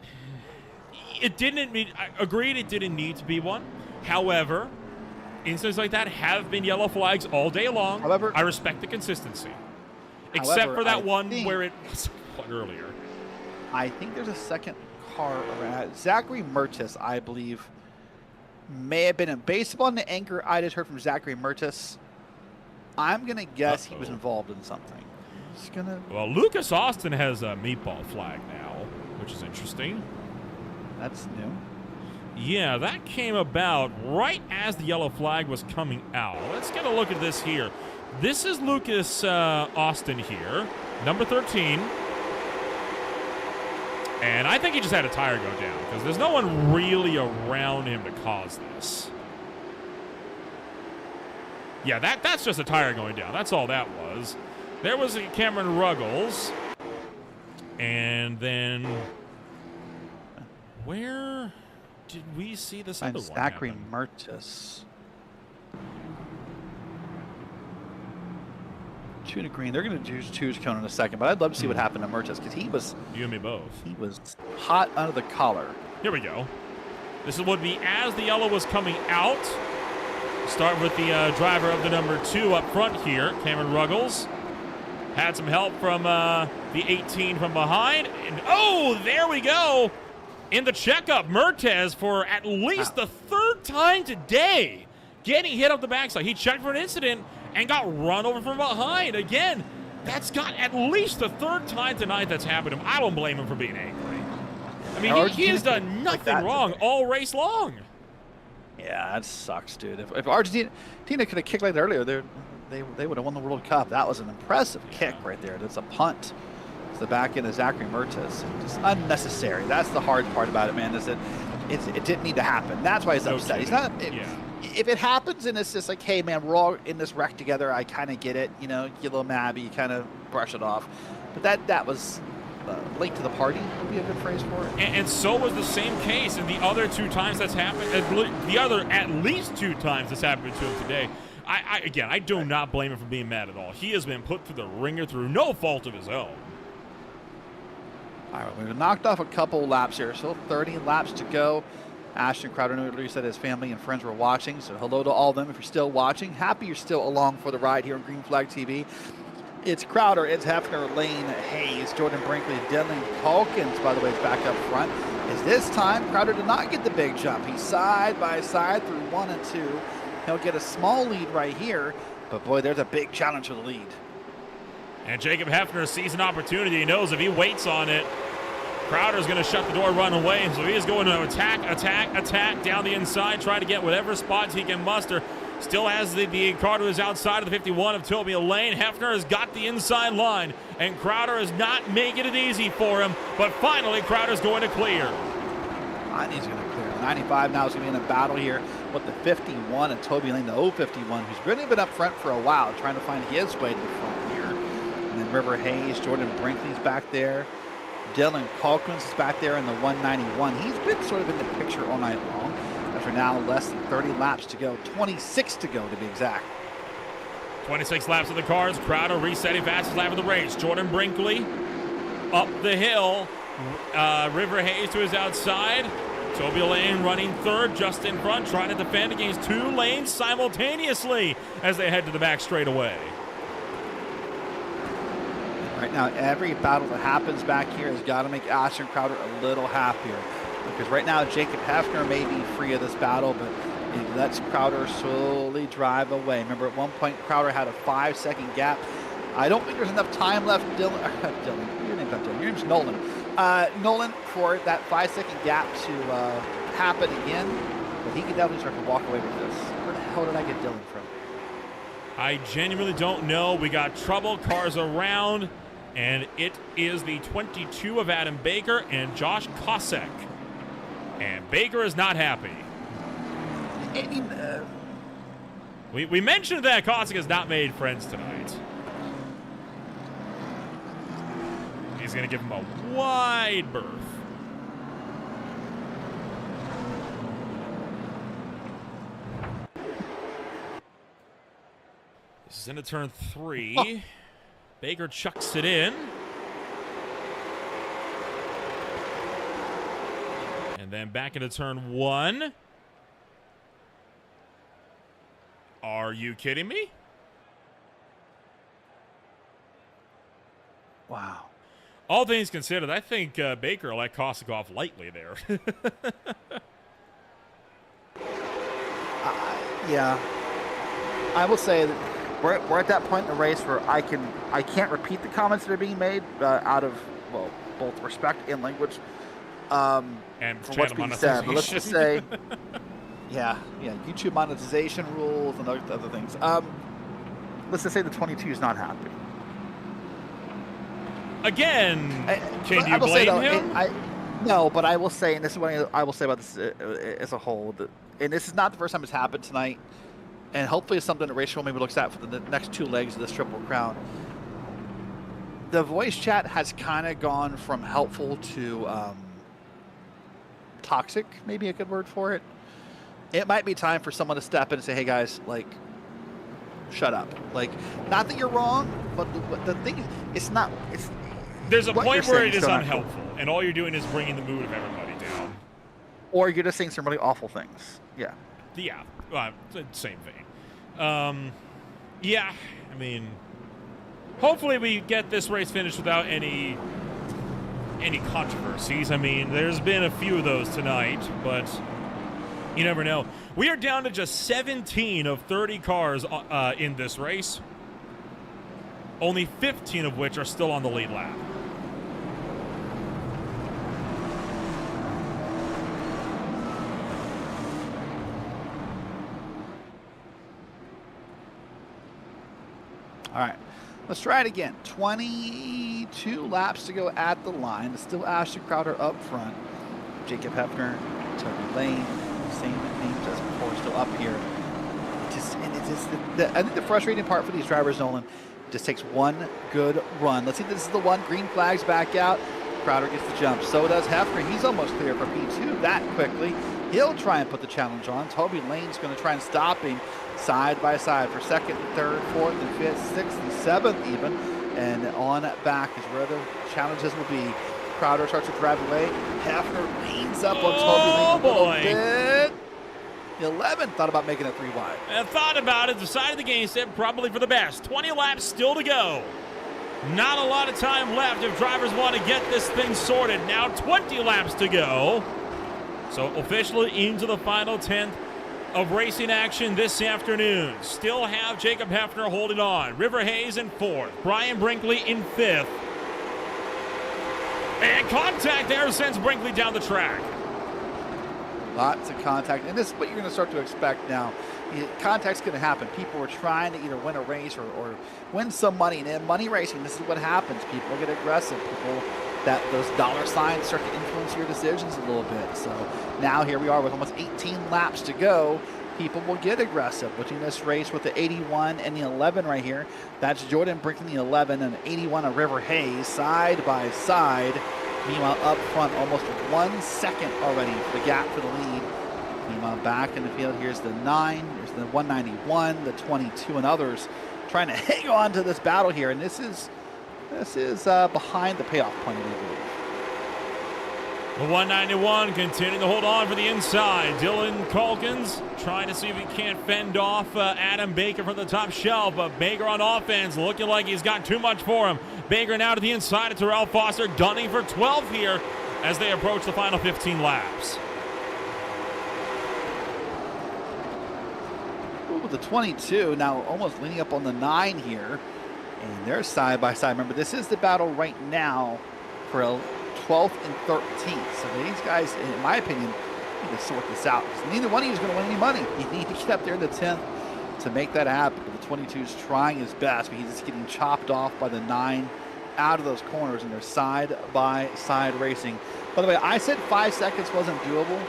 it didn't mean, I agreed it didn't need to be one. However, incidents like that have been yellow flags all day long. However, I respect the consistency. Except for that one where it was one earlier. I think there's a second car around. Zachary Mertis, I believe, may have been in. Based upon the anchor I just heard from Zachary Mertis, I'm going to guess he was involved in something. Just gonna... Well, Lucas Austin has a meatball flag now, which is interesting. That's new. Yeah, that came about right as the yellow flag was coming out. Let's get a look at this here. This is Lucas Austin here, number 13. And I think he just had a tire go down because there's no one really around him to cause this. Yeah, that's just a tire going down. That's all that was. There was Cameron Ruggles. And then where did we see this other one Zachary happen? Mertis. Tuna Green. They're going to choose Cone in a second, but I'd love to see what happened to Mertis because he was You and me both. he was hot under the collar. Here we go. This would be as the yellow was coming out. Start with the driver of the number 2 up front here, Cameron Ruggles. Had some help from the 18 from behind. And oh, there we go. In the checkup, Mertes for at least the 3rd time today getting hit up the backside. He checked for an incident and got run over from behind. Again, that's got at least the 3rd time tonight that's happened to him. I don't blame him for being angry. I mean, he has done nothing wrong all race long. Yeah, that sucks, dude. If Argentina could have kicked like that earlier, they would have won the World Cup. That was an impressive kick right there. That's a punt. It's the back end of Zachary Mertis. Just unnecessary. That's the hard part about it, man, is that it didn't need to happen. That's why he's upset. He's not... If it happens and it's just like, hey, man, we're all in this wreck together, I kind of get it. You know, you get a little mad, but you kind of brush it off. But that was late to the party would be a good phrase for it. And so was the same case in the other 2 times that's happened. The other at least 2 times that's happened to him today. Again, I do not blame him for being mad at all. He has been put through the ringer through no fault of his own. All right, we've knocked off a couple laps here. Still 30 laps to go. Ashton Crowder earlier said his family and friends were watching, so hello to all of them if you're still watching. Happy you're still along for the ride here on Green Flag TV. It's Crowder, it's Hefner, Lane, Hayes, Jordan Brinkley, Dylan Calkins, by the way, is back up front. As this time, Crowder did not get the big jump. He's side by side through 1 and 2. He'll get a small lead right here, but boy, there's a big challenge for the lead. And Jacob Hefner sees an opportunity. He knows if he waits on it, Crowder's going to shut the door, run away. So he is going to attack down the inside, try to get whatever spots he can muster. Still has the Crowder is outside of the 51 of Toby Lane. Hefner has got the inside line, and Crowder is not making it easy for him. But finally, Crowder's going to clear. I think he's going to clear. 95 now is going to be in a battle here with the 51 and Toby Lane, the 051, who's really been up front for a while, trying to find his way to the front here. And then River Hayes, Jordan Brinkley's back there. Dylan Calkins is back there in the 191. He's been sort of in the picture all night long. After now less than 30 laps to go, 26 to go to be exact. 26 laps of the cars. Crowder resetting fastest lap of the race. Jordan Brinkley up the hill. River Hayes to his outside. Toby Lane running 3rd, just in front, trying to defend against 2 lanes simultaneously as they head to the back straightaway. Right now, every battle that happens back here has got to make Ashton Crowder a little happier. Because right now, Jacob Hefner may be free of this battle, but he lets Crowder slowly drive away. Remember, at one point, Crowder had a 5-second gap. I don't think there's enough time left, Dylan. Your name's not Dylan. Your name's Nolan. Nolan, for that 5-second gap to happen again. But he can definitely start to walk away with this. Where the hell did I get Dylan from? I genuinely don't know. We got trouble, cars around, and it is the 22 of Adam Baker and Josh Kosek. And Baker is not happy. We mentioned that Kosek has not made friends tonight. He's going to give him a wide berth. This is into turn 3. Oh. Baker chucks it in. then back into turn 1. Are you kidding me? Wow. All things considered, I think Baker let Kosikov lightly there. Yeah. I will say that we're at that point in the race where I can't repeat the comments that are being made out of, well, both respect and language. And for what's being said, but let's just say, yeah, YouTube monetization rules and other things. Let's just say the 22 is not happy. Again, can you blame him? No, but I will say, and this is what I will say about this as a whole, and this is not the first time it's happened tonight, and hopefully it's something that Rachel maybe looks at for the next 2 legs of this Triple Crown. The voice chat has kind of gone from helpful to toxic, maybe a good word for it. It might be time for someone to step in and say, hey guys, like, shut up. Like, not that you're wrong, but the thing is, there's a point where it is unhelpful, and all you're doing is bringing the mood of everybody down. Or you're just saying some really awful things. Yeah. Yeah, same thing. Yeah, I mean, hopefully we get this race finished without any controversies. I mean, there's been a few of those tonight, but you never know. We are down to just 17 of 30 cars in this race, only 15 of which are still on the lead lap. All right, let's try it again. 22 laps to go at the line. It's still Ashton Crowder up front. Jacob Hefner, Toby Lane, same names as before, still up here. I think the frustrating part for these drivers, Nolan, just takes one good run. Let's see, this is the one. Green flag's back out. Crowder gets the jump. So does Hefner. He's almost clear for P2 that quickly. He'll try and put the challenge on. Toby Lane's going to try and stop him side by side for second, third, fourth, and fifth, sixth, and seventh even. And on back is where the challenges will be. Crowder starts to drive away. Hefner leans up on Toby Lane a little bit. 11 thought about making it 3 wide. Thought about it, decided the game set probably for the best. 20 laps still to go. Not a lot of time left if drivers want to get this thing sorted. Now 20 laps to go. So officially into the final 10th of racing action this afternoon. Still have Jacob Hefner holding on. River Hayes in 4th. Brian Brinkley in 5th. And contact there sends Brinkley down the track. Lots of contact, and this is what you're going to start to expect now. Contact's going to happen. People are trying to either win a race or win some money. And in money racing, this is what happens. People get aggressive. Those dollar signs start to influence your decisions a little bit. So now here we are with almost 18 laps to go. People will get aggressive between this race with the 81 and the 11 right here. That's Jordan Brinkley, the 11, and 81 of River Hayes side by side. Meanwhile, up front, almost 1 second already for the gap for the lead. Meanwhile, back in the field, here's the 9, here's the 191, the 22, and others trying to hang on to this battle here. And this is behind the payoff point, I believe. The 191 continuing to hold on for the inside. Dylan Calkins trying to see if he can't fend off Adam Baker from the top shelf. But Baker on offense looking like he's got too much for him. Baker now to the inside of Terrell Foster, gunning for 12 here as they approach the final 15 laps. Ooh, the 22 now almost leaning up on the 9 here. And they're side by side. Remember, this is the battle right now for a 12th and 13th. So these guys, in my opinion, need to sort this out. Neither one of you is going to win any money. You need to get up there in the 10th to make that happen. But the 22 is trying his best, but he's just getting chopped off by the 9 out of those corners, and they're side by side racing. By the way, I said 5 seconds wasn't doable.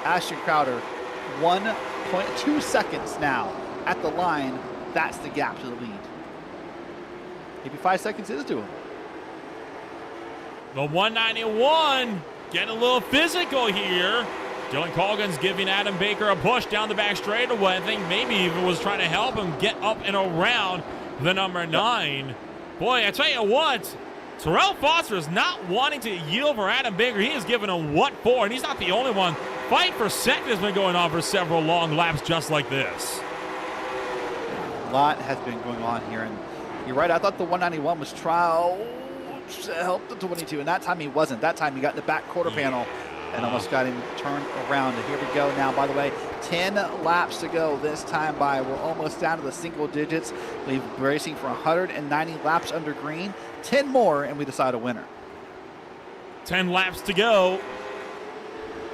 Ashton Crowder, 1.2 seconds now at the line. That's the gap to the lead. Maybe 5 seconds is doable. The 191 getting a little physical here. Dylan Calkins giving Adam Baker a push down the back straightaway. I think maybe even was trying to help him get up and around the number 9. Boy, I tell you what, Terrell Foster is not wanting to yield for Adam Baker. He is giving him what for, and he's not the only one. Fight for second has been going on for several long laps just like this. A lot has been going on here, and you're right. I thought the 191 was trial to help the 22, and that time he wasn't. That time he got in the back quarter panel and almost got him turned around. And here we go now, by the way, 10 laps to go this time by. We're almost down to the single digits. We've been racing for 190 laps under green. 10 more, and we decide a winner. 10 laps to go.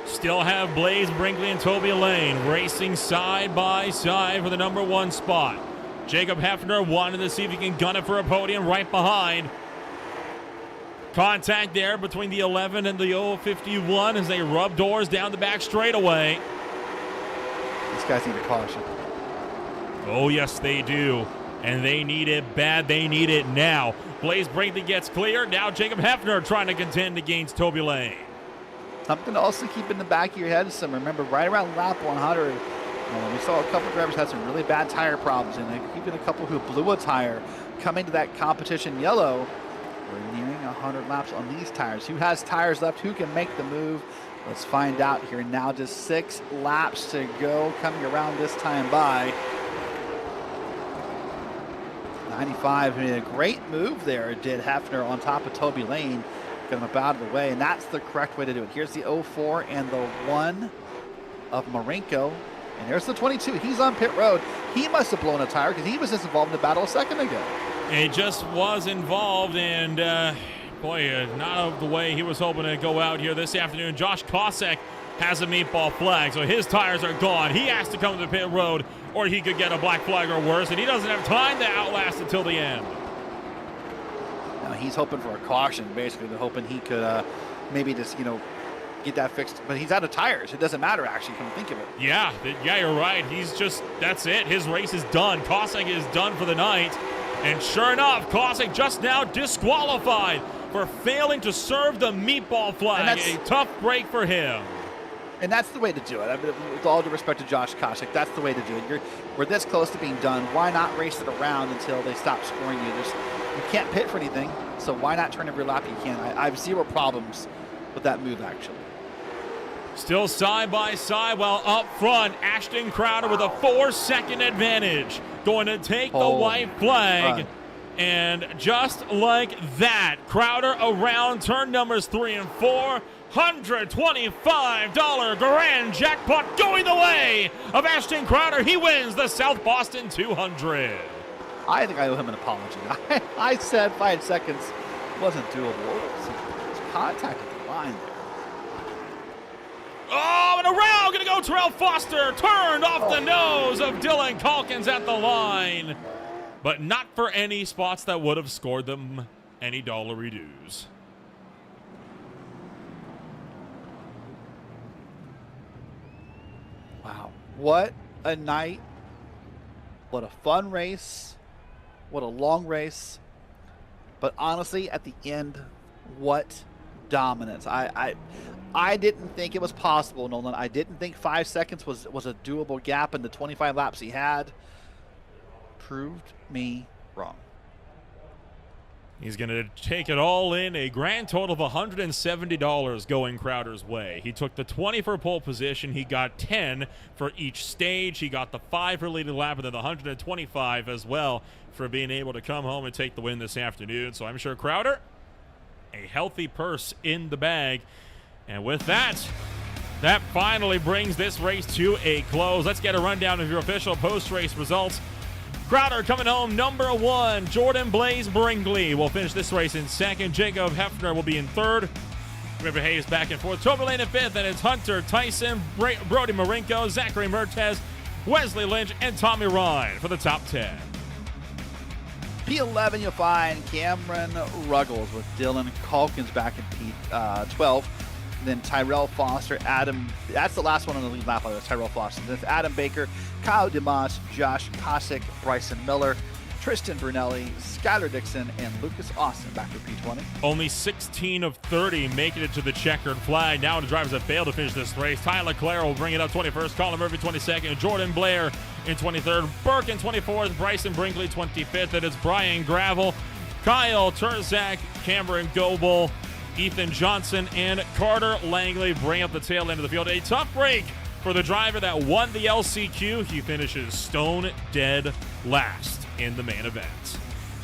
Still have Blaze Brinkley and Toby Lane racing side by side for the number 1 spot. Jacob Hefner wanted to see if he can gun it for a podium right behind. Contact there between the 11 and the 051 as they rub doors down the back straightaway. These guys need a caution. Oh, yes, they do. And they need it bad. They need it now. Blaze Brinkley gets clear. Now Jacob Hefner trying to contend against Toby Lane. Something to also keep in the back of your head. So remember, right around lap 100, we saw a couple drivers had some really bad tire problems, and even a couple who blew a tire coming to that competition yellow. We're nearing 100 laps on these tires. Who has tires left? Who can make the move? Let's find out here. Now just 6 laps to go coming around this time by. 95 made a great move there, did Hefner on top of Toby Lane. Got him up out of the way, and that's the correct way to do it. Here's the 04 and the 1 of Marinko. And there's the 22. He's on pit road. He must have blown a tire because he was just involved in the battle a second ago. He just was involved, and boy, not the way he was hoping to go out here this afternoon. Josh Kosek has a meatball flag, so his tires are gone. He has to come to the pit road, or he could get a black flag or worse, and he doesn't have time to outlast until the end. Now he's hoping for a caution, basically. They're hoping he could maybe just, get that fixed. But he's out of tires. It doesn't matter, actually, come to think of it. Yeah, you're right. That's it. His race is done. Kosek is done for the night. And sure enough, Kosek just now disqualified for failing to serve the meatball flag. A tough break for him. And that's the way to do it. I mean, with all due respect to Josh Kosek, that's the way to do it. We're this close to being done. Why not race it around until they stop scoring you? You can't pit for anything, so why not turn every lap you can? I have 0 problems with that move, actually. Still side by side, while up front, Ashton Crowder with a 4-second advantage. Going to take the white flag. And just like that, Crowder around turn numbers 3 and 4. $125 grand jackpot going the way of Ashton Crowder. He wins the South Boston 200. I think I owe him an apology. I said 5 seconds wasn't doable. It's contact at the line there. Oh, and around going to go Terrell Foster. Turned off the nose of Dylan Calkins at the line. But not for any spots that would have scored them any dollary dues. Wow. What a night. What a fun race. What a long race. But honestly, at the end, what dominance. I didn't think it was possible, Nolan. I didn't think 5 seconds was a doable gap in the 25 laps he had. Proved me wrong. He's going to take it all in, a grand total of $170 going Crowder's way. He took the 20 for pole position. He got 10 for each stage. He got the 5 for leading lap, and then the 125 as well for being able to come home and take the win this afternoon. So I'm sure Crowder, a healthy purse in the bag. And with that finally brings this race to a close. Let's get a rundown of your official post-race results. Crowder coming home number 1. Jordan Blaze Brinkley will finish this race in 2nd. Jacob Hefner will be in 3rd. River Hayes back and forth. Toby Lane in 5th, and it's Hunter Tyson, Brody Marinko, Zachary Mertez, Wesley Lynch, and Tommy Ryan for the top 10. P11, you'll find Cameron Ruggles with Dylan Calkins back in P12. Then Tyrell Foster, Adam, that's the last one on the lead lap, Tyrell Foster. Then Adam Baker, Kyle DeMoss, Josh Kosek, Bryson Miller, Tristan Brunelli, Skylar Dixon, and Lucas Austin back to P20. Only 16 of 30 making it to the checkered flag. Now the drivers have failed to finish this race. Tyler Clare will bring it up 21st, Colin Murphy 22nd, Jordan Blair in 23rd, Burke in 24th, Bryson Brinkley 25th, and it's Brian Gravel, Kyle Turzak, Cameron Goebel, Ethan Johnson, and Carter Langley bring up the tail end of the field. A tough break for the driver that won the LCQ. He finishes stone dead last in the main event.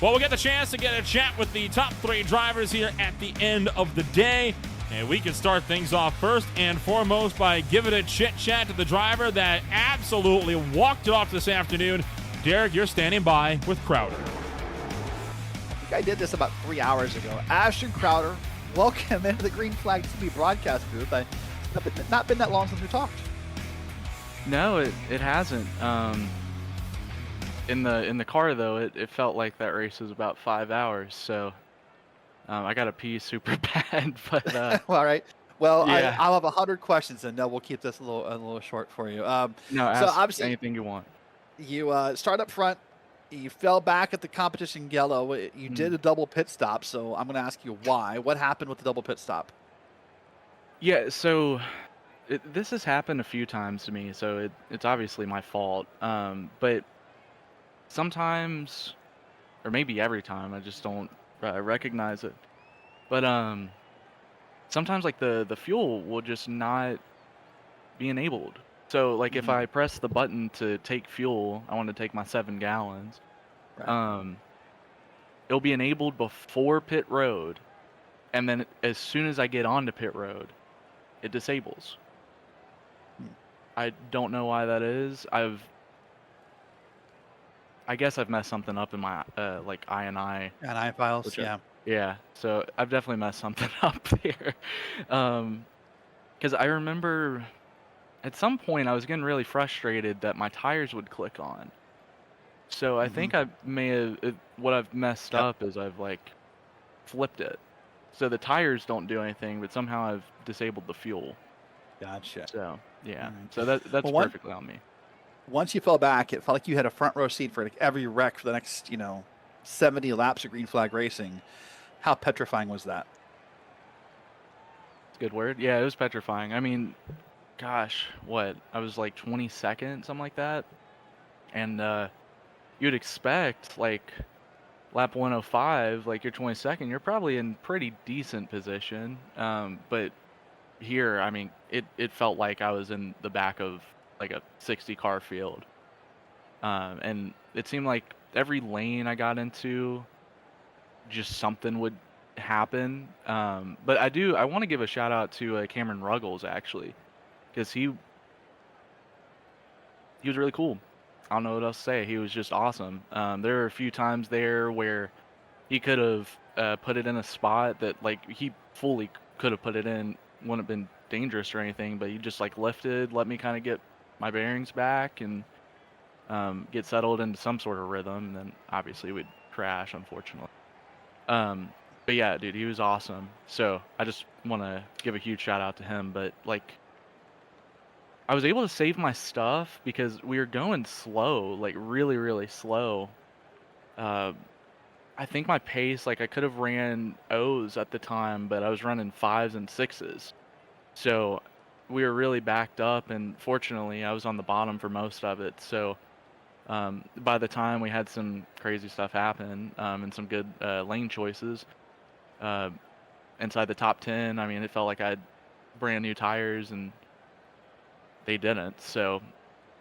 Well, we'll get the chance to get a chat with the top 3 drivers here at the end of the day. And we can start things off first and foremost by giving a chit-chat to the driver that absolutely walked it off this afternoon. Derek, you're standing by with Crowder. I think I did this about 3 hours ago. Ashton Crowder, welcome into the Green Flag TV broadcast booth. It's not been that long since we talked. No, it hasn't. In the car though, it felt like that race was about 5 hours. So I got to pee super bad, but Well, all right. Well, yeah. I'll have 100 questions, and we'll keep this a little short for you. No, so ask obviously anything you want. you start up front. You fell back at the competition yellow. You did a double pit stop, so I'm going to ask you why. What happened with the double pit stop? Yeah, so this has happened a few times to me, so it's obviously my fault. But sometimes, or maybe every time, I just don't recognize it. But sometimes like the fuel will just not be enabled. So like if I press the button to take fuel, I want to take my 7 gallons. Right. It'll be enabled before pit road, and then as soon as I get onto pit road, it disables. I don't know why that is. I guess I've messed something up in my like INI. NI files, Which yeah. Yeah, so I've definitely messed something up there. Because I remember at some point I was getting really frustrated that my tires would click on. So I think I may have, what I've messed up is I've like flipped it. So the tires don't do anything, but somehow I've disabled the fuel. Gotcha. So yeah, Alright. so that's Well, perfectly on me. Once you fell back, it felt like you had a front row seat for like every wreck for the next, 70 laps of Green Flag Racing. How petrifying was that? It's a good word. Yeah, it was petrifying. I mean, gosh, what? I was like 22nd, something like that. And you'd expect like lap 105, like you're 22nd, you're probably in pretty decent position. But here, I mean, it felt like I was in the back of like a 60 car field. And it seemed like every lane I got into, just something would happen. But I want to give a shout out to Cameron Ruggles actually, because he was really cool. I don't know what else to say. He was just awesome. There were a few times there where he could have put it in a spot that like he fully could have put it in, wouldn't have been dangerous or anything, but he just like lifted, let me kind of get my bearings back and get settled into some sort of rhythm, and then obviously we'd crash, unfortunately. But yeah, dude, he was awesome. So I just want to give a huge shout out to him. But like, I was able to save my stuff because we were going slow, like really, really slow. I think my pace, like I could have ran O's at the time, but I was running 5s and 6s. So we were really backed up, and fortunately I was on the bottom for most of it. So by the time we had some crazy stuff happen and some good lane choices inside the top 10, I mean, it felt like I had brand new tires and they didn't. So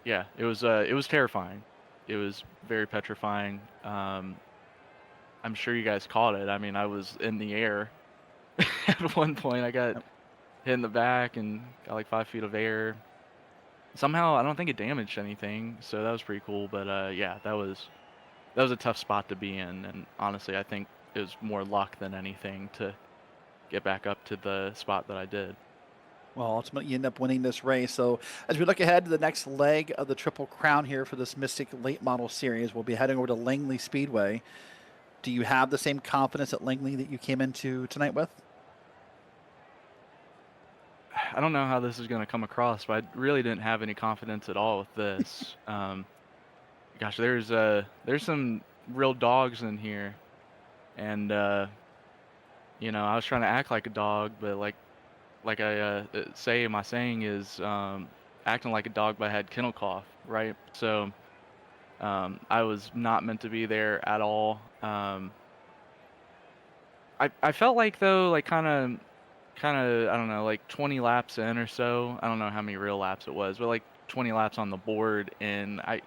yeah, it was terrifying. It was very petrifying. I'm sure you guys caught it. I mean, I was in the air at one point. I got hit in the back and got like 5 feet of air. Somehow, I don't think it damaged anything, so that was pretty cool. But yeah, that was a tough spot to be in, and honestly, I think it was more luck than anything to get back up to the spot that I did. Well, ultimately, you end up winning this race. So as we look ahead to the next leg of the Triple Crown here for this Mystic Late Model Series, we'll be heading over to Langley Speedway. Do you have the same confidence at Langley that you came into tonight with? I don't know how this is going to come across, but I really didn't have any confidence at all with this. Gosh, there's some real dogs in here, and I was trying to act like a dog, but like I say, my saying is acting like a dog, but I had kennel cough, right? So I was not meant to be there at all. I felt like though, like kind of I don't know, like 20 laps in or so. I don't know how many real laps it was, but like 20 laps on the board, and I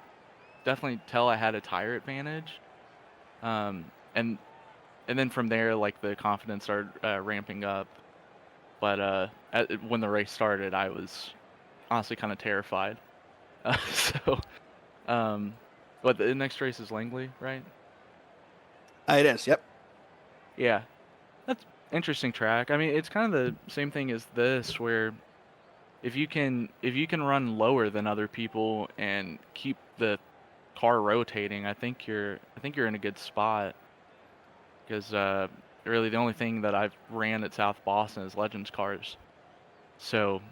definitely tell I had a tire advantage. And then from there, like the confidence started ramping up. But when the race started, I was honestly kind of terrified. So, but the next race is Langley, right? It is. Yep. Yeah, that's interesting track. I mean, it's kind of the same thing as this, where if you can run lower than other people and keep the car rotating, I think you're in a good spot. Because really the only thing that I've ran at South Boston is Legends cars, so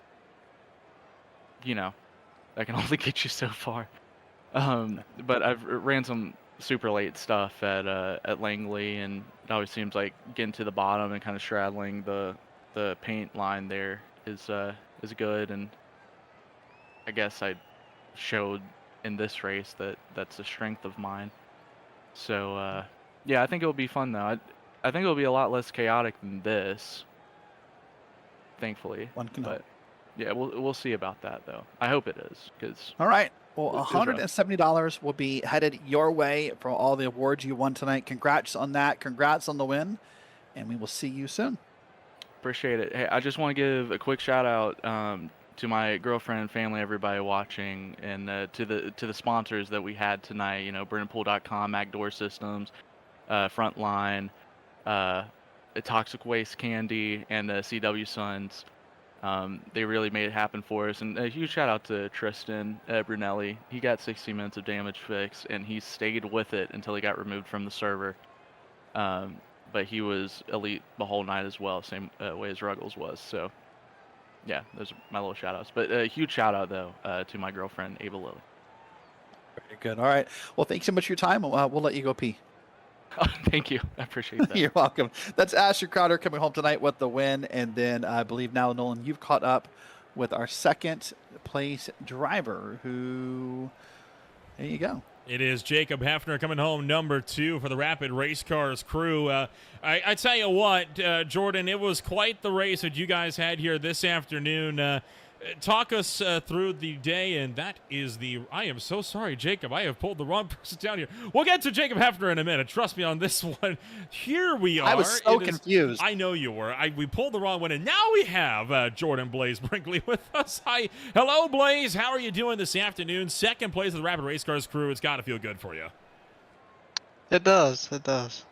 that can only get you so far. But I've ran some super late stuff at Langley, and it always seems like getting to the bottom and kind of straddling the paint line there is good, and I guess I showed in this race that that's a strength of mine. So yeah, I think it'll be fun though. I think it'll be a lot less chaotic than this, thankfully. One can But yeah, we'll see about that though. I hope it is, because All right. Well, It's rough. $170 will be headed your way for all the awards you won tonight. Congrats on that. Congrats on the win. And we will see you soon. appreciate it. Hey, I just want to give a quick shout out to my girlfriend, family, everybody watching, and to the sponsors that we had tonight. You know, BrennanPool.com, Mac Door Systems, Frontline, Toxic Waste Candy, and CW Sons. They really made it happen for us, and a huge shout out to Tristan Brunelli. He got 60 minutes of damage fixed, and he stayed with it until he got removed from the server. But he was elite the whole night as well, same way as Ruggles was. So yeah, those are my little shout outs. But a huge shout out though to my girlfriend Ava Lilly. Very good. All right. Well, thanks so much for your time. We'll let you go pee. Oh, thank you, I appreciate that. You're welcome. That's Asher Crowder coming home tonight with the win. And then I believe now, Nolan, you've caught up with our second place driver who, there you go. It is Jacob Hefner coming home number 2 for the Rapid Race Cars crew. I tell you what, Jordan, it was quite the race that you guys had here this afternoon. Talk us through the day, and that is I am so sorry, Jacob. I have pulled the wrong person down here. We'll get to Jacob Hefner in a minute. Trust me on this one. Here we are. I was so confused. I know you were. We pulled the wrong one, and now we have Jordan Blaze Brinkley with us. Hi. Hello, Blaze. How are you doing this afternoon? Second place of the Rapid Race Cars crew. It's got to feel good for you. It does. It does.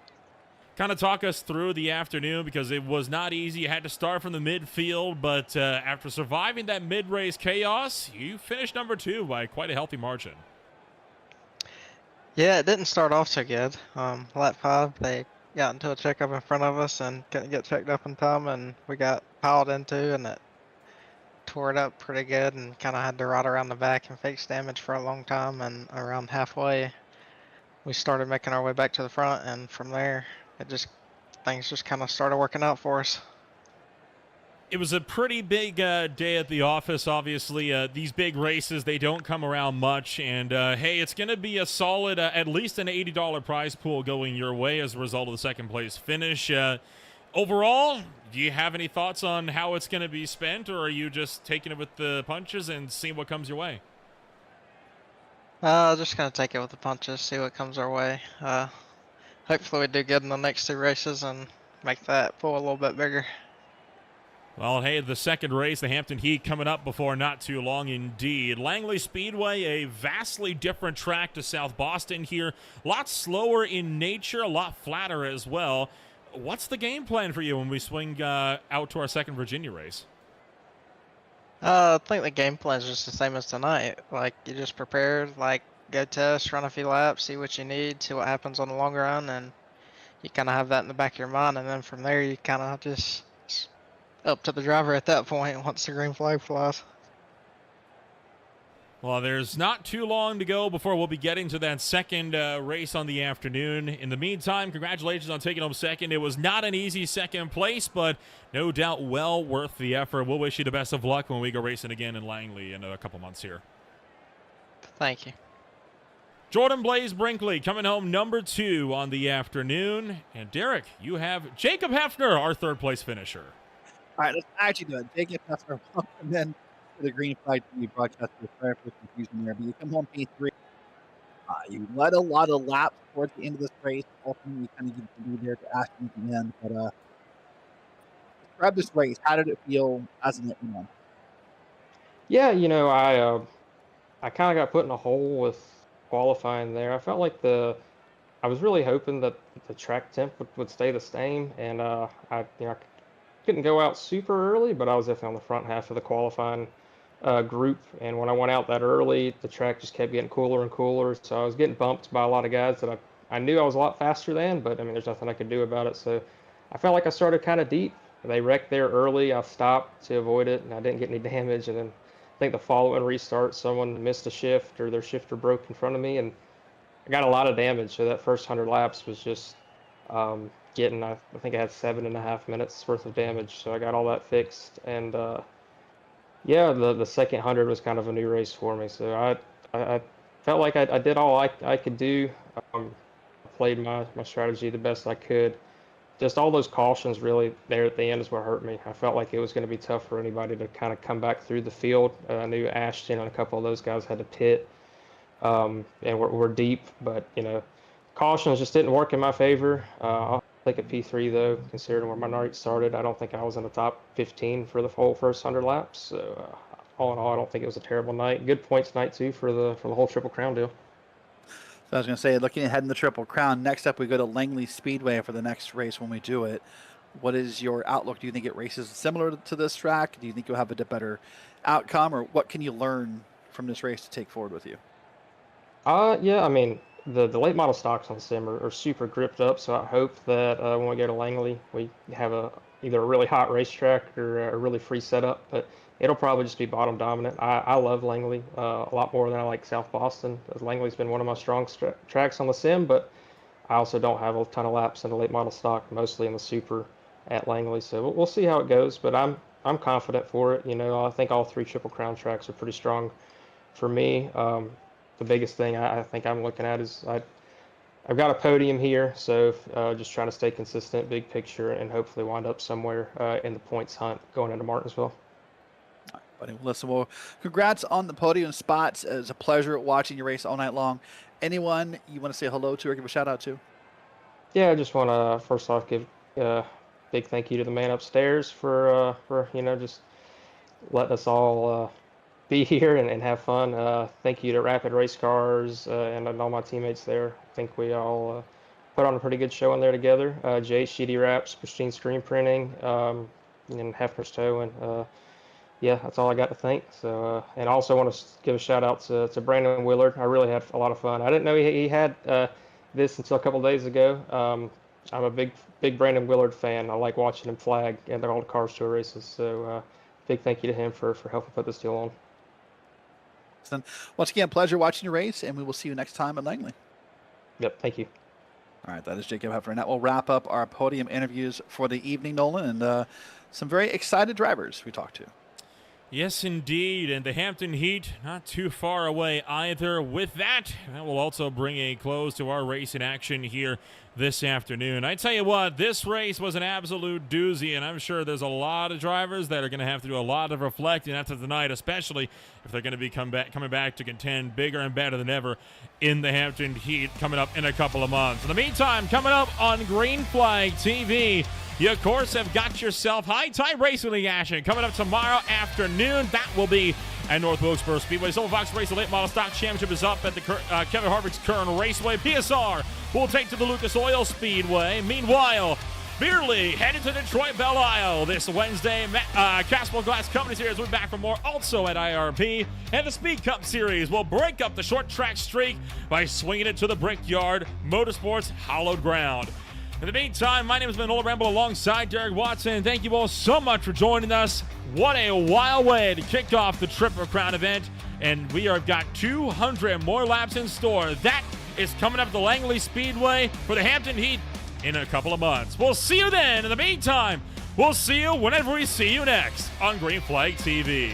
Kind of talk us through the afternoon, because it was not easy. You had to start from the midfield, but after surviving that mid-race chaos, you finished number 2 by quite a healthy margin. Yeah, it didn't start off so good. Lap 5, they got into a checkup in front of us and couldn't get checked up in time, and we got piled into, and it tore it up pretty good, and kind of had to ride around the back and fix damage for a long time. And around halfway, we started making our way back to the front, and from there, things just kind of started working out for us. It was a pretty big day at the office, obviously. These big races, they don't come around much. And, hey, it's going to be a solid, at least an $80 prize pool going your way as a result of the second place finish. Overall, do you have any thoughts on how it's going to be spent, or are you just taking it with the punches and seeing what comes your way? Just gonna take it with the punches, see what comes our way. Hopefully we do good in the next 2 races and make that pool a little bit bigger. Well, hey, the second race, the Hampton Heat, coming up before not too long indeed. Langley Speedway, a vastly different track to South Boston here. A lot slower in nature, a lot flatter as well. What's the game plan for you when we swing out to our second Virginia race? I think the game plan is just the same as tonight. Like, you just prepared, like, go test, run a few laps, see what you need, see what happens on the long run, and you kind of have that in the back of your mind, and then from there you kind of just up to the driver at that point once the green flag flies. Well, there's not too long to go before we'll be getting to that second race on the afternoon. In the meantime, congratulations on taking home second. It was not an easy second place, but no doubt well worth the effort. We'll wish you the best of luck when we go racing again in Langley in a couple months here. Thank you. Jordan Blaze Brinkley coming home number 2 on the afternoon. And Derek, you have Jacob Hefner, our third-place finisher. All right, let's actually do it. Jacob Hefner, welcome in to the Green Flag TV broadcast. Sorry for the confusion there, but you come home P3. You led a lot of laps towards the end of this race. Ultimately, you kind of get to be there to Ashton at the end. But describe this race. How did it feel as an F1? Yeah, I kind of got put in a hole with qualifying there. I felt like I was really hoping that the track temp would stay the same, and I couldn't go out super early, but I was definitely on the front half of the qualifying group. And when I went out that early, the track just kept getting cooler and cooler, so I was getting bumped by a lot of guys that I knew I was a lot faster than, but there's nothing I could do about it. So I felt like I started kind of deep. They wrecked there early. I stopped to avoid it, and I didn't get any damage. And then I think the following restart, someone missed a shift or their shifter broke in front of me, and I got a lot of damage. So that first 100 laps was just I think I had 7.5 minutes worth of damage. So I got all that fixed. And the second 100 was kind of a new race for me. So I felt like I did all I could do. I played my strategy the best I could. Just all those cautions really there at the end is what hurt me. I felt like it was going to be tough for anybody to kind of come back through the field. I knew Ashton and a couple of those guys had to pit, and we're deep, but cautions just didn't work in my favor. I'll take a P3 though, considering where my night started. I don't think I was in the top 15 for the whole first 100 laps. So all in all, I don't think it was a terrible night. Good points night too for the whole Triple Crown deal. So I was going to say, looking ahead in the Triple Crown, next up we go to Langley Speedway for the next race when we do it. What is your outlook? Do you think it races similar to this track? Do you think you'll have a better outcome, or what can you learn from this race to take forward with you? The late model stocks on the sim are super gripped up, so I hope that when we go to Langley, we have either a really hot racetrack or a really free setup, but it'll probably just be bottom dominant. I love Langley a lot more than I like South Boston. Langley's been one of my strong tracks on the sim, but I also don't have a ton of laps in the late model stock, mostly in the super at Langley. So we'll see how it goes, but I'm confident for it. I think all 3 Triple Crown tracks are pretty strong for me. The biggest thing I think I'm looking at is I've got a podium here, so just trying to stay consistent, big picture, and hopefully wind up somewhere in the points hunt going into Martinsville. Buddy, listen, well, congrats on the podium spots. It was a pleasure watching your race all night long. Anyone you want to say hello to or give a shout out to? Yeah, I just want to first off give a big thank you to the man upstairs for just letting us all be here and have fun. Thank you to Rapid Race Cars and all my teammates there. I think we all put on a pretty good show in there together. Jay, Sheedy Wraps, Pristine Screen Printing, and Hefner's Towing. That's all I got to thank. So, and I also want to give a shout out to Brandon Willard. I really had a lot of fun. I didn't know he had this until a couple of days ago. I'm a big Brandon Willard fan. I like watching him flag and all the Cars Tour races. So, big thank you to him for helping put this deal on. Once again, pleasure watching your race, and we will see you next time at Langley. Yep, thank you. All right, that is Jacob Hefner, and that will wrap up our podium interviews for the evening, Nolan, and some very excited drivers we talked to. Yes, indeed, and the Hampton Heat not too far away either. With that, that will also bring a close to our race in action here this afternoon. I tell you what, this race was an absolute doozy, and I'm sure there's a lot of drivers that are going to have to do a lot of reflecting after tonight, especially if they're going to be coming back to contend bigger and better than ever in the Hampton Heat coming up in a couple of months. In the meantime, coming up on Green Flag TV, you, of course, have got yourself high-time racing league action coming up tomorrow afternoon. That will be at North Wilkesboro Speedway. Silver Fox Racing Late Model Stock Championship is up at the Kevin Harvick's Kern Raceway. PSR will take to the Lucas Oil Speedway. Meanwhile, Beer League headed to Detroit Belle Isle this Wednesday. Castle Glass Company Series will be back for more also at IRP. And the Speed Cup Series will break up the short track streak by swinging it to the Brickyard Motorsports hallowed ground. In the meantime, my name is Manola Ramble alongside Derek Watson. Thank you all so much for joining us. What a wild way to kick off the Triple Crown event. And we have got 200 more laps in store. That is coming up at the Langley Speedway for the Hampton Heat in a couple of months. We'll see you then. In the meantime, we'll see you whenever we see you next on Green Flag TV.